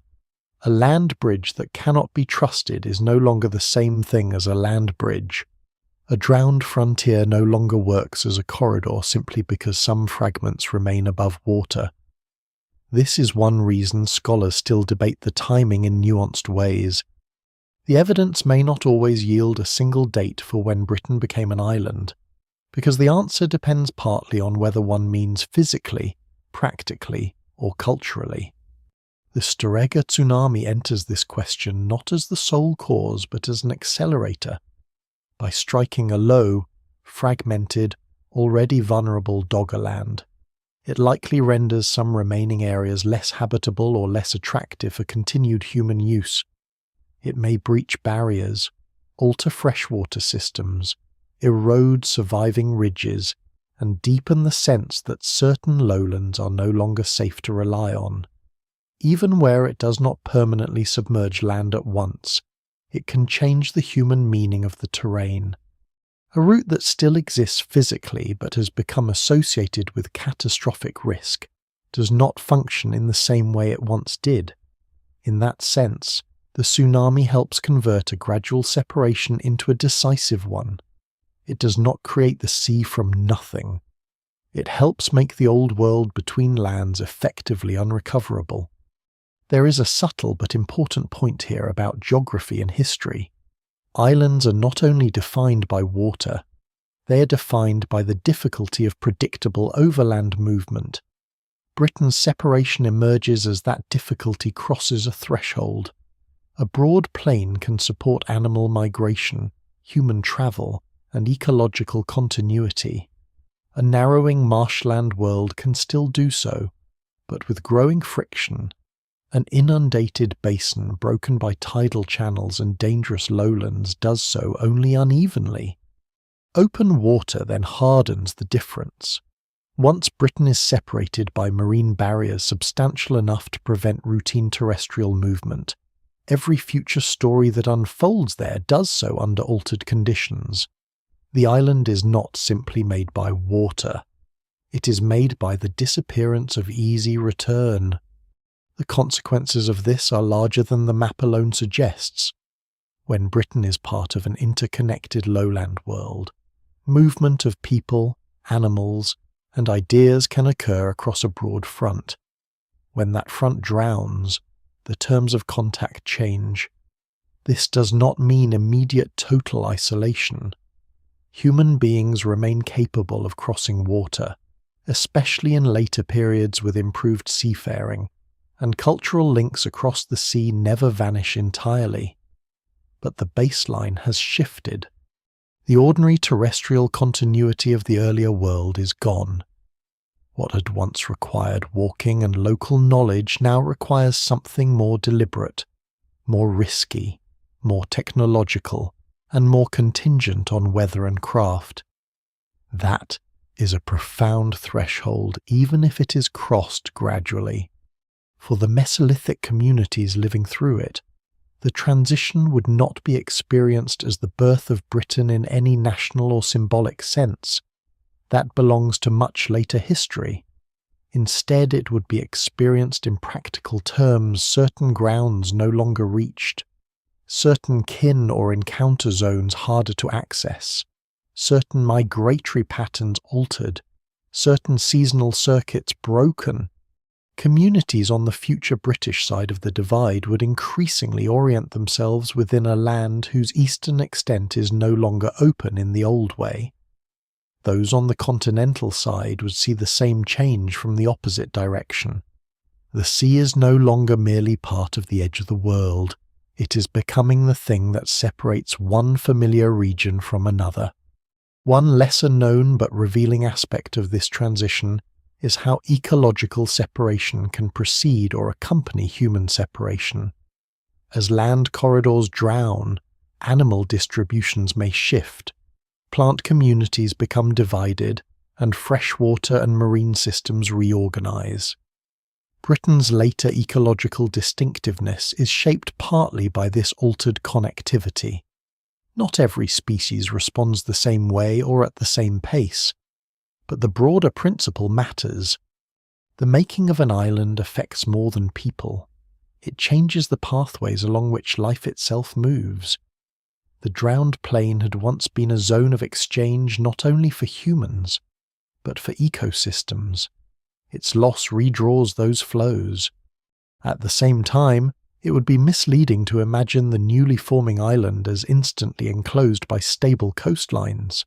A land bridge that cannot be trusted is no longer the same thing as a land bridge. A drowned frontier no longer works as a corridor simply because some fragments remain above water. This is one reason scholars still debate the timing in nuanced ways. The evidence may not always yield a single date for when Britain became an island, because the answer depends partly on whether one means physically, practically, or culturally. The Storegga tsunami enters this question not as the sole cause but as an accelerator. By striking a low, fragmented, already vulnerable Doggerland, it likely renders some remaining areas less habitable or less attractive for continued human use. It may breach barriers, alter freshwater systems, erode surviving ridges, and deepen the sense that certain lowlands are no longer safe to rely on. Even where it does not permanently submerge land at once, it can change the human meaning of the terrain. A route that still exists physically but has become associated with catastrophic risk does not function in the same way it once did. In that sense, the tsunami helps convert a gradual separation into a decisive one. It does not create the sea from nothing. It helps make the old world between lands effectively unrecoverable. There is a subtle but important point here about geography and history. Islands are not only defined by water, they are defined by the difficulty of predictable overland movement. Britain's separation emerges as that difficulty crosses a threshold. A broad plain can support animal migration, human travel, and ecological continuity. A narrowing marshland world can still do so, but with growing friction. An inundated basin broken by tidal channels and dangerous lowlands does so only unevenly. Open water then hardens the difference. Once Britain is separated by marine barriers substantial enough to prevent routine terrestrial movement, every future story that unfolds there does so under altered conditions. The island is not simply made by water. It is made by the disappearance of easy return. The consequences of this are larger than the map alone suggests. When Britain is part of an interconnected lowland world, movement of people, animals, and ideas can occur across a broad front. When that front drowns, the terms of contact change. This does not mean immediate total isolation. Human beings remain capable of crossing water, especially in later periods with improved seafaring, and cultural links across the sea never vanish entirely. But the baseline has shifted. The ordinary terrestrial continuity of the earlier world is gone. What had once required walking and local knowledge now requires something more deliberate, more risky, more technological, and more contingent on weather and craft. That is a profound threshold, even if it is crossed gradually. For the Mesolithic communities living through it, the transition would not be experienced as the birth of Britain in any national or symbolic sense. That belongs to much later history. Instead, it would be experienced in practical terms, certain grounds no longer reached, certain kin or encounter zones harder to access, certain migratory patterns altered, certain seasonal circuits broken. Communities on the future British side of the divide would increasingly orient themselves within a land whose eastern extent is no longer open in the old way. Those on the continental side would see the same change from the opposite direction. The sea is no longer merely part of the edge of the world. It is becoming the thing that separates one familiar region from another. One lesser known but revealing aspect of this transition is how ecological separation can precede or accompany human separation. As land corridors drown, animal distributions may shift, plant communities become divided, and freshwater and marine systems reorganize. Britain's later ecological distinctiveness is shaped partly by this altered connectivity. Not every species responds the same way or at the same pace, but the broader principle matters. The making of an island affects more than people. It changes the pathways along which life itself moves. The drowned plain had once been a zone of exchange not only for humans, but for ecosystems. Its loss redraws those flows. At the same time, It would be misleading to imagine the newly forming island as instantly enclosed by stable coastlines.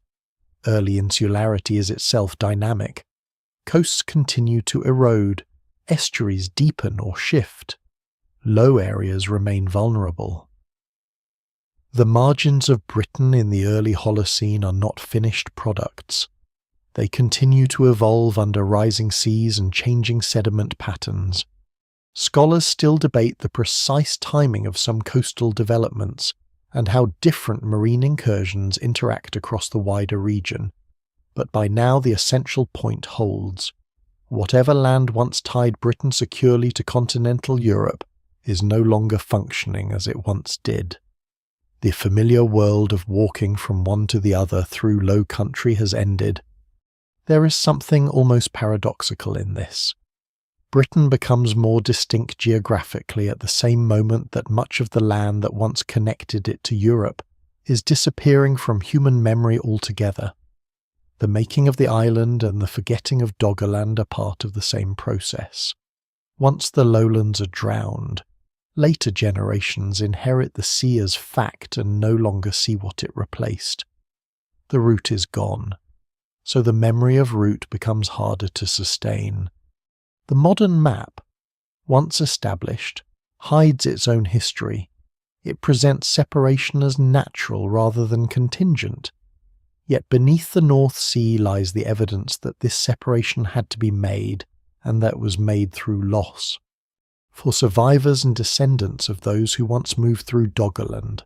Early insularity is itself dynamic. Coasts continue to erode, estuaries deepen or shift. Low areas remain vulnerable. The margins of Britain in the early Holocene are not finished products. They continue to evolve under rising seas and changing sediment patterns. Scholars still debate the precise timing of some coastal developments and how different marine incursions interact across the wider region. But by now the essential point holds. Whatever land once tied Britain securely to continental Europe is no longer functioning as it once did. The familiar world of walking from one to the other through low country has ended. There is something almost paradoxical in this. Britain becomes more distinct geographically at the same moment that much of the land that once connected it to Europe is disappearing from human memory altogether. The making of the island and the forgetting of Doggerland are part of the same process. Once the lowlands are drowned, later generations inherit the sea as fact and no longer see what it replaced. The root is gone, so the memory of root becomes harder to sustain. The modern map, once established, hides its own history. It presents separation as natural rather than contingent. Yet beneath the North Sea lies the evidence that this separation had to be made, and that was made through loss. For survivors and descendants of those who once moved through Doggerland,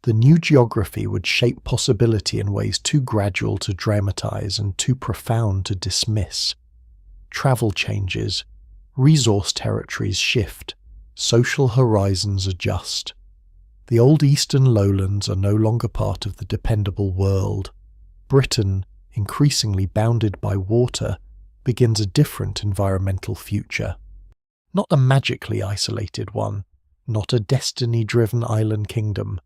the new geography would shape possibility in ways too gradual to dramatize and too profound to dismiss. Travel changes, resource territories shift, social horizons adjust. The old eastern lowlands are no longer part of the dependable world. Britain, increasingly bounded by water, begins a different environmental future. Not a magically isolated one, not a destiny-driven island kingdom,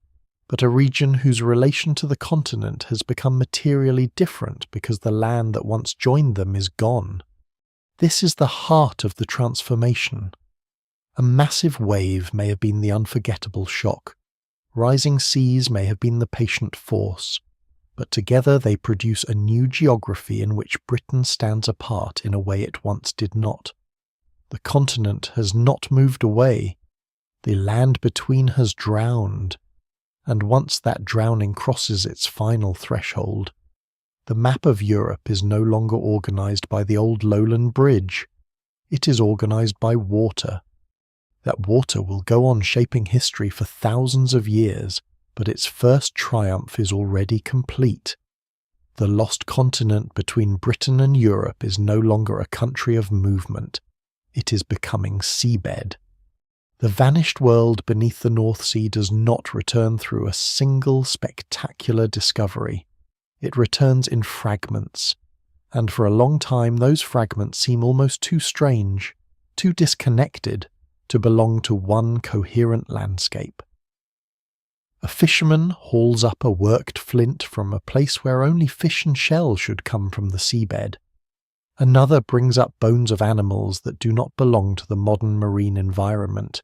but a region whose relation to the continent has become materially different because the land that once joined them is gone. This is the heart of the transformation. A massive wave may have been the unforgettable shock. Rising seas may have been the patient force, but together they produce a new geography in which Britain stands apart in a way it once did not. The continent has not moved away. The land between has drowned. And once that drowning crosses its final threshold, the map of Europe is no longer organized by the old lowland bridge. It is organized by water. That water will go on shaping history for thousands of years, but its first triumph is already complete. The lost continent between Britain and Europe is no longer a country of movement. It is becoming seabed. The vanished world beneath the North Sea does not return through a single spectacular discovery. It returns in fragments, and for a long time those fragments seem almost too strange, too disconnected, to belong to one coherent landscape. A fisherman hauls up a worked flint from a place where only fish and shell should come from the seabed. Another brings up bones of animals that do not belong to the modern marine environment.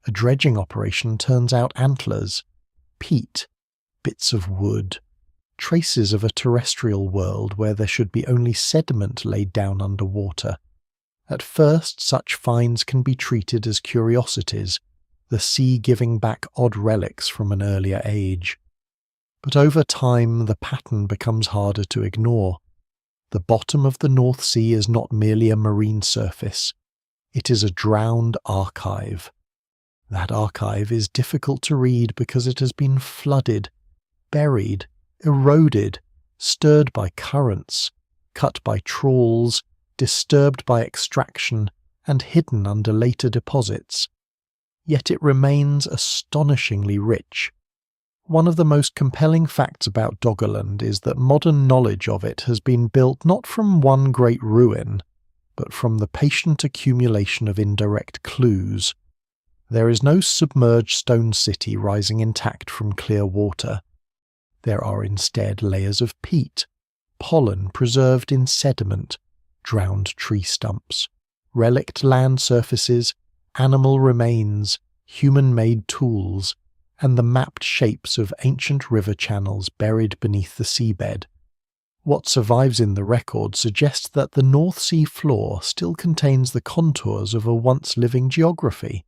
A dredging operation turns out antlers, peat, bits of wood, traces of a terrestrial world where there should be only sediment laid down underwater. At first, such finds can be treated as curiosities, the sea giving back odd relics from an earlier age. But over time, the pattern becomes harder to ignore. The bottom of the North Sea is not merely a marine surface. It is a drowned archive. That archive is difficult to read because it has been flooded, buried, eroded, stirred by currents, cut by trawls, disturbed by extraction, and hidden under later deposits. Yet it remains astonishingly rich. One of the most compelling facts about Doggerland is that modern knowledge of it has been built not from one great ruin, but from the patient accumulation of indirect clues. There is no submerged stone city rising intact from clear water. There are instead layers of peat, pollen preserved in sediment, drowned tree stumps, relict land surfaces, animal remains, human-made tools, and the mapped shapes of ancient river channels buried beneath the seabed. What survives in the record suggests that the North Sea floor still contains the contours of a once-living geography.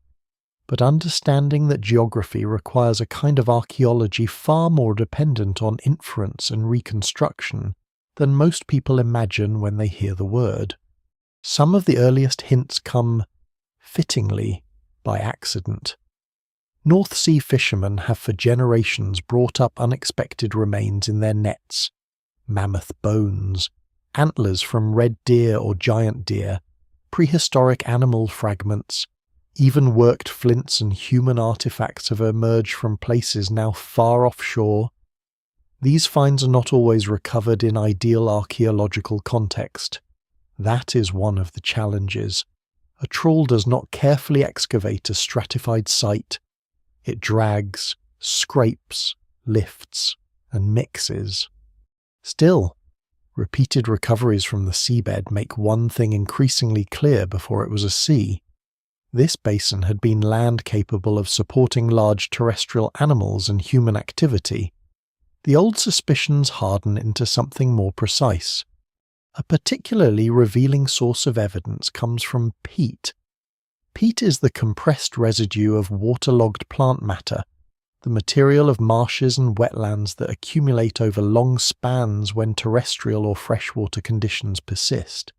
But understanding that geography requires a kind of archaeology far more dependent on inference and reconstruction than most people imagine when they hear the word. Some of the earliest hints come, fittingly, by accident. North Sea fishermen have for generations brought up unexpected remains in their nets: mammoth bones, antlers from red deer or giant deer, prehistoric animal fragments. Even worked flints and human artifacts have emerged from places now far offshore. These finds are not always recovered in ideal archaeological context. That is one of the challenges. A trawl does not carefully excavate a stratified site. It drags, scrapes, lifts, and mixes. Still, repeated recoveries from the seabed make one thing increasingly clear before it was a sea. This basin had been land capable of supporting large terrestrial animals and human activity. The old suspicions harden into something more precise. A particularly revealing source of evidence comes from peat. Peat is the compressed residue of waterlogged plant matter, the material of marshes and wetlands that accumulate over long spans when terrestrial or freshwater conditions persist.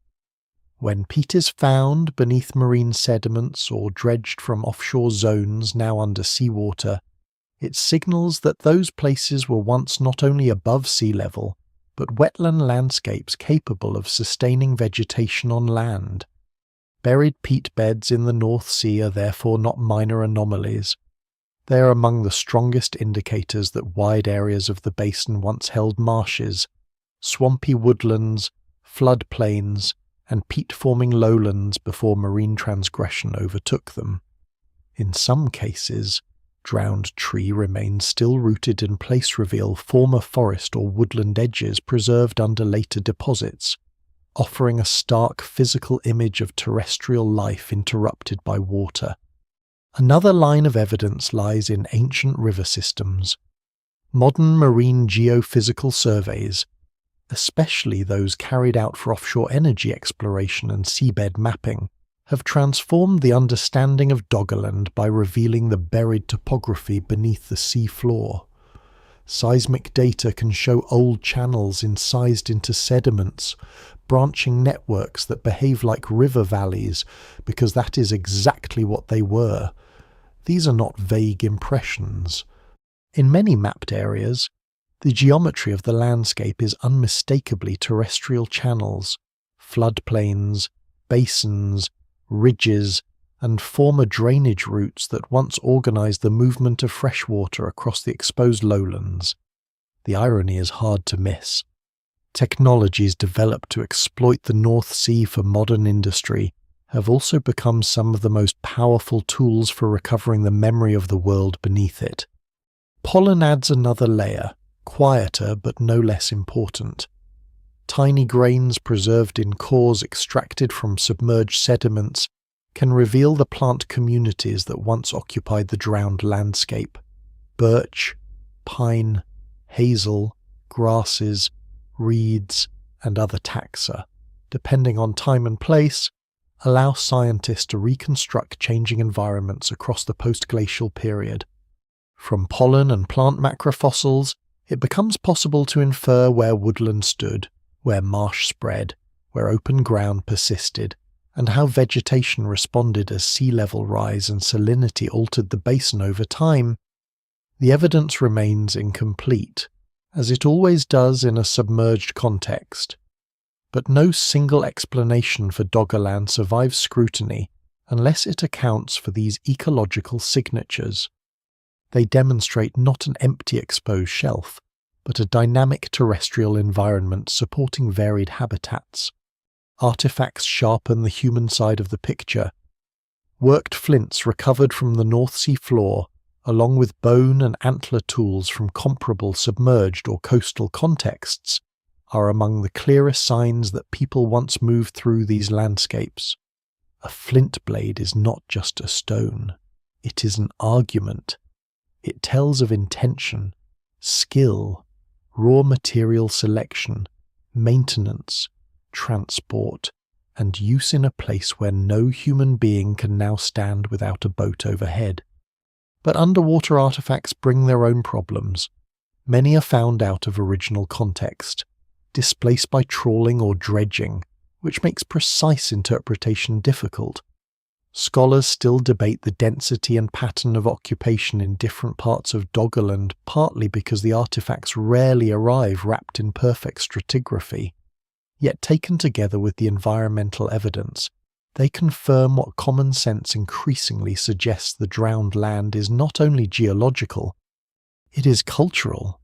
When peat is found beneath marine sediments or dredged from offshore zones now under seawater, it signals that those places were once not only above sea level, but wetland landscapes capable of sustaining vegetation on land. Buried peat beds in the North Sea are therefore not minor anomalies. They are among the strongest indicators that wide areas of the basin once held marshes, swampy woodlands, floodplains, and peat-forming lowlands before marine transgression overtook them. In some cases, drowned tree remains still rooted in place reveal former forest or woodland edges preserved under later deposits, offering a stark physical image of terrestrial life interrupted by water. Another line of evidence lies in ancient river systems. Modern marine geophysical surveys, especially those carried out for offshore energy exploration and seabed mapping, have transformed the understanding of Doggerland by revealing the buried topography beneath the sea floor. Seismic data can show old channels incised into sediments, branching networks that behave like river valleys, because that is exactly what they were. These are not vague impressions. In many mapped areas, the geometry of the landscape is unmistakably terrestrial channels, floodplains, basins, ridges, and former drainage routes that once organized the movement of fresh water across the exposed lowlands. The irony is hard to miss. Technologies developed to exploit the North Sea for modern industry have also become some of the most powerful tools for recovering the memory of the world beneath it. Pollen adds another layer, quieter but no less important. Tiny grains preserved in cores extracted from submerged sediments can reveal the plant communities that once occupied the drowned landscape. Birch, pine, hazel, grasses, reeds, and other taxa, depending on time and place, allow scientists to reconstruct changing environments across the post-glacial period. From pollen and plant macrofossils, it becomes possible to infer where woodland stood, where marsh spread, where open ground persisted, and how vegetation responded as sea level rise and salinity altered the basin over time. The evidence remains incomplete, as it always does in a submerged context. But no single explanation for Doggerland survives scrutiny unless it accounts for these ecological signatures. They demonstrate not an empty exposed shelf, but a dynamic terrestrial environment supporting varied habitats. Artifacts sharpen the human side of the picture. Worked flints recovered from the North Sea floor, along with bone and antler tools from comparable submerged or coastal contexts, are among the clearest signs that people once moved through these landscapes. A flint blade is not just a stone. It is an argument. It tells of intention, skill, raw material selection, maintenance, transport, and use in a place where no human being can now stand without a boat overhead. But underwater artifacts bring their own problems. Many are found out of original context, displaced by trawling or dredging, which makes precise interpretation difficult. Scholars still debate the density and pattern of occupation in different parts of Doggerland, partly because the artifacts rarely arrive wrapped in perfect stratigraphy. Yet taken together with the environmental evidence, they confirm what common sense increasingly suggests: the drowned land is not only geological, it is cultural.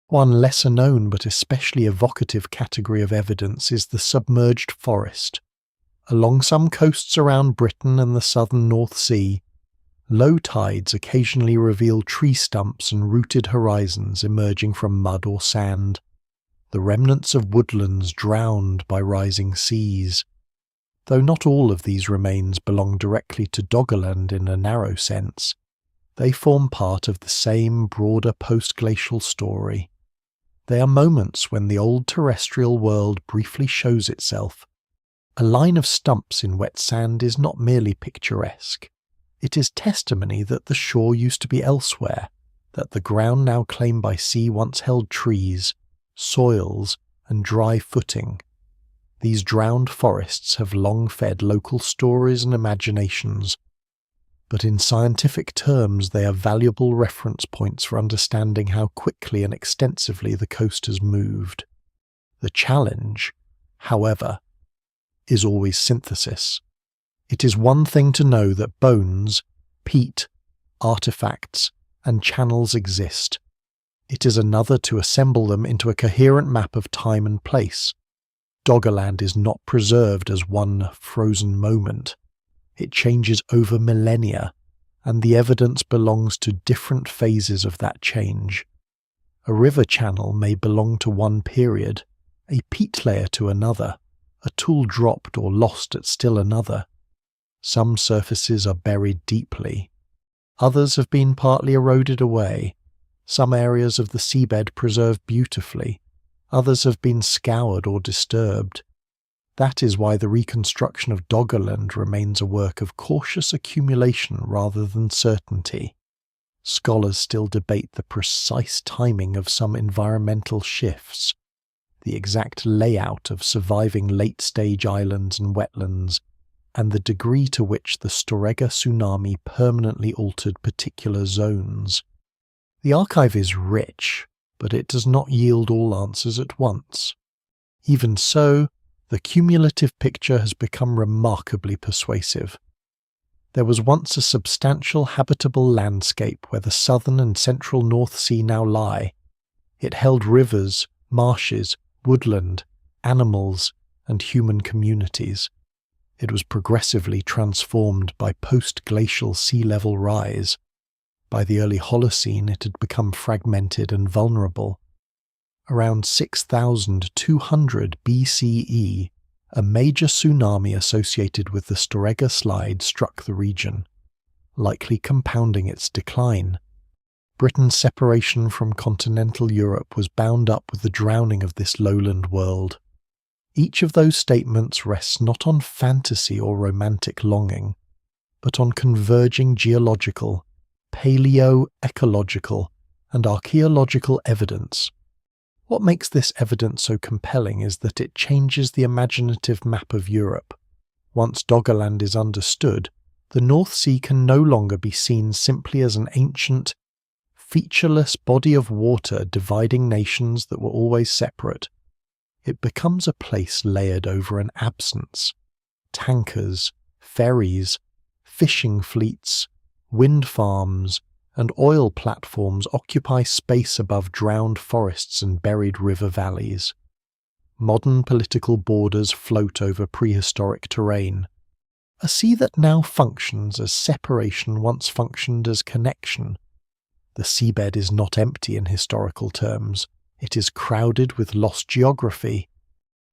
One lesser known but especially evocative category of evidence is the submerged forest. Along some coasts around Britain and the southern North Sea, low tides occasionally reveal tree stumps and rooted horizons emerging from mud or sand, the remnants of woodlands drowned by rising seas. Though not all of these remains belong directly to Doggerland in a narrow sense, they form part of the same broader post-glacial story. They are moments when the old terrestrial world briefly shows itself. A line of stumps in wet sand is not merely picturesque. It is testimony that the shore used to be elsewhere, that the ground now claimed by sea once held trees, soils, and dry footing. These drowned forests have long fed local stories and imaginations, but in scientific terms they are valuable reference points for understanding how quickly and extensively the coast has moved. The challenge, however, is always synthesis. It is one thing to know that bones, peat, artifacts, and channels exist. It is another to assemble them into a coherent map of time and place. Doggerland is not preserved as one frozen moment. It changes over millennia, and the evidence belongs to different phases of that change. A river channel may belong to one period, a peat layer to another, a tool dropped or lost at still another. Some surfaces are buried deeply. Others have been partly eroded away. Some areas of the seabed preserved beautifully. Others have been scoured or disturbed. That is why the reconstruction of Doggerland remains a work of cautious accumulation rather than certainty. Scholars still debate the precise timing of some environmental shifts, the exact layout of surviving late-stage islands and wetlands, and the degree to which the Storegga tsunami permanently altered particular zones. The archive is rich, but it does not yield all answers at once. Even so, the cumulative picture has become remarkably persuasive. There was once a substantial habitable landscape where the southern and central North Sea now lie. It held rivers, marshes, woodland, animals, and human communities. It was progressively transformed by post-glacial sea level rise. By the early Holocene it had become fragmented and vulnerable. Around 6,200 BCE, a major tsunami associated with the Storegga slide struck the region, likely compounding its decline. Britain's separation from continental Europe was bound up with the drowning of this lowland world. Each of those statements rests not on fantasy or romantic longing, but on converging geological, paleo-ecological, and archaeological evidence. What makes this evidence so compelling is that it changes the imaginative map of Europe. Once Doggerland is understood, the North Sea can no longer be seen simply as an ancient, featureless body of water dividing nations that were always separate. It becomes a place layered over an absence. Tankers, ferries, fishing fleets, wind farms, and oil platforms occupy space above drowned forests and buried river valleys. Modern political borders float over prehistoric terrain. A sea that now functions as separation once functioned as connection. The seabed is not empty in historical terms. It is crowded with lost geography.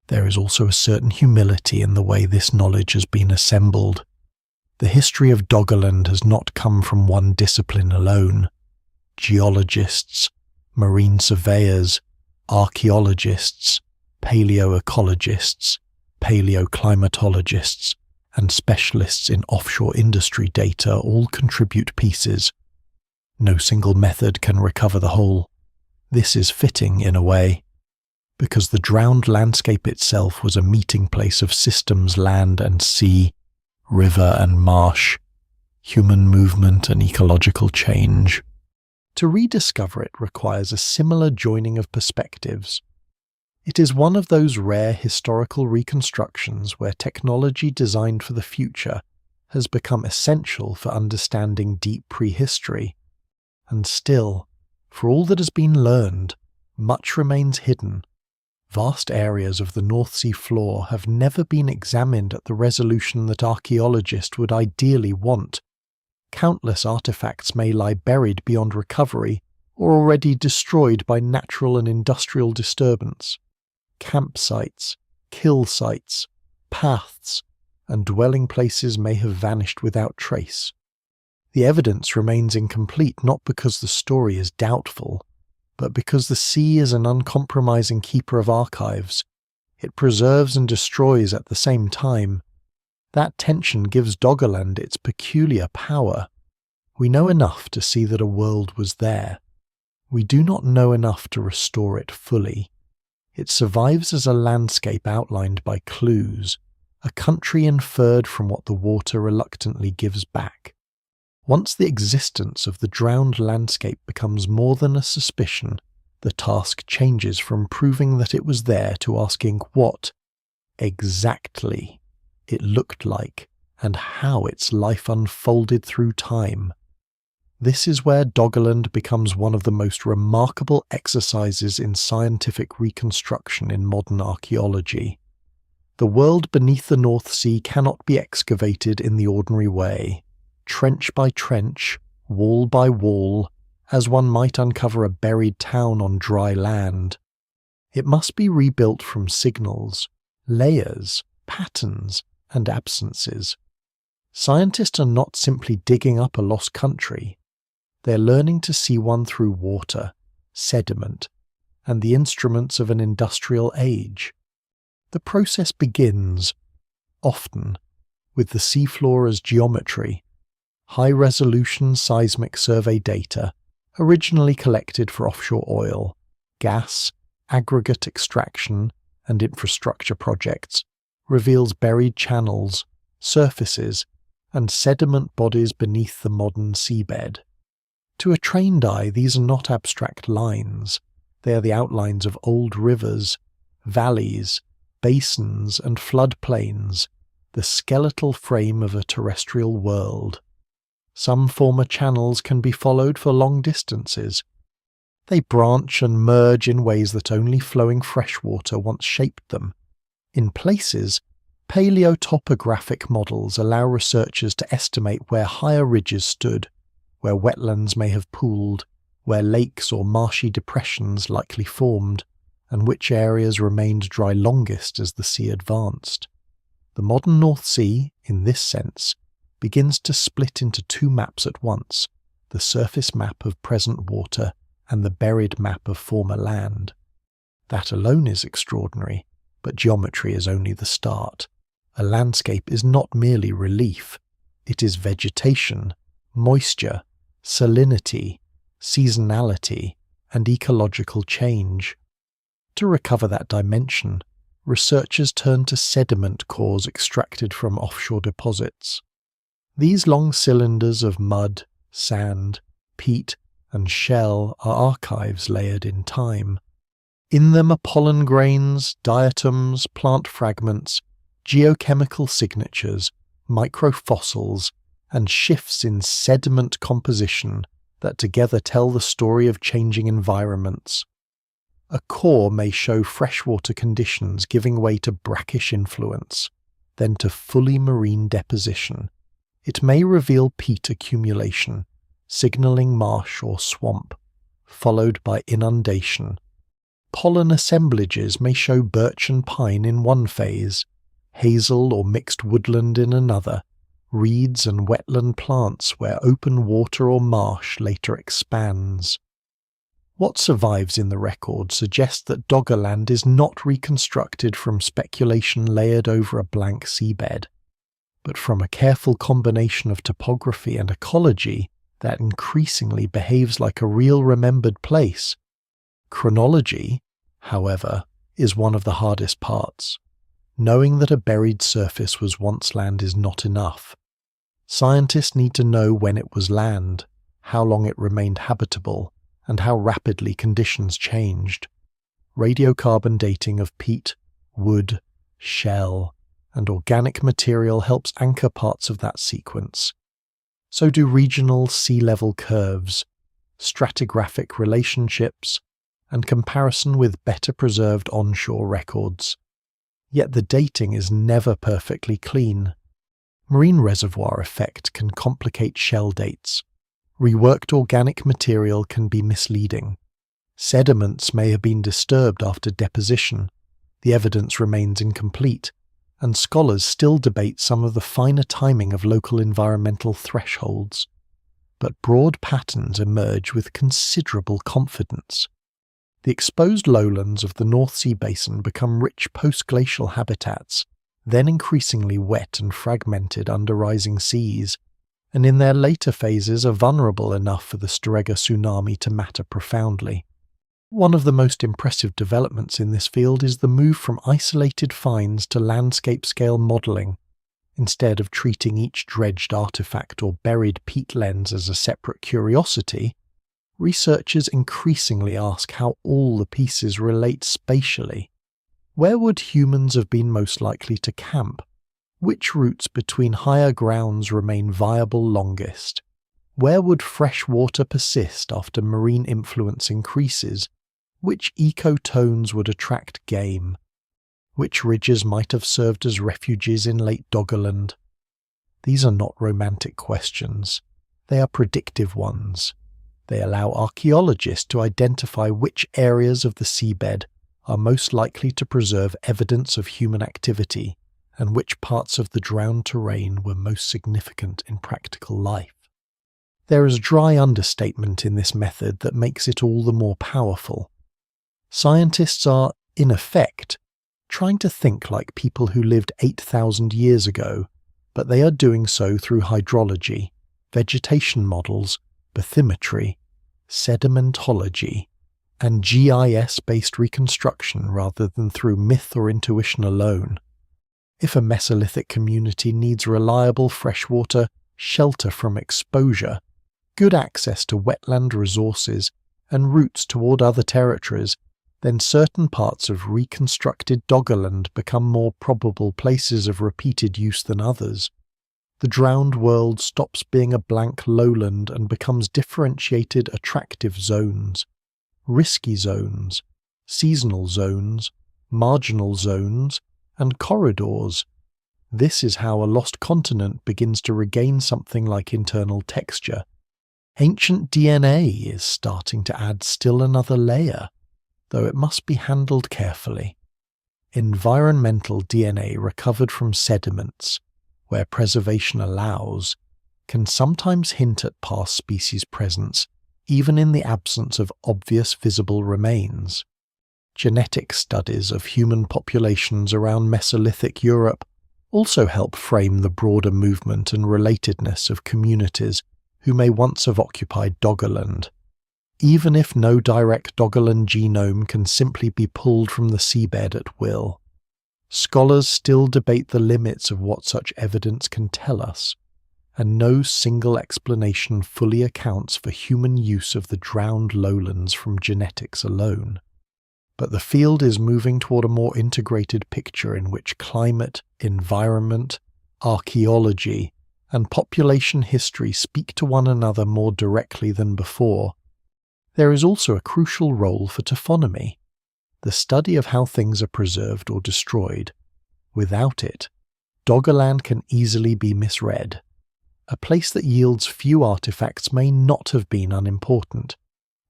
There is also a certain humility in the way this knowledge has been assembled. The history of Doggerland has not come from one discipline alone. Geologists, marine surveyors, archaeologists, paleoecologists, paleoclimatologists, and specialists in offshore industry data all contribute pieces. No single method can recover the whole. This is fitting in a way, because the drowned landscape itself was a meeting place of systems, land and sea, river and marsh, human movement and ecological change. To rediscover it requires a similar joining of perspectives. It is one of those rare historical reconstructions where technology designed for the future has become essential for understanding deep prehistory. And still, for all that has been learned, much remains hidden. Vast areas of the North Sea floor have never been examined at the resolution that archaeologists would ideally want. Countless artifacts may lie buried beyond recovery or already destroyed by natural and industrial disturbance. Campsites, kill sites, paths, and dwelling places may have vanished without trace. The evidence remains incomplete not because the story is doubtful, but because the sea is an uncompromising keeper of archives. It preserves and destroys at the same time. That tension gives Doggerland its peculiar power. We know enough to see that a world was there. We do not know enough to restore it fully. It survives as a landscape outlined by clues, a country inferred from what the water reluctantly gives back. Once the existence of the drowned landscape becomes more than a suspicion, the task changes from proving that it was there to asking what, exactly, it looked like and how its life unfolded through time. This is where Doggerland becomes one of the most remarkable exercises in scientific reconstruction in modern archaeology. The world beneath the North Sea cannot be excavated in the ordinary way, trench by trench, wall by wall, as one might uncover a buried town on dry land. It must be rebuilt from signals, layers, patterns, and absences. Scientists are not simply digging up a lost country. They're learning to see one through water, sediment, and the instruments of an industrial age. The process begins, often, with the seafloor as geometry, high-resolution seismic survey data, originally collected for offshore oil, gas, aggregate extraction, and infrastructure projects, reveals buried channels, surfaces, and sediment bodies beneath the modern seabed. To a trained eye, these are not abstract lines. They are the outlines of old rivers, valleys, basins, and floodplains, the skeletal frame of a terrestrial world. Some former channels can be followed for long distances. They branch and merge in ways that only flowing freshwater once shaped them. In places, paleotopographic models allow researchers to estimate where higher ridges stood, where wetlands may have pooled, where lakes or marshy depressions likely formed, and which areas remained dry longest as the sea advanced. The modern North Sea, in this sense, begins to split into two maps at once, the surface map of present water and the buried map of former land. That alone is extraordinary, but geometry is only the start. A landscape is not merely relief, it is vegetation, moisture, salinity, seasonality, and ecological change. To recover that dimension, researchers turn to sediment cores extracted from offshore deposits. These long cylinders of mud, sand, peat, and shell are archives layered in time. In them are pollen grains, diatoms, plant fragments, geochemical signatures, microfossils, and shifts in sediment composition that together tell the story of changing environments. A core may show freshwater conditions giving way to brackish influence, then to fully marine deposition. It may reveal peat accumulation, signalling marsh or swamp, followed by inundation. Pollen assemblages may show birch and pine in one phase, hazel or mixed woodland in another, reeds and wetland plants where open water or marsh later expands. What survives in the record suggests that Doggerland is not reconstructed from speculation layered over a blank seabed, but from a careful combination of topography and ecology that increasingly behaves like a real remembered place. Chronology, however, is one of the hardest parts. Knowing that a buried surface was once land is not enough. Scientists need to know when it was land, how long it remained habitable, and how rapidly conditions changed. Radiocarbon dating of peat, wood, shell, and organic material helps anchor parts of that sequence. So do regional sea level curves, stratigraphic relationships, and comparison with better preserved onshore records. Yet the dating is never perfectly clean. Marine reservoir effect can complicate shell dates. Reworked organic material can be misleading. Sediments may have been disturbed after deposition. The evidence remains incomplete, and scholars still debate some of the finer timing of local environmental thresholds. But broad patterns emerge with considerable confidence. The exposed lowlands of the North Sea basin become rich post-glacial habitats, then increasingly wet and fragmented under rising seas, and in their later phases are vulnerable enough for the Storega tsunami to matter profoundly. One of the most impressive developments in this field is the move from isolated finds to landscape-scale modelling. Instead of treating each dredged artefact or buried peat lens as a separate curiosity, researchers increasingly ask how all the pieces relate spatially. Where would humans have been most likely to camp? Which routes between higher grounds remain viable longest? Where would fresh water persist after marine influence increases? Which ecotones would attract game? Which ridges might have served as refuges in late Doggerland? These are not romantic questions. They are predictive ones. They allow archaeologists to identify which areas of the seabed are most likely to preserve evidence of human activity, and which parts of the drowned terrain were most significant in practical life. There is dry understatement in this method that makes it all the more powerful. Scientists are, in effect, trying to think like people who lived 8,000 years ago, but they are doing so through hydrology, vegetation models, bathymetry, sedimentology, and GIS-based reconstruction rather than through myth or intuition alone. If a Mesolithic community needs reliable freshwater, shelter from exposure, good access to wetland resources, and routes toward other territories, then certain parts of reconstructed Doggerland become more probable places of repeated use than others. The drowned world stops being a blank lowland and becomes differentiated attractive zones, risky zones, seasonal zones, marginal zones, and corridors. This is how a lost continent begins to regain something like internal texture. Ancient DNA is starting to add still another layer, though it must be handled carefully. Environmental DNA recovered from sediments, where preservation allows, can sometimes hint at past species presence, even in the absence of obvious visible remains. Genetic studies of human populations around Mesolithic Europe also help frame the broader movement and relatedness of communities who may once have occupied Doggerland. Even if no direct Doggerland genome can simply be pulled from the seabed at will, scholars still debate the limits of what such evidence can tell us, and no single explanation fully accounts for human use of the drowned lowlands from genetics alone. But the field is moving toward a more integrated picture in which climate, environment, archaeology, and population history speak to one another more directly than before. There is also a crucial role for taphonomy, the study of how things are preserved or destroyed. Without it, Doggerland can easily be misread. A place that yields few artifacts may not have been unimportant.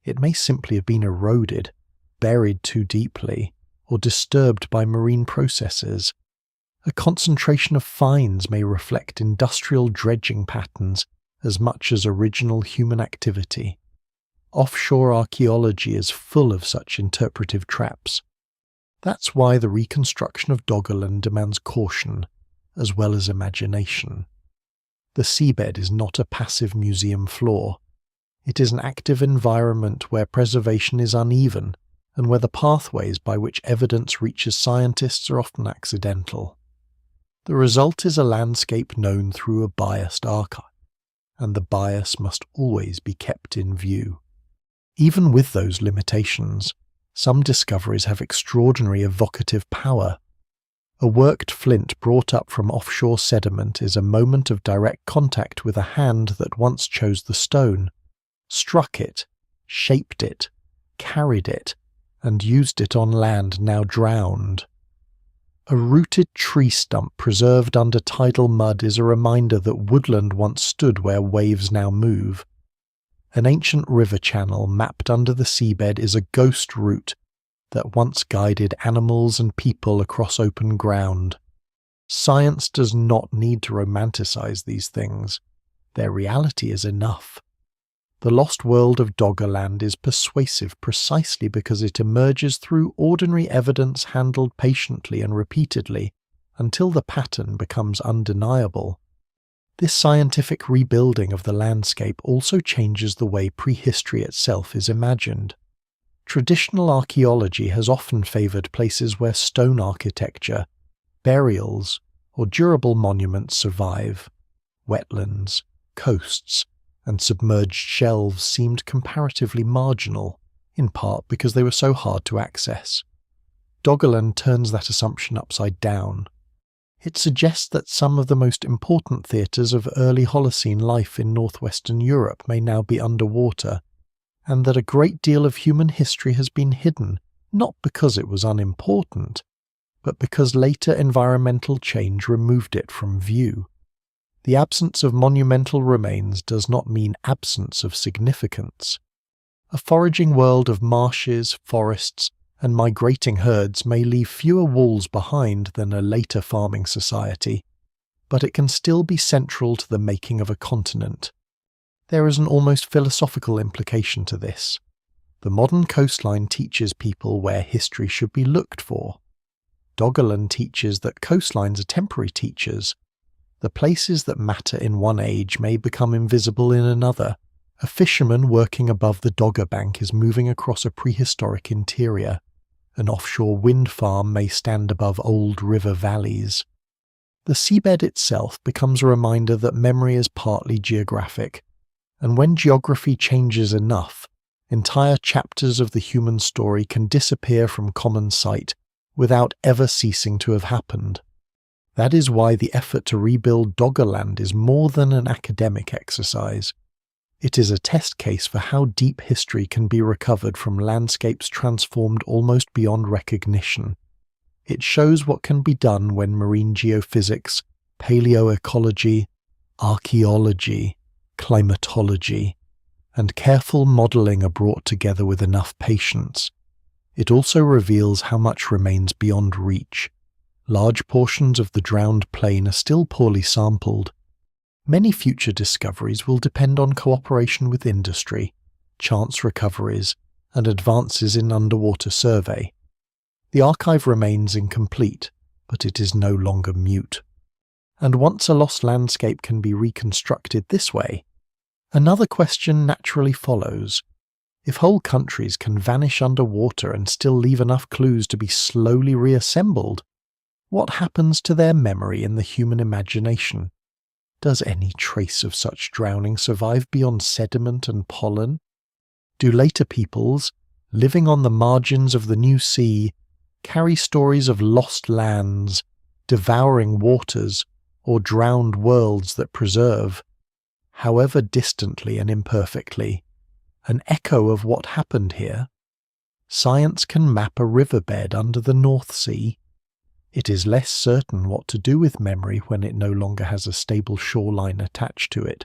It may simply have been eroded, buried too deeply, or disturbed by marine processes. A concentration of finds may reflect industrial dredging patterns as much as original human activity. Offshore archaeology is full of such interpretive traps. That's why the reconstruction of Doggerland demands caution, as well as imagination. The seabed is not a passive museum floor. It is an active environment where preservation is uneven, and where the pathways by which evidence reaches scientists are often accidental. The result is a landscape known through a biased archive, and the bias must always be kept in view. Even with those limitations, some discoveries have extraordinary evocative power. A worked flint brought up from offshore sediment is a moment of direct contact with a hand that once chose the stone, struck it, shaped it, carried it, and used it on land now drowned. A rooted tree stump preserved under tidal mud is a reminder that woodland once stood where waves now move. An ancient river channel mapped under the seabed is a ghost route that once guided animals and people across open ground. Science does not need to romanticize these things. Their reality is enough. The lost world of Doggerland is persuasive precisely because it emerges through ordinary evidence handled patiently and repeatedly until the pattern becomes undeniable. This scientific rebuilding of the landscape also changes the way prehistory itself is imagined. Traditional archaeology has often favoured places where stone architecture, burials, or durable monuments survive. Wetlands, coasts, and submerged shelves seemed comparatively marginal, in part because they were so hard to access. Doggerland turns that assumption upside down. It suggests that some of the most important theatres of early Holocene life in northwestern Europe may now be underwater, and that a great deal of human history has been hidden, not because it was unimportant, but because later environmental change removed it from view. The absence of monumental remains does not mean absence of significance. A foraging world of marshes, forests, and migrating herds may leave fewer walls behind than a later farming society, but it can still be central to the making of a continent. There is an almost philosophical implication to this. The modern coastline teaches people where history should be looked for. Doggerland teaches that coastlines are temporary teachers. The places that matter in one age may become invisible in another. A fisherman working above the Dogger Bank is moving across a prehistoric interior. An offshore wind farm may stand above old river valleys. The seabed itself becomes a reminder that memory is partly geographic, and when geography changes enough, entire chapters of the human story can disappear from common sight without ever ceasing to have happened. That is why the effort to rebuild Doggerland is more than an academic exercise. It is a test case for how deep history can be recovered from landscapes transformed almost beyond recognition. It shows what can be done when marine geophysics, paleoecology, archaeology, climatology, and careful modelling are brought together with enough patience. It also reveals how much remains beyond reach. Large portions of the drowned plain are still poorly sampled. Many future discoveries will depend on cooperation with industry, chance recoveries, and advances in underwater survey. The archive remains incomplete, but it is no longer mute. And once a lost landscape can be reconstructed this way, another question naturally follows. If whole countries can vanish underwater and still leave enough clues to be slowly reassembled, what happens to their memory in the human imagination? Does any trace of such drowning survive beyond sediment and pollen? Do later peoples, living on the margins of the new sea, carry stories of lost lands, devouring waters, or drowned worlds that preserve, however distantly and imperfectly, an echo of what happened here? Science can map a riverbed under the North Sea. It is less certain what to do with memory when it no longer has a stable shoreline attached to it.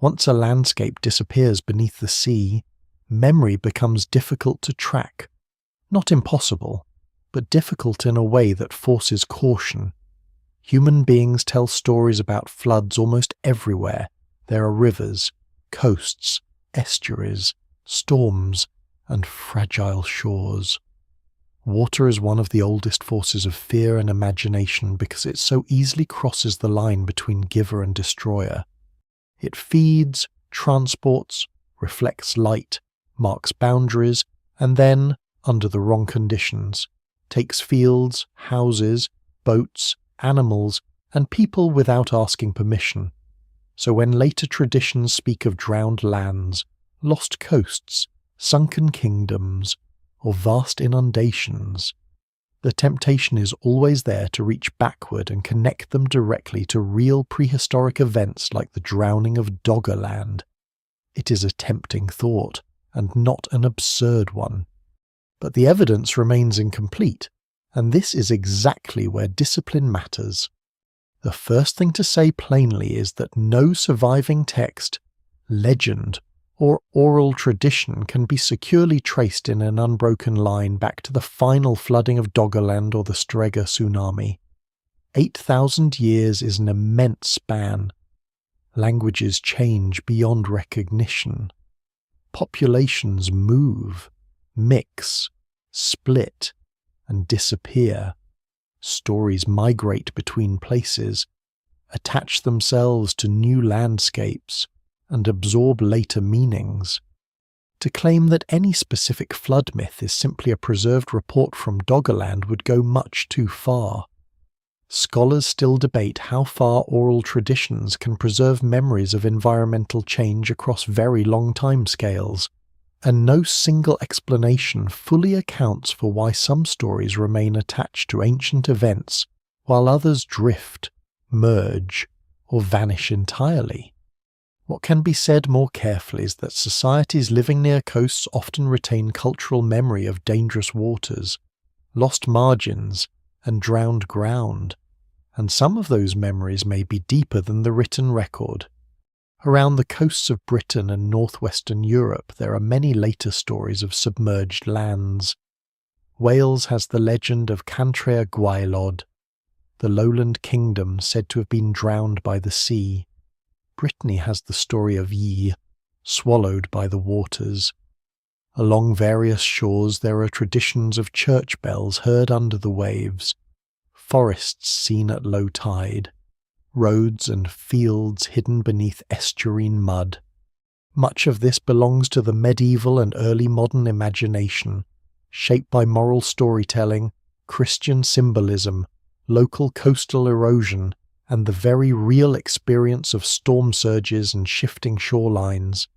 Once a landscape disappears beneath the sea, memory becomes difficult to track. Not impossible, but difficult in a way that forces caution. Human beings tell stories about floods almost everywhere. There are rivers, coasts, estuaries, storms, and fragile shores. Water is one of the oldest forces of fear and imagination because it so easily crosses the line between giver and destroyer. It feeds, transports, reflects light, marks boundaries, and then, under the wrong conditions, takes fields, houses, boats, animals, and people without asking permission. So when later traditions speak of drowned lands, lost coasts, sunken kingdoms, or vast inundations, the temptation is always there to reach backward and connect them directly to real prehistoric events like the drowning of Doggerland. It is a tempting thought, and not an absurd one. But the evidence remains incomplete, and this is exactly where discipline matters. The first thing to say plainly is that no surviving text, legend, or oral tradition can be securely traced in an unbroken line back to the final flooding of Doggerland or the Strega tsunami. 8,000 years is an immense span. Languages change beyond recognition. Populations move, mix, split, and disappear. Stories migrate between places, attach themselves to new landscapes, and absorb later meanings. To claim that any specific flood myth is simply a preserved report from Doggerland would go much too far. Scholars still debate how far oral traditions can preserve memories of environmental change across very long timescales, and no single explanation fully accounts for why some stories remain attached to ancient events while others drift, merge, or vanish entirely. What can be said more carefully is that societies living near coasts often retain cultural memory of dangerous waters, lost margins, and drowned ground, and some of those memories may be deeper than the written record. Around the coasts of Britain and northwestern Europe there are many later stories of submerged lands. Wales has the legend of Cantre'r Gwaelod, the lowland kingdom said to have been drowned by the sea. Brittany has the story of Yi, swallowed by the waters. Along various shores there are traditions of church bells heard under the waves, forests seen at low tide, roads and fields hidden beneath estuarine mud. Much of this belongs to the medieval and early modern imagination, shaped by moral storytelling, Christian symbolism, local coastal erosion, and the very real experience of storm surges and shifting shorelines.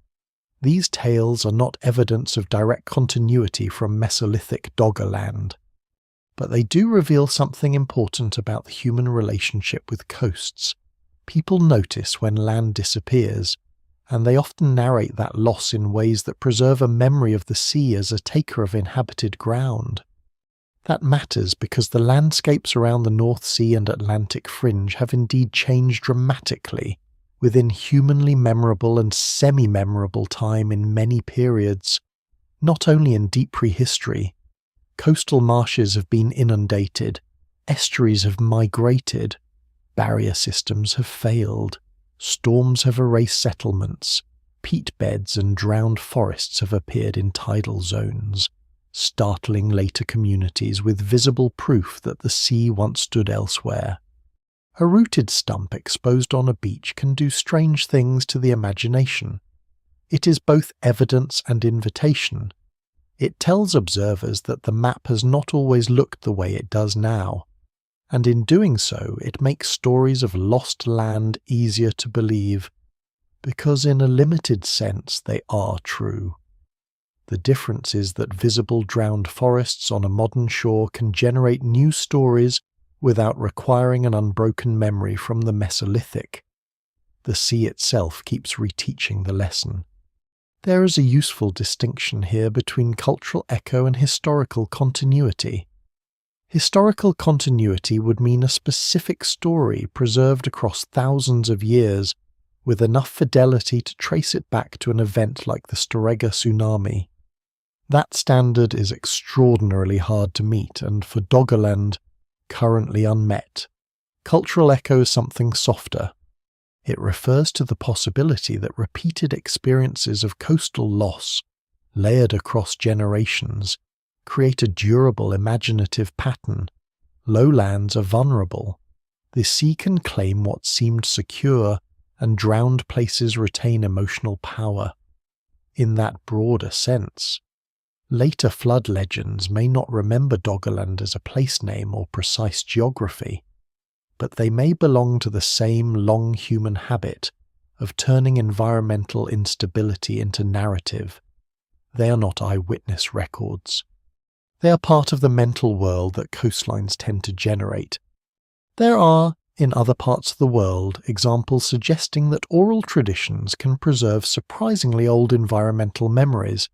These tales are not evidence of direct continuity from Mesolithic Doggerland, but they do reveal something important about the human relationship with coasts. People notice when land disappears, and they often narrate that loss in ways that preserve a memory of the sea as a taker of inhabited ground. That matters because the landscapes around the North Sea and Atlantic fringe have indeed changed dramatically within humanly memorable and semi-memorable time in many periods. Not only in deep prehistory, coastal marshes have been inundated, estuaries have migrated, barrier systems have failed, storms have erased settlements, peat beds and drowned forests have appeared in tidal zones, startling later communities with visible proof that the sea once stood elsewhere. A rooted stump exposed on a beach can do strange things to the imagination. It is both evidence and invitation. It tells observers that the map has not always looked the way it does now, and in doing so it makes stories of lost land easier to believe, because in a limited sense they are true. The difference is that visible drowned forests on a modern shore can generate new stories without requiring an unbroken memory from the Mesolithic. The sea itself keeps reteaching the lesson. There is a useful distinction here between cultural echo and historical continuity. Historical continuity would mean a specific story preserved across thousands of years, with enough fidelity to trace it back to an event like the Strega tsunami. That standard is extraordinarily hard to meet and, for Doggerland, currently unmet. cultural echo is something softer. It refers to the possibility that repeated experiences of coastal loss, layered across generations, create a durable imaginative pattern. Lowlands are vulnerable. The sea can claim what seemed secure, and drowned places retain emotional power. In that broader sense, later flood legends may not remember Doggerland as a place name or precise geography, but they may belong to the same long human habit of turning environmental instability into narrative. They are not eyewitness records. They are part of the mental world that coastlines tend to generate. There are, in other parts of the world, examples suggesting that oral traditions can preserve surprisingly old environmental memories.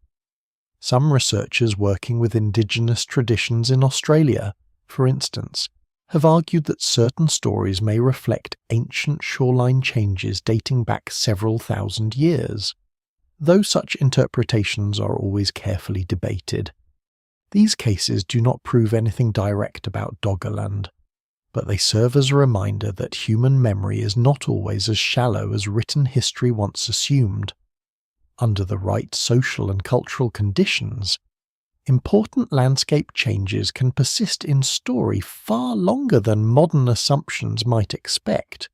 Some researchers working with indigenous traditions in Australia, for instance, have argued that certain stories may reflect ancient shoreline changes dating back several thousand years, though such interpretations are always carefully debated. These cases do not prove anything direct about Doggerland, but they serve as a reminder that human memory is not always as shallow as written history once assumed. Under the right social and cultural conditions, important landscape changes can persist in story far longer than modern assumptions might expect.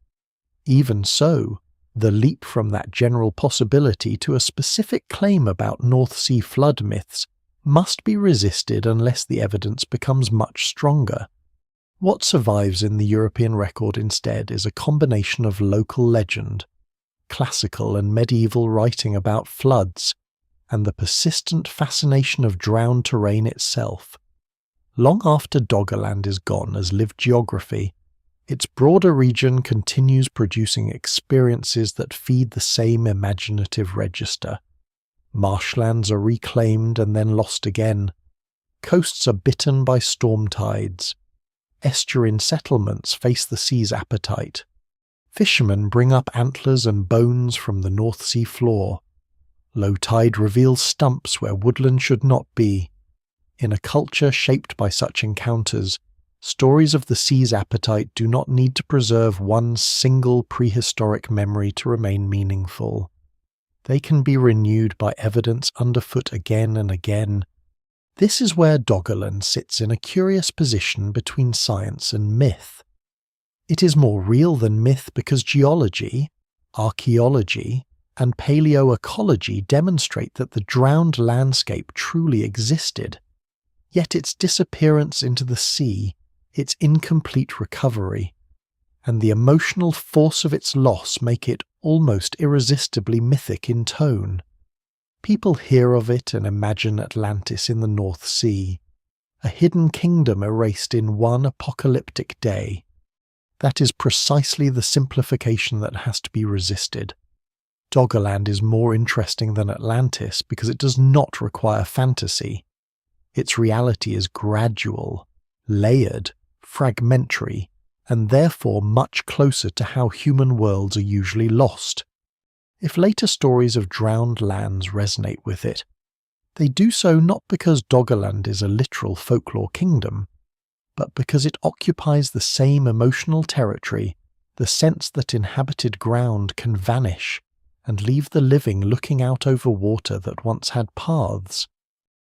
Even so, the leap from that general possibility to a specific claim about North Sea flood myths must be resisted unless the evidence becomes much stronger. What survives in the European record instead is a combination of local legend, classical and medieval writing about floods, and the persistent fascination of drowned terrain itself. Long after Doggerland is gone as lived geography, its broader region continues producing experiences that feed the same imaginative register. Marshlands are reclaimed and then lost again. Coasts are bitten by storm tides. Estuarine settlements face the sea's appetite. Fishermen bring up antlers and bones from the North Sea floor. Low tide reveals stumps where woodland should not be. In a culture shaped by such encounters, stories of the sea's appetite do not need to preserve one single prehistoric memory to remain meaningful. They can be renewed by evidence underfoot again and again. This is where Doggerland sits in a curious position between science and myth. It is more real than myth because geology, archaeology, and paleoecology demonstrate that the drowned landscape truly existed. Yet its disappearance into the sea, its incomplete recovery, and the emotional force of its loss make it almost irresistibly mythic in tone. People hear of it and imagine Atlantis in the North Sea, a hidden kingdom erased in one apocalyptic day. That is precisely the simplification that has to be resisted. Doggerland is more interesting than Atlantis because it does not require fantasy. Its reality is gradual, layered, fragmentary, and therefore much closer to how human worlds are usually lost. If later stories of drowned lands resonate with it, they do so not because Doggerland is a literal folklore kingdom, but because it occupies the same emotional territory, the sense that inhabited ground can vanish and leave the living looking out over water that once had paths.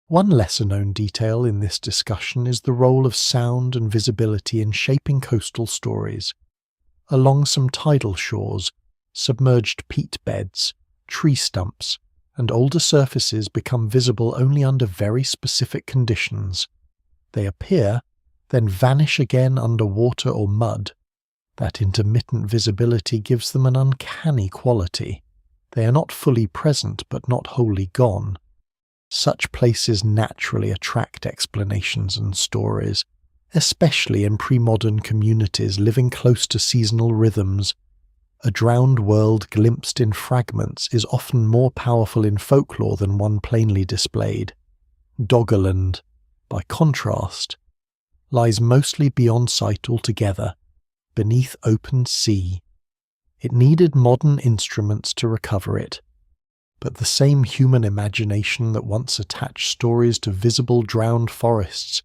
One lesser-known detail in this discussion is the role of sound and visibility in shaping coastal stories. Along some tidal shores, submerged peat beds, tree stumps, and older surfaces become visible only under very specific conditions. They appear, then vanish again under water or mud. That intermittent visibility gives them an uncanny quality. They are not fully present but not wholly gone. Such places naturally attract explanations and stories, especially in pre-modern communities living close to seasonal rhythms. A drowned world glimpsed in fragments is often more powerful in folklore than one plainly displayed. Doggerland, by contrast, lies mostly beyond sight altogether, beneath open sea. It needed modern instruments to recover it, but the same human imagination that once attached stories to visible drowned forests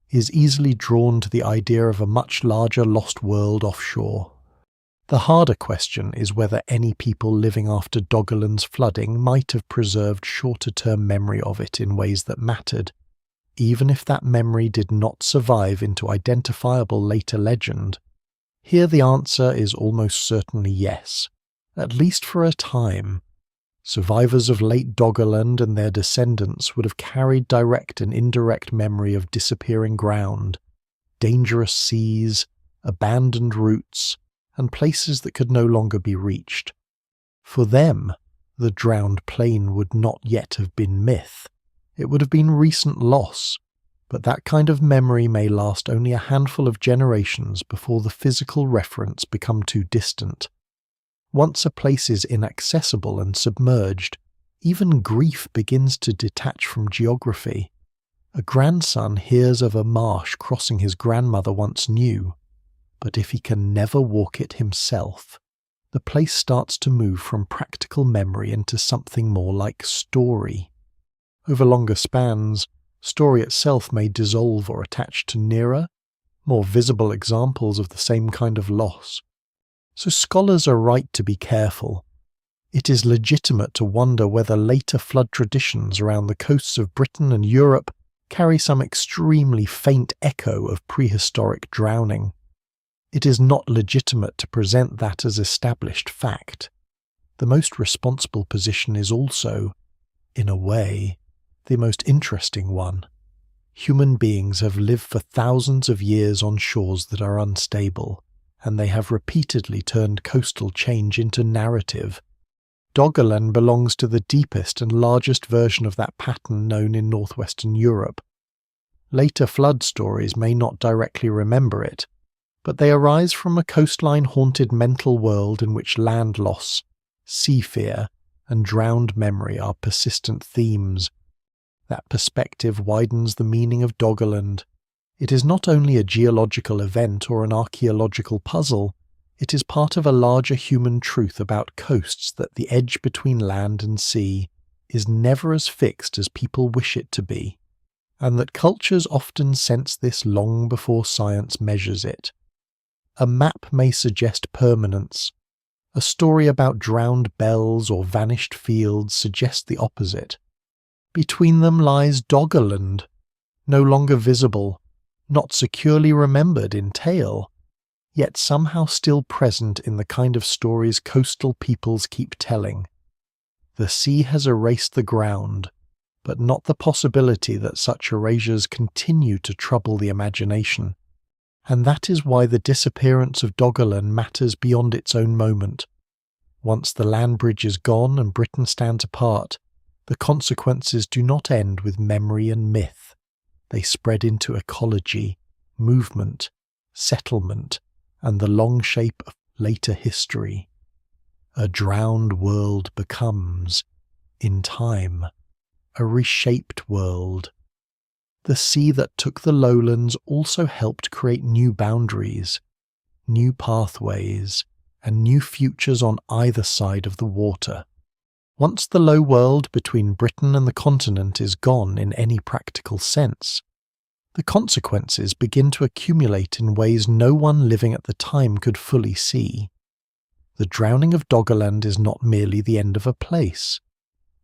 is easily drawn to the idea of a much larger lost world offshore. The harder question is whether any people living after Doggerland's flooding might have preserved shorter-term memory of it in ways that mattered, even if that memory did not survive into identifiable later legend. Here the answer is almost certainly yes, at least for a time. Survivors of late Doggerland and their descendants would have carried direct and indirect memory of disappearing ground, dangerous seas, abandoned routes, and places that could no longer be reached. For them, the drowned plane would not yet have been myth. It would have been recent loss, but that kind of memory may last only a handful of generations before the physical reference become too distant. Once a place is inaccessible and submerged, even grief begins to detach from geography. A grandson hears of a marsh crossing his grandmother once knew, but if he can never walk it himself, the place starts to move from practical memory into something more like story. Over longer spans, story itself may dissolve or attach to nearer, more visible examples of the same kind of loss. So scholars are right to be careful. It is legitimate to wonder whether later flood traditions around the coasts of Britain and Europe carry some extremely faint echo of prehistoric drowning. It is not legitimate to present that as established fact. The most responsible position is also, in a way, the most interesting one. Human beings have lived for thousands of years on shores that are unstable, and they have repeatedly turned coastal change into narrative. Doggerland belongs to the deepest and largest version of that pattern known in northwestern Europe. Later flood stories may not directly remember it, but they arise from a coastline-haunted mental world in which land loss, sea fear, and drowned memory are persistent themes. That perspective widens the meaning of Doggerland. It is not only a geological event or an archaeological puzzle, it is part of a larger human truth about coasts that the edge between land and sea is never as fixed as people wish it to be, and that cultures often sense this long before science measures it. A map may suggest permanence. A story about drowned bells or vanished fields suggests the opposite. Between them lies Doggerland, no longer visible, not securely remembered in tale, yet somehow still present in the kind of stories coastal peoples keep telling. The sea has erased the ground, but not the possibility that such erasures continue to trouble the imagination. And that is why the disappearance of Doggerland matters beyond its own moment. Once the land bridge is gone and Britain stands apart, the consequences do not end with memory and myth. They spread into ecology, movement, settlement, and the long shape of later history. A drowned world becomes, in time, a reshaped world. The sea that took the lowlands also helped create new boundaries, new pathways, and new futures on either side of the water. Once the low world between Britain and the continent is gone in any practical sense, the consequences begin to accumulate in ways no one living at the time could fully see. The drowning of Doggerland is not merely the end of a place.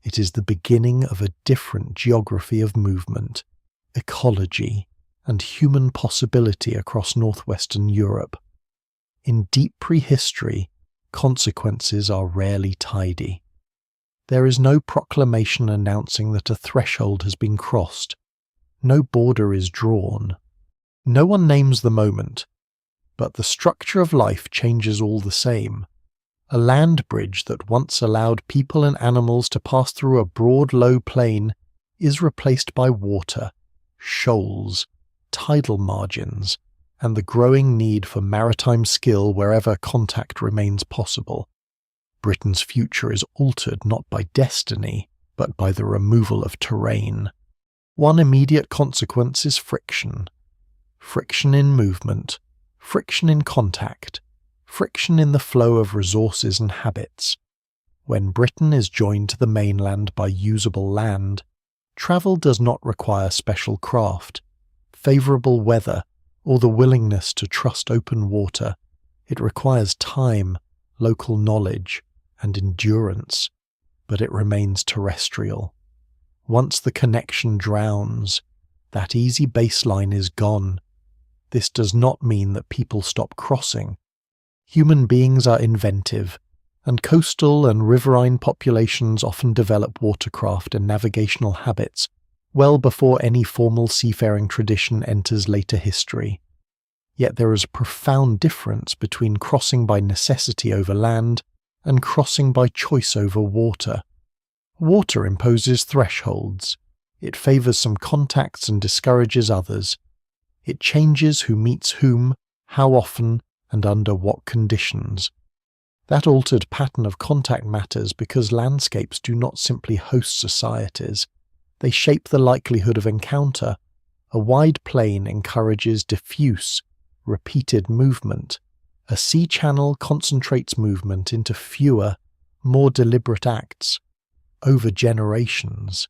It is the beginning of a different geography of movement, ecology, and human possibility across northwestern Europe. In deep prehistory, consequences are rarely tidy. There is no proclamation announcing that a threshold has been crossed. No border is drawn. No one names the moment, but the structure of life changes all the same. A land bridge that once allowed people and animals to pass through a broad, low plain is replaced by water, shoals, tidal margins, and the growing need for maritime skill wherever contact remains possible. Britain's future is altered not by destiny, but by the removal of terrain. One immediate consequence is friction. Friction in movement, friction in contact, friction in the flow of resources and habits. When Britain is joined to the mainland by usable land, travel does not require special craft. favourable weather, or the willingness to trust open water. It requires time, local knowledge, and endurance, but it remains terrestrial. Once the connection drowns, that easy baseline is gone. This does not mean that people stop crossing. Human beings are inventive, and coastal and riverine populations often develop watercraft and navigational habits well before any formal seafaring tradition enters later history. Yet there is a profound difference between crossing by necessity over land and crossing by choice over water. Water imposes thresholds. It favours some contacts and discourages others. It changes who meets whom, how often, and under what conditions. That altered pattern of contact matters because landscapes do not simply host societies. They shape the likelihood of encounter. A wide plain encourages diffuse, repeated movement. A sea channel concentrates movement into fewer, more deliberate acts, over generations.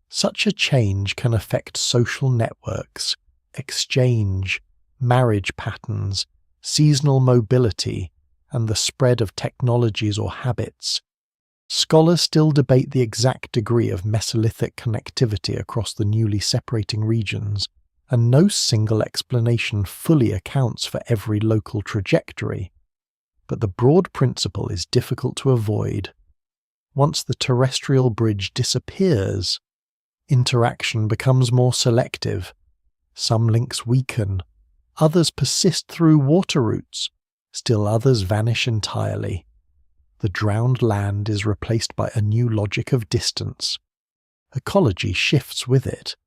Such a change can affect social networks, exchange, marriage patterns, seasonal mobility, and the spread of technologies or habits. Scholars still debate the exact degree of Mesolithic connectivity across the newly separating regions, and no single explanation fully accounts for every local trajectory. But the broad principle is difficult to avoid. Once the terrestrial bridge disappears, interaction becomes more selective. Some links weaken, others persist through water routes, still others vanish entirely. The drowned land is replaced by a new logic of distance. Ecology shifts with it.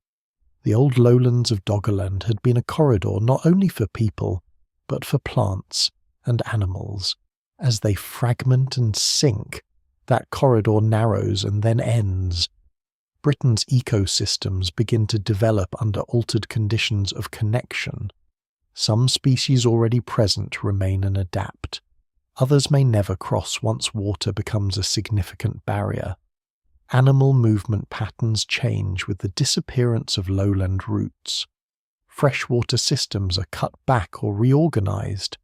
The old lowlands of Doggerland had been a corridor not only for people, but for plants and animals. As they fragment and sink, that corridor narrows and then ends. Britain's ecosystems begin to develop under altered conditions of connection. Some species already present remain and adapt. Others may never cross once water becomes a significant barrier. Animal movement patterns change with the disappearance of lowland routes. Freshwater systems are cut back or reorganized.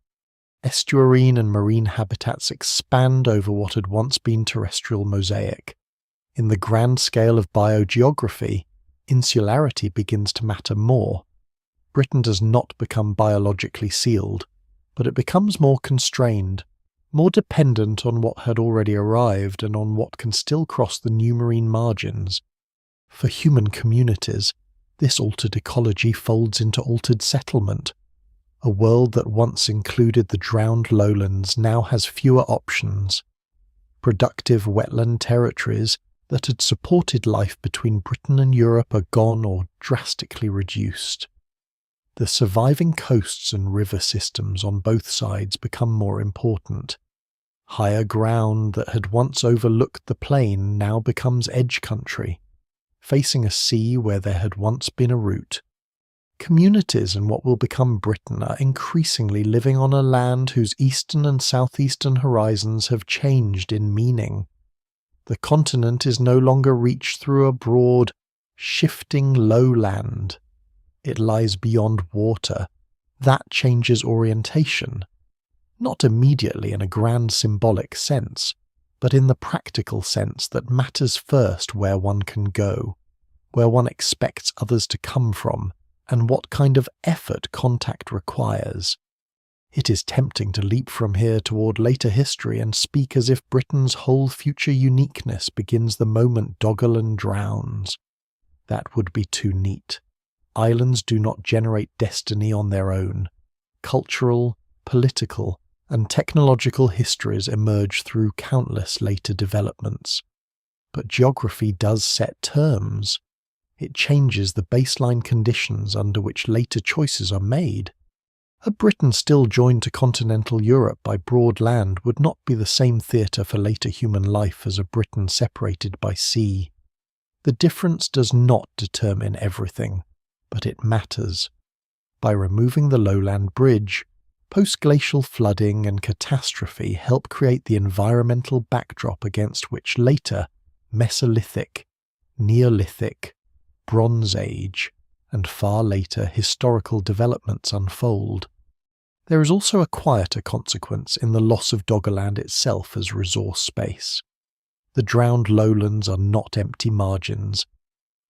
Estuarine and marine habitats expand over what had once been terrestrial mosaic. In the grand scale of biogeography, insularity begins to matter more. Britain does not become biologically sealed, but it becomes more constrained, more dependent on what had already arrived and on what can still cross the new marine margins. For human communities, this altered ecology folds into altered settlement. A world that once included the drowned lowlands now has fewer options. Productive wetland territories that had supported life between Britain and Europe are gone or drastically reduced. The surviving coasts and river systems on both sides become more important. Higher ground that had once overlooked the plain now becomes edge country, facing a sea where there had once been a route. Communities in what will become Britain are increasingly living on a land whose eastern and southeastern horizons have changed in meaning. The continent is no longer reached through a broad, shifting lowland. It lies beyond water. That changes orientation. Not immediately in a grand symbolic sense, but in the practical sense that matters first where one can go, where one expects others to come from, and what kind of effort contact requires. It is tempting to leap from here toward later history and speak as if Britain's whole future uniqueness begins the moment Doggerland drowns. That would be too neat. Islands do not generate destiny on their own. Cultural, political, and technological histories emerge through countless later developments. But geography does set terms. It changes the baseline conditions under which later choices are made. A Britain still joined to continental Europe by broad land would not be the same theatre for later human life as a Britain separated by sea. The difference does not determine everything, but it matters. By removing the lowland bridge, post-glacial flooding and catastrophe help create the environmental backdrop against which later Mesolithic, Neolithic, Bronze Age, and far later historical developments unfold. There is also a quieter consequence in the loss of Doggerland itself as resource space. The drowned lowlands are not empty margins.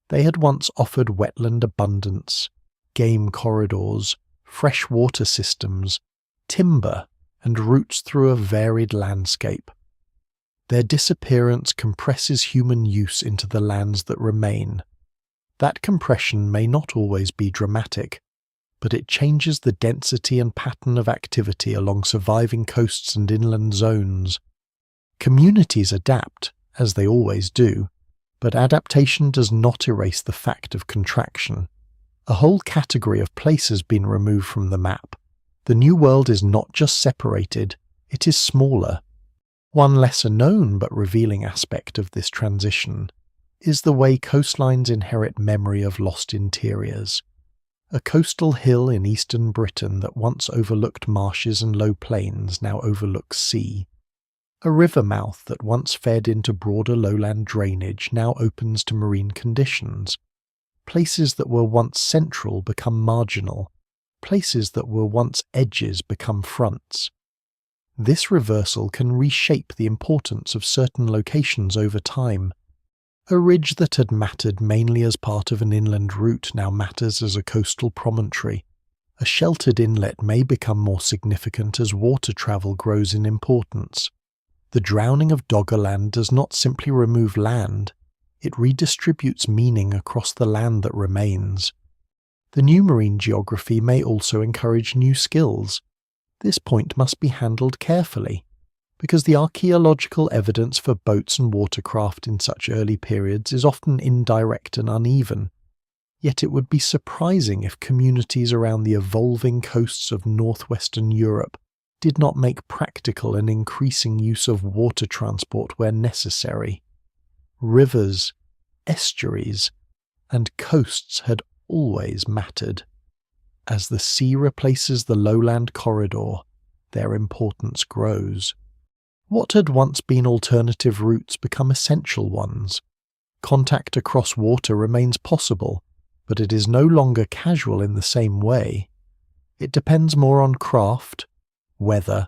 They had once offered wetland abundance, game corridors, fresh water systems, timber, and routes through a varied landscape. Their disappearance compresses human use into the lands that remain. That compression may not always be dramatic, but it changes the density and pattern of activity along surviving coasts and inland zones. Communities adapt, as they always do, but adaptation does not erase the fact of contraction. A whole category of place has been removed from the map. The New World is not just separated, it is smaller. One lesser known but revealing aspect of this transition is the way coastlines inherit memory of lost interiors. A coastal hill in eastern Britain that once overlooked marshes and low plains now overlooks sea. A river mouth that once fed into broader lowland drainage now opens to marine conditions. Places that were once central become marginal. Places that were once edges become fronts. This reversal can reshape the importance of certain locations over time. A ridge that had mattered mainly as part of an inland route now matters as a coastal promontory. A sheltered inlet may become more significant as water travel grows in importance. The drowning of Doggerland does not simply remove land, it redistributes meaning across the land that remains. The new marine geography may also encourage new skills. This point must be handled carefully, because the archaeological evidence for boats and watercraft in such early periods is often indirect and uneven. Yet it would be surprising if communities around the evolving coasts of northwestern Europe did not make practical and increasing use of water transport where necessary. Rivers, estuaries, and coasts had always mattered. As the sea replaces the lowland corridor, their importance grows. What had once been alternative routes become essential ones. Contact across water remains possible, but it is no longer casual in the same way. It depends more on craft, weather,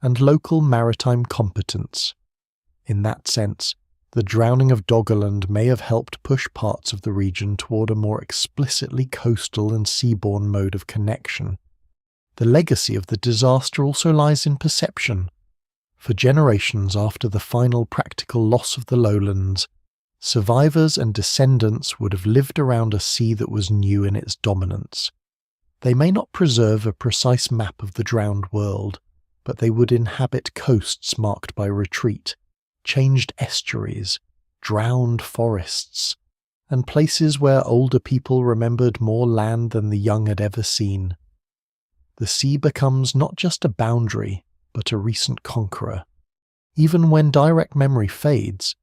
and local maritime competence. In that sense, the drowning of Doggerland may have helped push parts of the region toward a more explicitly coastal and seaborne mode of connection. The legacy of the disaster also lies in perception. For generations after the final practical loss of the lowlands, survivors and descendants would have lived around a sea that was new in its dominance. They may not preserve a precise map of the drowned world, but they would inhabit coasts marked by retreat, changed estuaries, drowned forests, and places where older people remembered more land than the young had ever seen. The sea becomes not just a boundary, but a recent conqueror. Even when direct memory fades,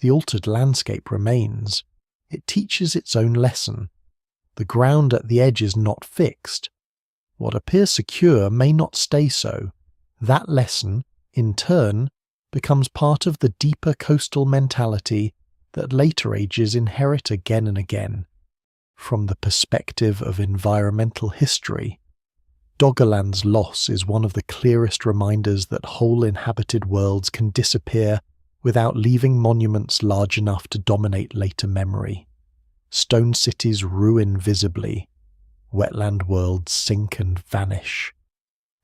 the altered landscape remains. It teaches its own lesson. The ground at the edge is not fixed. What appears secure may not stay so. That lesson, in turn, becomes part of the deeper coastal mentality that later ages inherit again and again. From the perspective of environmental history, Doggerland's loss is one of the clearest reminders that whole inhabited worlds can disappear without leaving monuments large enough to dominate later memory. Stone cities ruin visibly. Wetland worlds sink and vanish.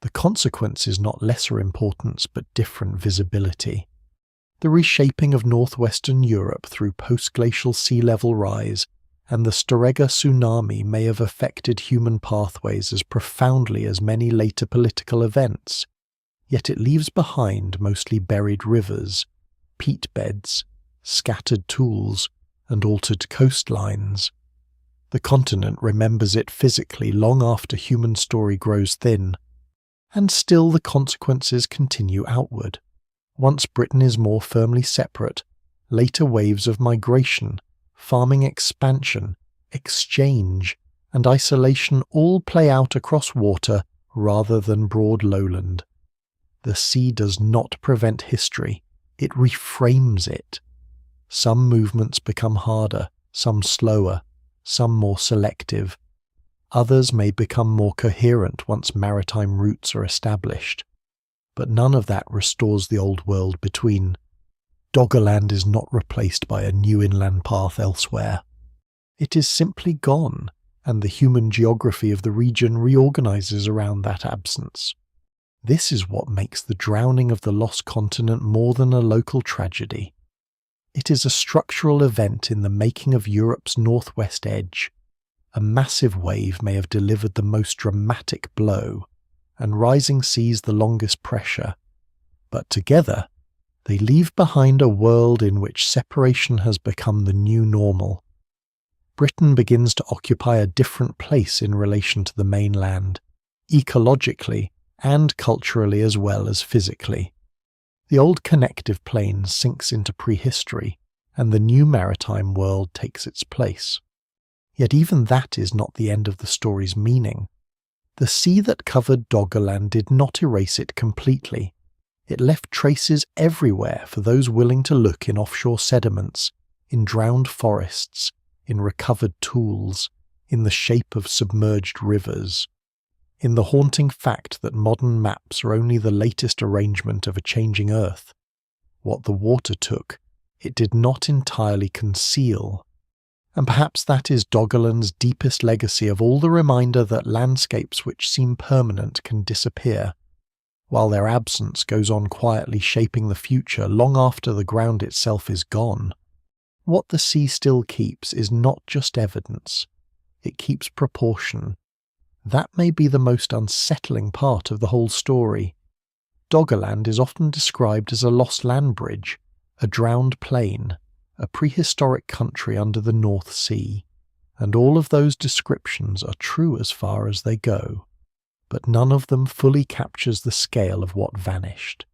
The consequence is not lesser importance but different visibility. The reshaping of northwestern Europe through post-glacial sea level rise and the Storegga tsunami may have affected human pathways as profoundly as many later political events, yet it leaves behind mostly buried rivers, peat beds, scattered tools, and altered coastlines. The continent remembers it physically long after human story grows thin, and still the consequences continue outward. Once Britain is more firmly separate, later waves of migration, farming expansion, exchange, and isolation all play out across water rather than broad lowland. The sea does not prevent history, it reframes it. Some movements become harder, some slower, some more selective. Others may become more coherent once maritime routes are established. But none of that restores the old world between. Doggerland is not replaced by a new inland path elsewhere. It is simply gone, and the human geography of the region reorganizes around that absence. This is what makes the drowning of the lost continent more than a local tragedy. It is a structural event in the making of Europe's northwest edge. A massive wave may have delivered the most dramatic blow, and rising seas the longest pressure, but together they leave behind a world in which separation has become the new normal. Britain begins to occupy a different place in relation to the mainland, ecologically and culturally as well as physically. The old connective plane sinks into prehistory, and the new maritime world takes its place. Yet even that is not the end of the story's meaning. The sea that covered Doggerland did not erase it completely. It left traces everywhere for those willing to look in offshore sediments, in drowned forests, in recovered tools, in the shape of submerged rivers, in the haunting fact that modern maps are only the latest arrangement of a changing Earth. What the water took, it did not entirely conceal. And perhaps that is Doggerland's deepest legacy of all the reminder that landscapes which seem permanent can disappear, while their absence goes on quietly shaping the future long after the ground itself is gone. What the sea still keeps is not just evidence, it keeps proportion. That may be the most unsettling part of the whole story. Doggerland is often described as a lost land bridge, a drowned plain, a prehistoric country under the North Sea, and all of those descriptions are true as far as they go, but none of them fully captures the scale of what vanished.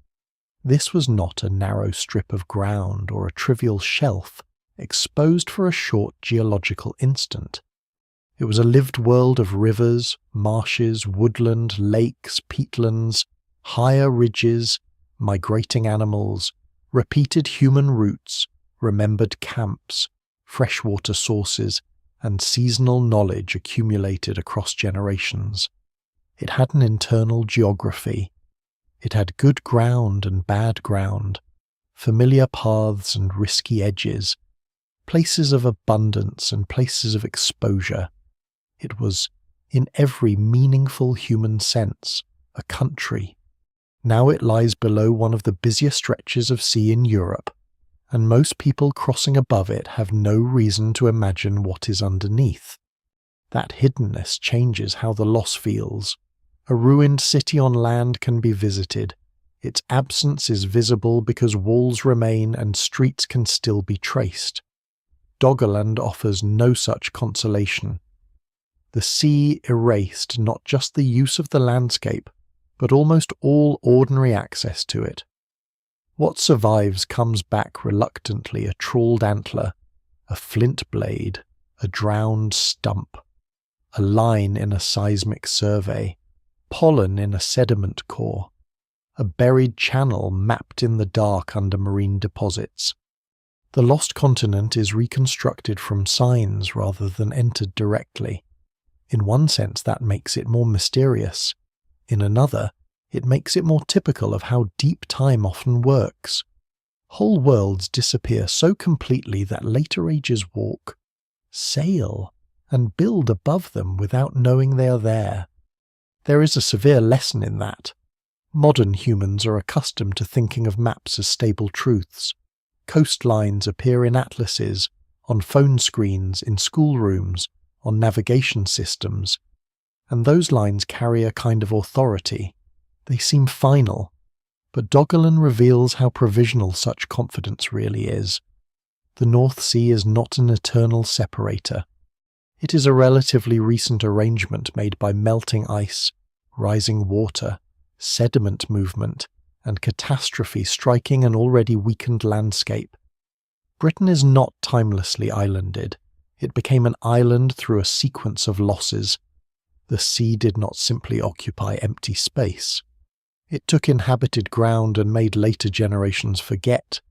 This was not a narrow strip of ground or a trivial shelf exposed for a short geological instant. It was a lived world of rivers, marshes, woodland, lakes, peatlands, higher ridges, migrating animals, repeated human routes, remembered camps, freshwater sources, and seasonal knowledge accumulated across generations. It had an internal geography. It had good ground and bad ground, familiar paths and risky edges, places of abundance and places of exposure. It was, in every meaningful human sense, a country. Now it lies below one of the busiest stretches of sea in Europe, and most people crossing above it have no reason to imagine what is underneath. That hiddenness changes how the loss feels. A ruined city on land can be visited. Its absence is visible because walls remain and streets can still be traced. Doggerland offers no such consolation. The sea erased not just the use of the landscape, but almost all ordinary access to it. What survives comes back reluctantly: a trawled antler, a flint blade, a drowned stump, a line in a seismic survey, pollen in a sediment core, a buried channel mapped in the dark under marine deposits. The lost continent is reconstructed from signs rather than entered directly. In one sense, that makes it more mysterious. In another, it makes it more typical of how deep time often works. Whole worlds disappear so completely that later ages walk, sail, and build above them without knowing they are there. There is a severe lesson in that. Modern humans are accustomed to thinking of maps as stable truths. Coastlines appear in atlases, on phone screens, in schoolrooms, on navigation systems, and those lines carry a kind of authority. They seem final, but Doggerland reveals how provisional such confidence really is. The North Sea is not an eternal separator. It is a relatively recent arrangement made by melting ice, rising water, sediment movement, and catastrophe striking an already weakened landscape. Britain is not timelessly islanded. It became an island through a sequence of losses. The sea did not simply occupy empty space. It took inhabited ground and made later generations forget,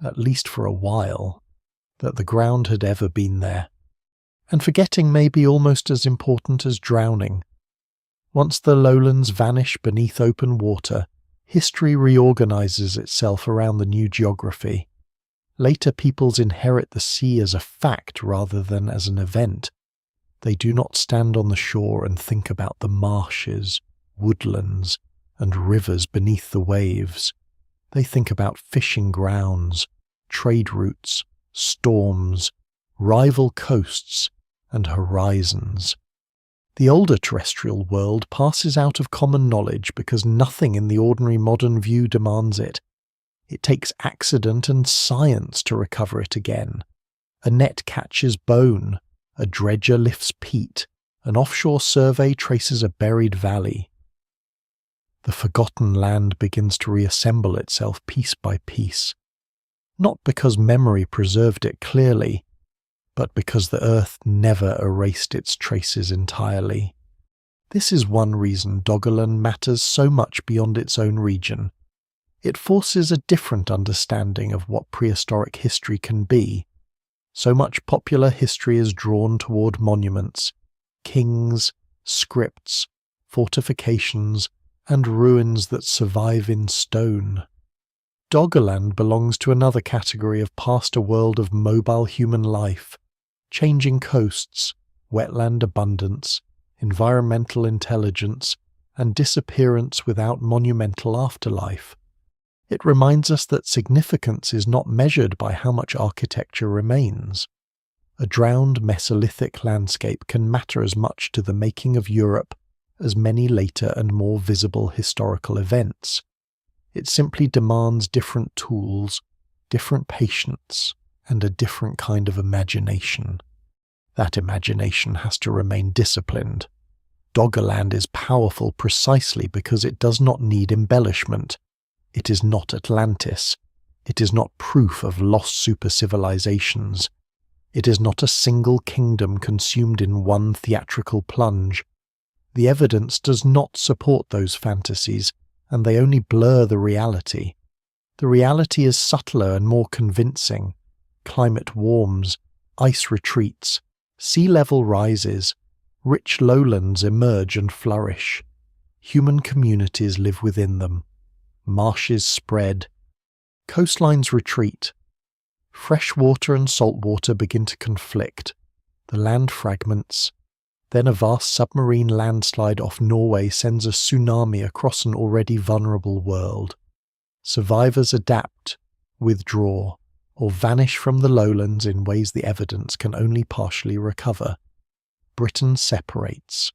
at least for a while, that the ground had ever been there. And forgetting may be almost as important as drowning. Once the lowlands vanish beneath open water, history reorganizes itself around the new geography. Later peoples inherit the sea as a fact rather than as an event. They do not stand on the shore and think about the marshes, woodlands, and rivers beneath the waves. They think about fishing grounds, trade routes, storms, rival coasts, and horizons. The older terrestrial world passes out of common knowledge because nothing in the ordinary modern view demands it. It takes accident and science to recover it again. A net catches bone, a dredger lifts peat, an offshore survey traces a buried valley. The forgotten land begins to reassemble itself piece by piece, not because memory preserved it clearly, but because the earth never erased its traces entirely. This is one reason Doggerland matters so much beyond its own region. It forces a different understanding of what prehistoric history can be. So much popular history is drawn toward monuments, kings, scripts, fortifications, and ruins that survive in stone. Doggerland belongs to another category of past a world of mobile human life, changing coasts, wetland abundance, environmental intelligence, and disappearance without monumental afterlife. It reminds us that significance is not measured by how much architecture remains. A drowned Mesolithic landscape can matter as much to the making of Europe as many later and more visible historical events. It simply demands different tools, different patience, and a different kind of imagination. That imagination has to remain disciplined. Doggerland is powerful precisely because it does not need embellishment. It is not Atlantis. It is not proof of lost super-civilizations. It is not a single kingdom consumed in one theatrical plunge. The evidence does not support those fantasies, and they only blur the reality. The reality is subtler and more convincing. Climate warms, ice retreats, sea level rises, rich lowlands emerge and flourish. Human communities live within them. Marshes spread. Coastlines retreat. Fresh water and salt water begin to conflict. The land fragments. Then a vast submarine landslide off Norway sends a tsunami across an already vulnerable world. Survivors adapt, withdraw, or vanish from the lowlands in ways the evidence can only partially recover. Britain separates.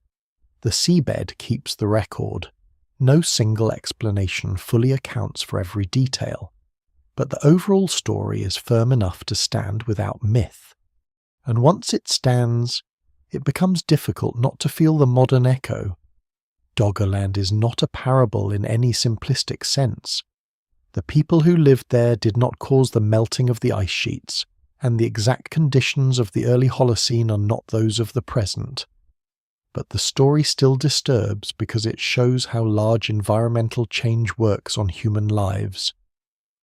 The seabed keeps the record. No single explanation fully accounts for every detail, but the overall story is firm enough to stand without myth. And once it stands, it becomes difficult not to feel the modern echo. Doggerland is not a parable in any simplistic sense. The people who lived there did not cause the melting of the ice sheets, and the exact conditions of the early Holocene are not those of the present. But the story still disturbs because it shows how large environmental change works on human lives.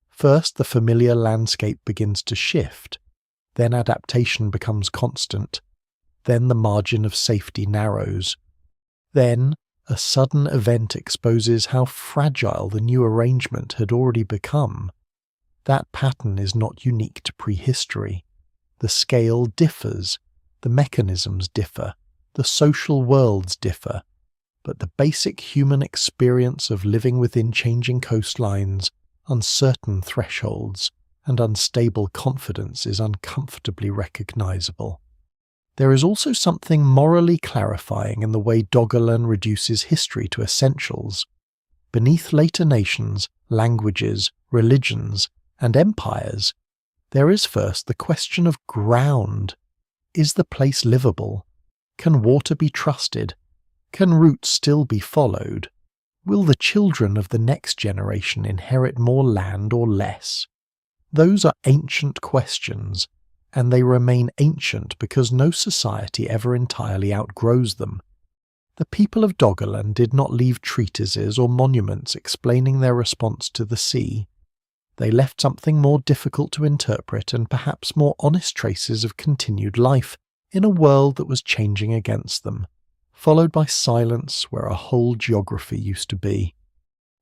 First, the familiar landscape begins to shift. Then adaptation becomes constant. Then the margin of safety narrows. Then, a sudden event exposes how fragile the new arrangement had already become. That pattern is not unique to prehistory. The scale differs, the mechanisms differ, the social worlds differ, but the basic human experience of living within changing coastlines, uncertain thresholds, and unstable confidence is uncomfortably recognizable. There is also something morally clarifying in the way Doggerland reduces history to essentials. Beneath later nations, languages, religions, and empires, there is first the question of ground. Is the place livable? Can water be trusted? Can routes still be followed? Will the children of the next generation inherit more land or less? Those are ancient questions, and they remain ancient because no society ever entirely outgrows them. The people of Doggerland did not leave treatises or monuments explaining their response to the sea. They left something more difficult to interpret and perhaps more honest traces of continued life in a world that was changing against them, followed by silence where a whole geography used to be.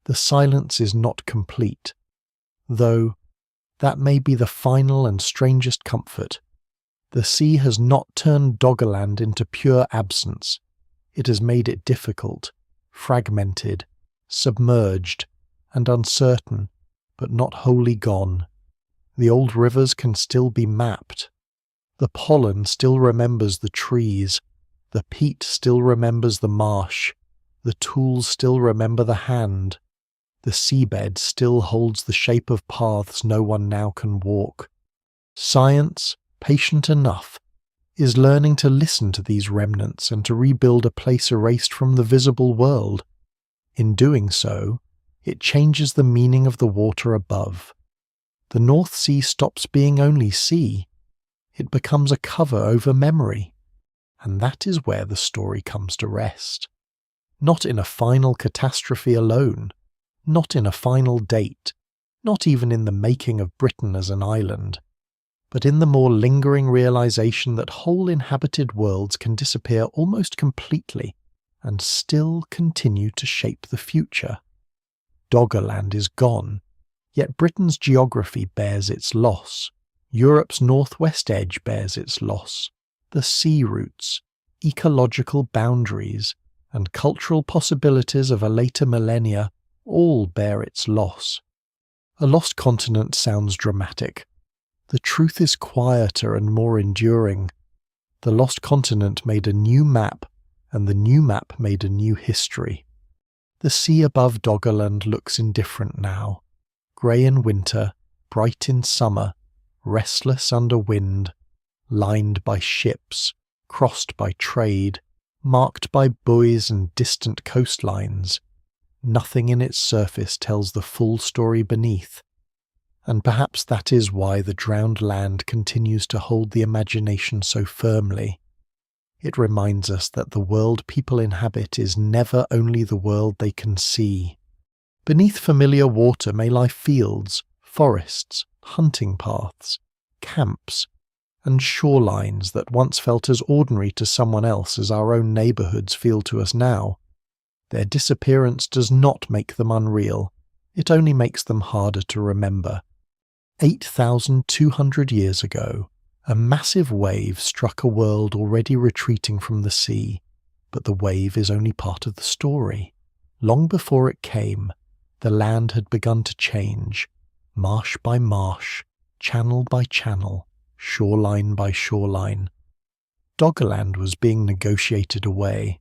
The silence is not complete, though that may be the final and strangest comfort. The sea has not turned Doggerland into pure absence. It has made it difficult, fragmented, submerged, and uncertain, but not wholly gone. The old rivers can still be mapped. The pollen still remembers the trees, the peat still remembers the marsh, the tools still remember the hand. The seabed still holds the shape of paths no one now can walk. Science, patient enough, is learning to listen to these remnants and to rebuild a place erased from the visible world. In doing so, it changes the meaning of the water above. The North Sea stops being only sea. It becomes a cover over memory. And that is where the story comes to rest. Not in a final catastrophe alone, not in a final date, not even in the making of Britain as an island, but in the more lingering realization that whole inhabited worlds can disappear almost completely and still continue to shape the future. Doggerland is gone, yet Britain's geography bears its loss. Europe's northwest edge bears its loss. The sea routes, ecological boundaries, and cultural possibilities of a later millennia all bear its loss. A lost continent sounds dramatic. The truth is quieter and more enduring. The lost continent made a new map, and the new map made a new history. The sea above Doggerland looks indifferent now, grey in winter, bright in summer, restless under wind, lined by ships, crossed by trade, marked by buoys and distant coastlines. Nothing in its surface tells the full story beneath. And perhaps that is why the drowned land continues to hold the imagination so firmly. It reminds us that the world people inhabit is never only the world they can see. Beneath familiar water may lie fields, forests, hunting paths, camps, and shorelines that once felt as ordinary to someone else as our own neighbourhoods feel to us now. Their disappearance does not make them unreal, it only makes them harder to remember. 8,200 years ago, a massive wave struck a world already retreating from the sea, but the wave is only part of the story. Long before it came, the land had begun to change, marsh by marsh, channel by channel, shoreline by shoreline. Doggerland was being negotiated away.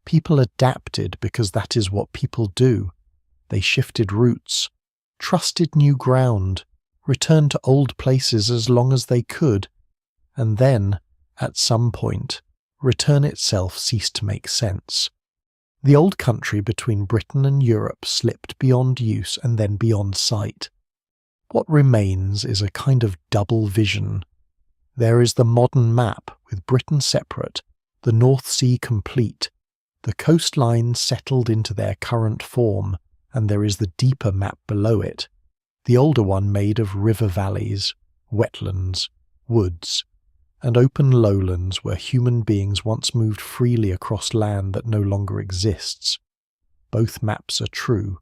People adapted because that is what people do. They shifted routes, trusted new ground, returned to old places as long as they could, and then, at some point, return itself ceased to make sense. The old country between Britain and Europe slipped beyond use and then beyond sight. What remains is a kind of double vision. There is the modern map with Britain separate, the North Sea complete, the coastlines settled into their current form, and there is the deeper map below it, the older one made of river valleys, wetlands, woods, and open lowlands where human beings once moved freely across land that no longer exists. Both maps are true.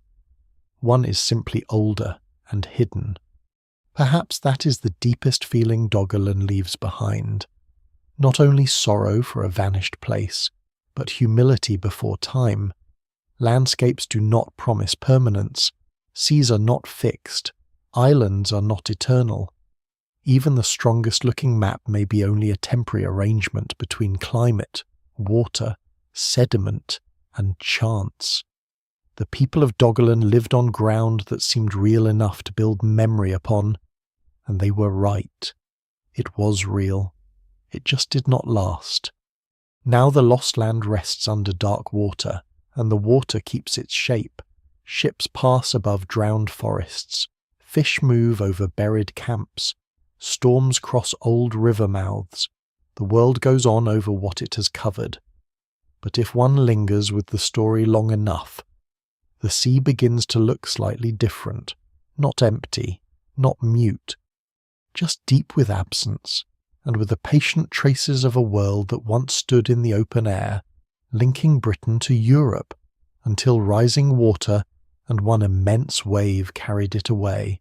One is simply older and hidden. Perhaps that is the deepest feeling Doggerland leaves behind. Not only sorrow for a vanished place, but humility before time. Landscapes do not promise permanence. Seas are not fixed. Islands are not eternal. Even the strongest-looking map may be only a temporary arrangement between climate, water, sediment, and chance. The people of Doggerland lived on ground that seemed real enough to build memory upon, and they were right. It was real. It just did not last. Now the lost land rests under dark water, and the water keeps its shape. Ships pass above drowned forests. Fish move over buried camps. Storms cross old river mouths. The world goes on over what it has covered. But if one lingers with the story long enough, the sea begins to look slightly different, not empty, not mute, just deep with absence, and with the patient traces of a world that once stood in the open air, linking Britain to Europe, until rising water and one immense wave carried it away.